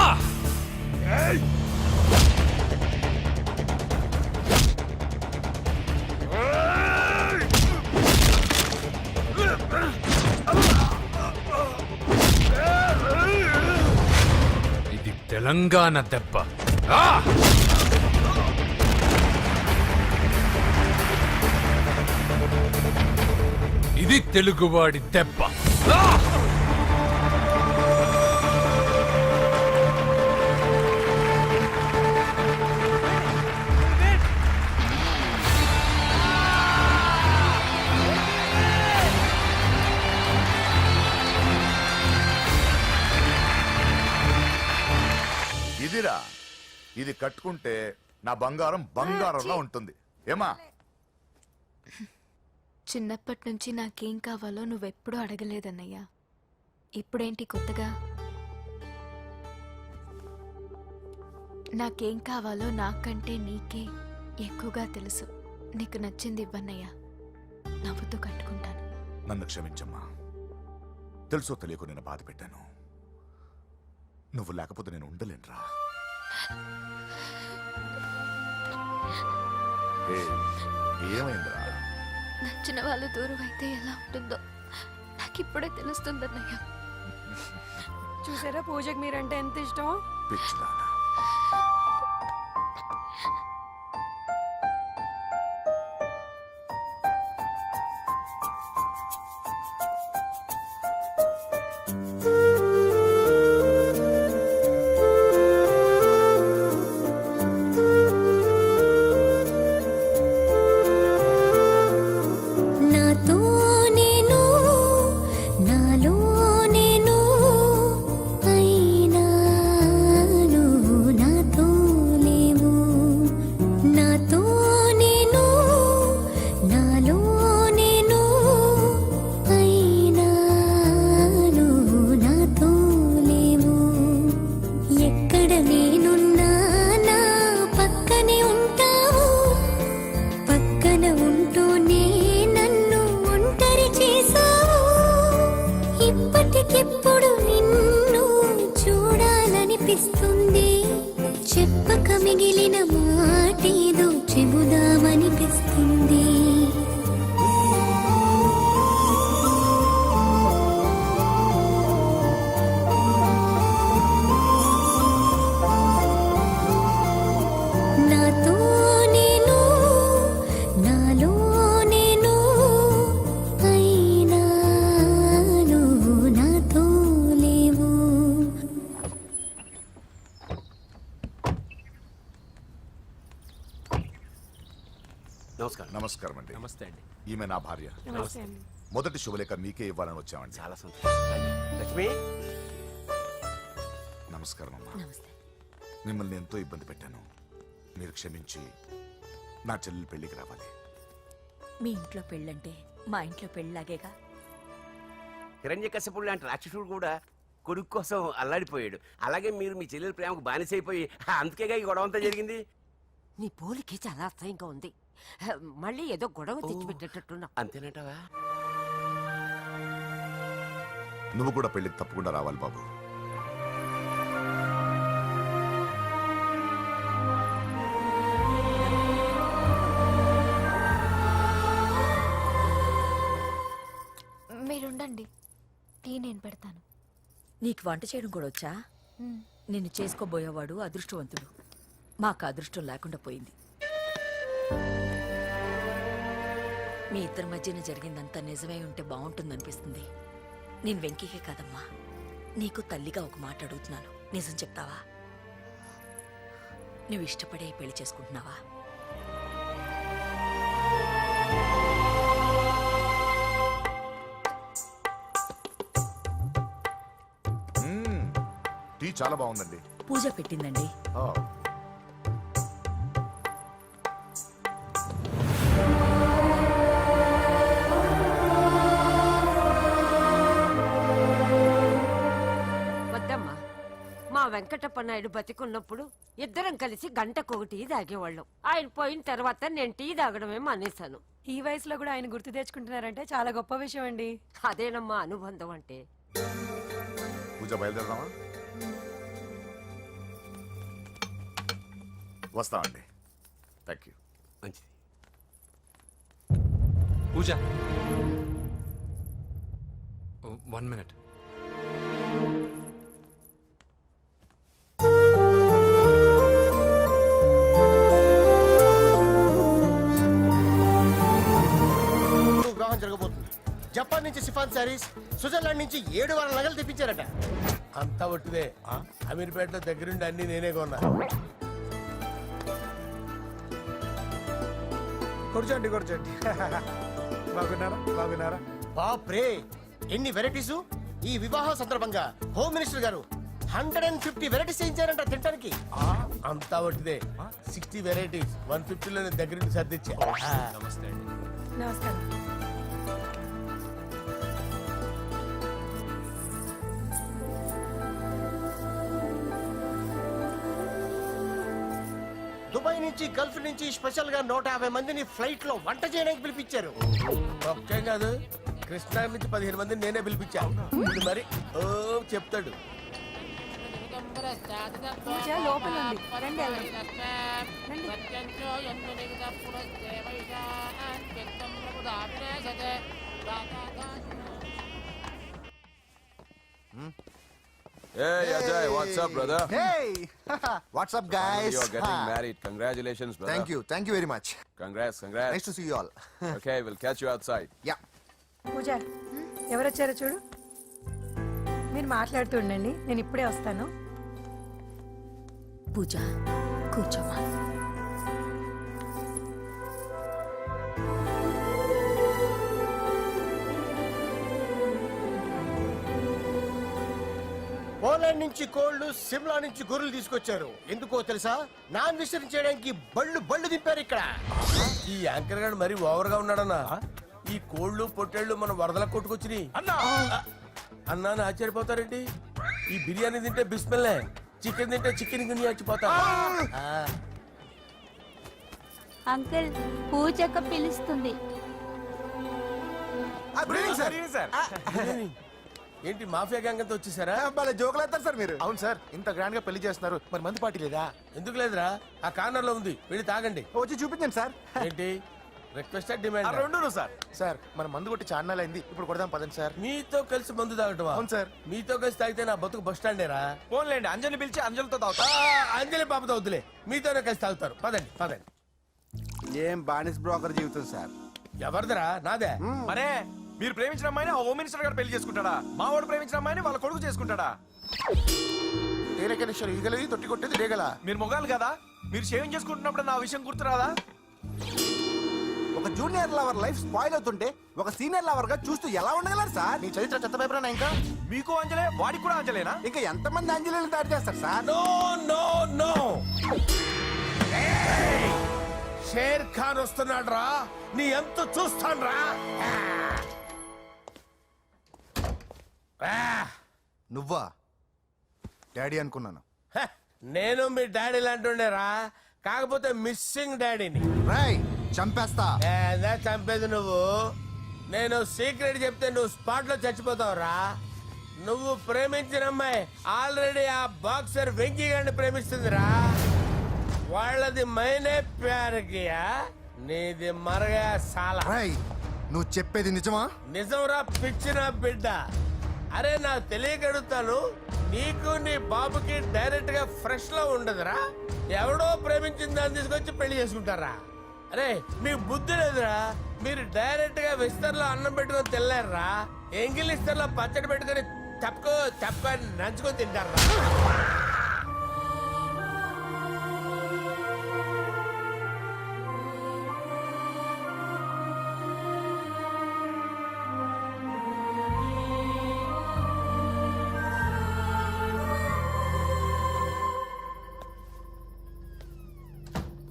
S3: ఇది తెలంగాణ దెబ్బ. రా! ఇది తెలుగువాడి దెబ్బ. రా!
S4: ఇదిరా, ఇది కట్టుకుంటే నా బంగారం బంగారంలో ఉంటుంది. ఏమా?
S6: చిన్నప్పటి నుంచి నాకేం కావాలో నువ్వెప్పుడూ అడగలేదన్నయ్యా. ఇప్పుడేంటి కొత్తగా? నాకేం కావాలో నాకంటే నీకే ఎక్కువగా తెలుసు. నీకు నచ్చింది ఇవ్వన్నయ్యా, నవ్వుతూ కట్టుకుంటాను.
S4: నన్ను క్షమించమ్మా. తెలుసో తెలియకు నేను బాధ పెట్టాను. నువ్వు లేకపోతే నేను ఉండలేనురా. ఏమైందిరా?
S6: నచ్చిన వాళ్ళు దూరం అయితే ఎలా ఉంటుందో నాకు ఇప్పుడే తెలుస్తుందన్నయ్యా.
S1: చూసారా పూజకి మీరంటే ఎంత ఇష్టం.
S4: పిచ్చిదానా.
S14: నాతో నేను నాలో నేను అయినాను
S9: నమస్తే అండి.
S4: ఈమె నా భార్య.
S1: నమస్తే అండి.
S4: మొదటి శుభలేఖ మీకే ఇవ్వాలని వచ్చామండి.
S12: చాలా సంతోషం. లక్ష్మి
S4: నమస్కారం అమ్మా.
S16: నమస్తే.
S4: మిమ్మల్ని ఎంతో ఇబ్బంది పెట్టాను. మీరు క్షమించి నా చెల్లెలు పెళ్లికి రావాలి.
S16: మీ ఇంట్లో పెళ్ళంటే మా ఇంట్లో పెళ్ళలాగేగా.
S12: హిరణ్యకశిపుడు లాంటి రాక్షసుడు కూడా కొడుకు కోసం అల్లాడిపోయాడు. అలాగే మీరు మీ చెల్లెల ప్రేమకు బానిసైపోయి అందుకేగా ఈ గొడవ అంతా జరిగింది.
S18: నీ పోలికి చాలా అసహ్యంగా ఉంది. మళ్ళీ ఏదో గొడవ తెచ్చిపెట్టేటట్టున్నా.
S12: అంతేనంటావా?
S4: నువ్వు కూడా పెళ్లికి తప్పకుండా రావాలి బాబు.
S6: మీరుండండి, టీ నేను పెడతాను.
S16: నీకు వంట చేయడం కూడా వచ్చా? నిన్ను చేసుకోబోయేవాడు అదృష్టవంతుడు. మాకు అదృష్టం లేకుండా పోయింది. మీ ఇద్దరి మధ్యన జరిగిందంతా నిజమై ఉంటే బాగుంటుందనిపిస్తుంది. నేను వెంకీకే కాదమ్మా, నీకు తల్లిగా ఒక మాట అడుగుతున్నాను. నిజం చెప్తావా? నువ్వు ఇష్టపడే పెళ్లి చేసుకుంటున్నావా?
S4: టీ చాలా బాగుందండి.
S16: పూజ పెట్టిందండి.
S18: వద్దమ్మా, మా వెంకటప్ప నాయుడు బతికున్నప్పుడు ఇద్దరం కలిసి గంటకొక టీ తాగేవాళ్ళం. ఆయన పోయిన తర్వాత నేను టీ తాగడమే మానేశాను.
S1: ఈ వయసులో కూడా ఆయన గుర్తు తెచ్చుకుంటున్నారంటే చాలా గొప్ప విషయం అండి.
S18: అదేనమ్మా అనుబంధం అంటే.
S4: పూజ బయలుదేరదామా? వస్తామండి. Thank you.
S12: మంచిది.
S3: పూజ 1 minute.
S8: వివాహం జరగబోతుంది. జపాన్ నుంచి సిఫాన్ శారీస్, స్విట్జర్లాండ్ నుంచి 7 వారాల నగలు తెప్పించారట. అంతా ఒట్టిదే. అమీర్పేటలో దగ్గరుండి అన్ని నేనే కొన్నా.
S7: కూర్చోండి కూర్చోండి. బాగున్నారా? బాగున్నారా?
S8: బాప్రే, ఎన్ని వెరైటీస్! ఈ వివాహ సందర్భంగా హోమ్ మినిస్టర్ గారు 150 వెరైటీస్ చేయించారంట తినడానికి. అంతా ఒట్టిదే. 60 వెరైటీస్ 150లో దగ్గరుండి సర్దిచ్చా.
S9: నమస్తే అండి.
S1: నమస్కారం.
S8: దుబాయ్ నుంచి గల్ఫ్ నుంచి స్పెషల్ గా 150 మందిని ఫ్లైట్ లో వంట చేయడానికి పిలిపించారు. ఒక్కేం కాదు, కృష్ణా నుంచి 15 మందిని నేనే పిలిపించాను. ఇప్పుడు మరి ఓ చెప్తాడు.
S1: పూజ లోపల ఉంది. రండి వెళ్దాం. రండి.
S11: Hey Ajay, what's up, brother?
S15: Hey! What's up, guys?
S11: You're getting married. Congratulations, brother.
S15: Thank you very much.
S11: Congrats.
S15: Nice to see you all.
S11: Okay, we'll catch you outside.
S15: Yeah.
S1: పూజ ఎవరొచ్చారో చూడు. మీరు మాట్లాడుతూ ఉండండి, నేను ఇప్పుడే వస్తాను.
S16: పూజ కూర్చోమా.
S8: పోలాండ్ నుంచి కోళ్లు, సిమ్లా నుంచి గొర్రెలు తీసుకొచ్చారు. ఎందుకో తెలుసా? నాన్ వెజిటేరియన్ చేయడానికి బళ్ళు దింపారు ఇక్కడ. ఈ యాంకర్ గారు మరి ఓవర్ గా ఉన్నాడన్నా. ఈ కోళ్లు పొట్టేళ్లు మన వరదలకు కొట్టుకొచ్చినాయి అన్నా. ఆశ్చర్యపోతారేంటి? ఈ బిర్యానీ తింటే బిస్మిల్లే, చికెన్ తింటే చికెన్ గిన్నె చచ్చిపోతా.
S6: అంకుల్, పూజక్క పిలుస్తుంది.
S8: ఏంటి మాఫియా గ్యాంగ్ అంతా వచ్చేసారా?
S15: జోకులు వేస్తారు సార్ మీరు. అవును సార్, ఇంత గ్రాండ్ గా పెళ్లి చేస్తున్నారు, మరి మంది పార్టీ లేదా?
S8: ఎందుకు లేదురా? ఆ కార్నర్ లో ఉంది, వెళ్ళి తాగండి.
S15: వచ్చి చూపించండి సార్.
S8: ఏంటి రిక్వెస్ట్ డిమాండ్?
S15: రెండు సార్. సార్ మన మందు కొట్టి చాన్నాలు అయింది, ఇప్పుడు కొడదాం పదండి సార్.
S8: మీతో కలిసి మందు తాగటం?
S15: అవును సార్.
S8: మీతో కలిసి తాగితే నా బతుకు బస్ స్టాండేరా?
S13: ఫోన్లేండి, అంజలి పిలిచి అంజలితో తాగుతా.
S8: అంజలి పాపతో వద్దులే, మీతోనే కలిసి తాగుతారు. పదండి పదండి.
S13: ఏం బానిస్ బ్రోకర్ జీవితం సార్.
S8: ఎవరిదిరా? నాదే.
S13: మరే మీరు ప్రేమించిన అమ్మాయిని ఆ హోమ్ మినిస్టర్ గారు పెళ్లి చేసుకుంటాడా? మా వాడు ప్రేమించిన అమ్మాయిని వాళ్ళ కొడుకు చేసుకుంటాడా?
S15: ఈగలది తొట్టి కొట్టేది డేగల.
S13: మీరు మొగాలు కదా, మీరు షేవింగ్ చేసుకుంటున్నప్పుడు నా విషయం గుర్తురాదా?
S15: ఒక
S13: ఒక జూనియర్ లవర్ లైఫ్ స్పాయిల్ అవుతుంటే ఒక సీనియర్ లవర్ గా చూస్తూ ఎలా ఉండగలరు సార్?
S15: నీ చరిత్ర చెత్త పేపర్ ఇంకా
S13: మీకు అంజలే, వాడికి కూడా అంజలేనా? ఇంకా ఎంతమంది అంజలీలు తయారు చేస్తారు sir?
S8: No no no Sher Khan వస్తున్నాడు రా, నీ ఎంత చూస్తాను రా.
S15: నువ్వా? డాడీ అనుకున్నాను.
S8: నేను మీ డాడీ లాంటి కాకపోతే మిస్సింగ్ డాడీని.
S15: రాయ్ చంపేస్తా.
S8: చంపేది నువ్వు. నేను సీక్రెట్ చెప్తే నువ్వు స్పాట్ లో చచ్చిపోతావురా. నువ్వు ప్రేమించిన అమ్మాయి ఆల్రెడీ ఆ బాక్సర్ వెంకీ గారిని ప్రేమిస్తుందిరా. వాళ్ళది మైనే ప్యార్ కియా, నీది మరగా సాలా.
S15: రాయ్ నువ్వు చెప్పేది నిజమా?
S8: నిజంరా పిచ్చిన బిడ్డ. అరే నాకు తెలియగడుగుతాను, నీకు నీ బాబుకి డైరెక్ట్ గా ఫ్రెష్ లో ఉండదురా. ఎవడో ప్రేమించిన దాన్ని తీసుకొచ్చి పెళ్లి చేసుకుంటారా? అరే మీకు బుద్ధి లేదురా. మీరు డైరెక్ట్ గా విస్తర్లో అన్నం పెట్టుకొని తినలేరురా. ఎంగిల్ ఇస్తర్లో పచ్చడి పెట్టుకొని తప్పుకో నంచుకొని తింటారా.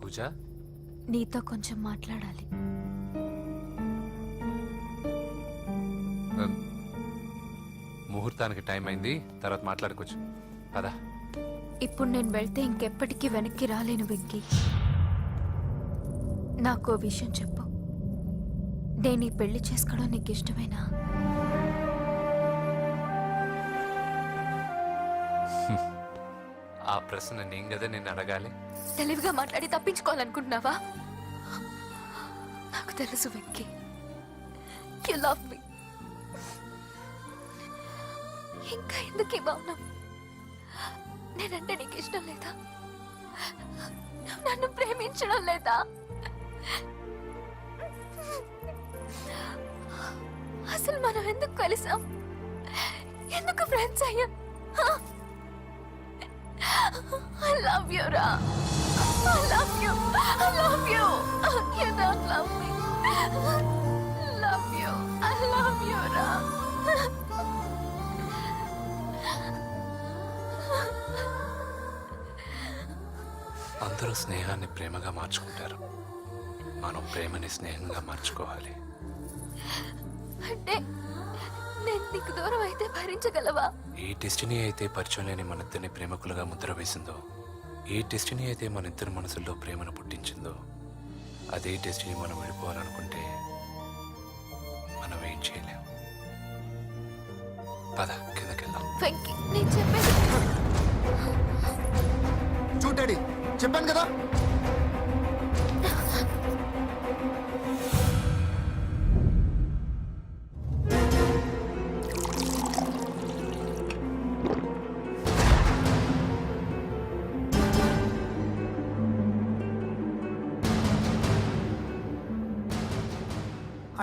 S3: పూజ,
S6: నీతో కొంచెం మాట్లాడాలి.
S3: ముహూర్తానికి టైం అయింది, తర్వాత మాట్లాడుకోవచ్చు. పదా.
S6: ఇప్పుడు నేను వెళ్తే ఇంకెప్పటికీ వెనక్కి రాలేను వెంకీ. నాకు ఓ విషయం చెప్పు. నేను ఈ పెళ్లి చేసుకోవడం నీకు ఇష్టమేనా?
S3: ఆ ప్రశ్న నేను కదా నిన్ను అడగాలి.
S6: తెలివిగా మాట్లాడి తప్పించుకోవాలనుకుంటున్నావా? నాకు తెలుసు వెంకీ, యు లవ్ మీ. ఇంకా ఎందుకు ఈ మౌనం? నేనంటే నీకు ఇష్టం లేదా? నువ్వు నన్ను ప్రేమించడం లేదా? అసలు మనం ఎందుకు కలిసాం? ఎందుకు ఫ్రెండ్స్ అయ్యాం? I love you, Ra. I love you. I love you. You don't love me. Love you. I love you, Ra.
S3: అందరూ స్నేహాన్ని ప్రేమగా మార్చుకుంటారు. మనం ప్రేమని స్నేహంగా మార్చుకోవాలి.
S6: అంటే నేను నీకు దూరం అయితే భరించగలవా?
S3: ఏ డెస్టినీ అయితే పరిచయం లేని మన ఇద్దరిని ప్రేమకులుగా ముద్ర వేసిందో, ఏ డెస్టినీ అయితే మన ఇద్దరి మనసుల్లో ప్రేమను పుట్టించిందో, అదే డెస్టినీ మనం వెళ్ళిపోవాలనుకుంటే మనం ఏం చేయలేం. పద కిందకెళ్దాం.
S6: వెంకీ, నేను చెప్పేది
S15: చూడండి, చెప్పాను కదా.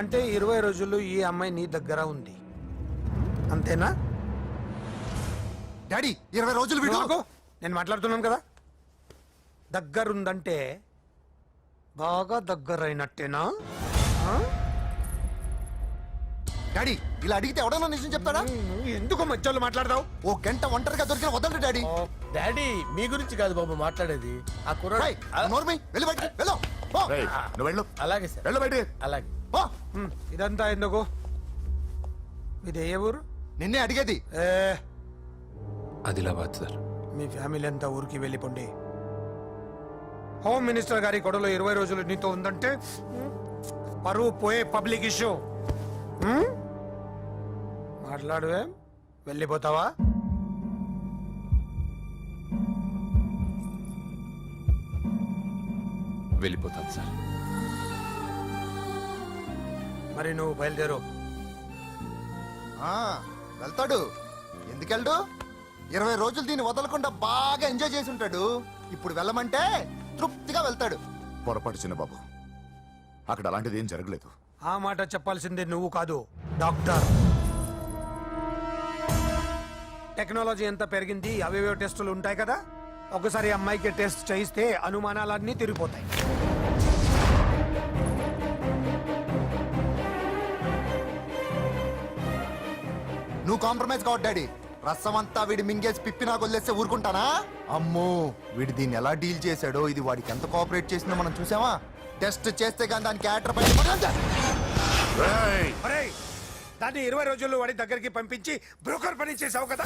S7: అంటే 20 రోజుల్లో ఈ అమ్మాయి నీ దగ్గర ఉంది, అంతేనా?
S15: డాడీ 20 రోజులు వీడు.
S7: ఆగు, నేను మాట్లాడుతున్నాను కదా. దగ్గరుందంటే బాగా దగ్గరైనట్టేనా?
S15: డాడీ ఇలా అడిగితే ఎవడన్నా నిజం చెప్తాడా?
S7: ఎందుకు మధ్యలో మాట్లాడదావు?
S15: ఓ గంట ఒంటరిగా దొరికిన వదలరు డాడీ.
S8: డాడీ మీ గురించి కాదు బాబు మాట్లాడేది. ఆ కుర్రాడు
S15: నోర్మి వెళ్ళి బయటికి వెళ్ళు.
S4: రేయ్, నువ్వు వెళ్ళు.
S8: అలాగే సార్,
S4: వెళ్ళు బయటికి.
S8: అలాగే.
S7: ఇదంతా ఎందుకు? ఇది ఏ ఊరు?
S15: నిన్నే అడిగేది.
S3: ఆదిలాబాద్ సార్.
S7: మీ ఫ్యామిలీ అంతా ఊరికి వెళ్ళిపోండి. హోమ్ మినిస్టర్ గారి గొడవలో 20 రోజులు నీతో ఉందంటే పరువు పోయే పబ్లిక్ ఇష్యూ. మాట్లాడువే, వెళ్ళిపోతావా?
S3: వెళ్ళిపోతాను సార్.
S7: మరి నువ్వు బయలుదేరు.
S15: వెళ్తాడు. ఎందుకెళ్ళడు? 20 రోజులు దీన్ని వదలకుండా బాగా ఎంజాయ్ చేసి ఉంటాడు. ఇప్పుడు వెళ్ళమంటే తృప్తిగా వెళ్తాడు.
S4: పొరపాటు చిన్న బాబు, అక్కడ అలాంటిది ఏం జరగలేదు.
S7: ఆ మాట చెప్పాల్సిందే నువ్వు కాదు, డాక్టర్. టెక్నాలజీ ఎంత పెరిగింది, అవేవో టెస్టులు ఉంటాయి కదా. ఒకసారి అమ్మాయికి టెస్ట్ చేయిస్తే అనుమానాలన్నీ తిరిగిపోతాయి.
S15: నువ్వు కాంప్రమైజ్ కావద్దు డాడీ. రసం అంతా వీడి మింగేసి పిప్పి నాకు వదిలేస్తే ఊరుకుంటానా? అమ్మో, వీడు దీన్ని ఎలా డీల్ చేశాడో, ఇది వాడికి ఎంత కోఆపరేట్ చేసిందో మనం చూసావా? టెస్ట్ చేస్తే కానీ దానికి క్యారెక్టర్
S7: దాన్ని 20 రోజుల్లో వాడి దగ్గరికి పంపించి బ్రోకర్ పని చేసావు కదా.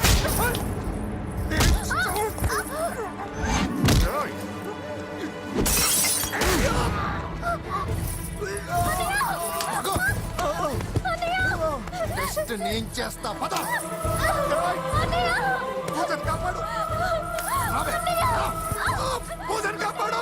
S15: టెస్ట్ నేను చేస్తా. పద. పూజను కాపాడు. పూజను కాపాడు.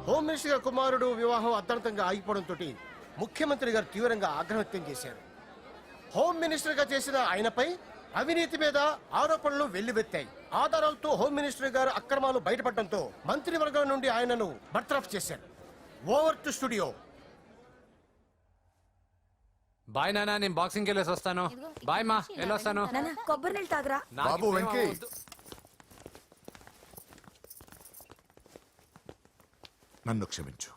S2: హోమ్ మినిస్టర్ గారి కుమారుడు వివాహం అర్థంతంగా ఆగిపోవడంతో ముఖ్యమంత్రి గారు తీవ్రంగా ఆగ్రహం వ్యక్తం చేశారు. హోమ్ మినిస్టర్ గా చేసిన ఆయనపై అవినీతి మీద ఆరోపణలు వెల్లువెత్తాయి. ఆధారాలతో హోమ్ మినిస్టర్ గారు అక్రమాలు బయటపడడంతో మంత్రివర్గం నుండి ఆయనను బర్తరఫ్ చేశారు. Over to studio.
S3: బాయ్ నాన్న, నేను బాక్సింగ్ వెళ్ళేసి వస్తాను. బాయ్ మా, వెళ్ళొస్తాను.
S16: కొబ్బరి నీళ్ళు తాగరా.
S3: నాకు
S4: బాబు,
S3: ఇప్పుడేం
S4: వెంకీ.
S3: అవ్వద్దు.
S4: నన్ను క్షమించు.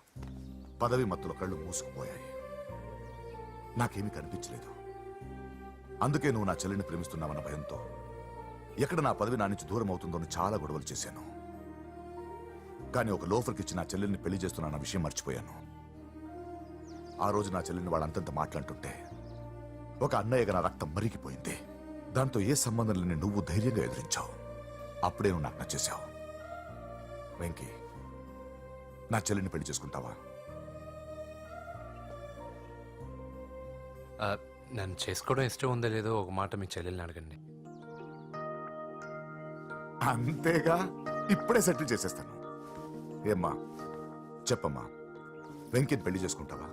S4: పదవి మత్తులో కళ్ళు మూసుకుపోయాయి. నాకేమీ కనిపించలేదు. అందుకే నువ్వు నా చెల్లిని ప్రేమిస్తున్నావన్న భయంతో ఎక్కడ నా పదవి నా నుంచి దూరం అవుతుందో అని చాలా గొడవలు చేశాను. కానీ ఒక లోఫర్కి ఇచ్చి నా చెల్లెల్ని పెళ్లి చేస్తున్నా విషయం మర్చిపోయాను. ఆ రోజు నా చెల్లెల్ని వాళ్ళంతంత మాట్లాడుతుంటే ఒక అన్నయ్యగా నా రక్తం మరిగిపోయింది. దాంతో ఏ సంబంధం లేని నువ్వు ధైర్యంగా ఎదిరించావు. అప్పుడే నువ్వు నాకు నచ్చేశావు. వెంకీ, నా చెల్లిని పెళ్లి చేసుకుంటావా?
S3: నన్ను చేసుకోవడం ఇష్టం ఉందో లేదో ఒక మాట మీ చెల్లెల్ని అడగండి.
S4: అంతేగా, ఇప్పుడే సెటిల్ చేసేస్తాను. ఏమ్మా చెప్పమ్మా, వెంకీని పెళ్లి చేసుకుంటావా?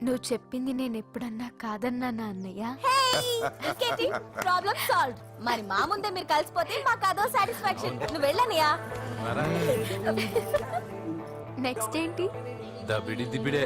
S6: నువ్వు చెప్పింది నేను ఎప్పుడన్నా కాదన్నానా అన్నయ్య?
S16: Problem solve. మరి మా ముందే మీరు కలిసిపోతే మాకు అదో సాటిస్ఫాక్షన్. నువ్వు వెళ్ళనియా.
S6: నెక్స్ట్ ఏంటి?
S3: దబిడి దిబిడే.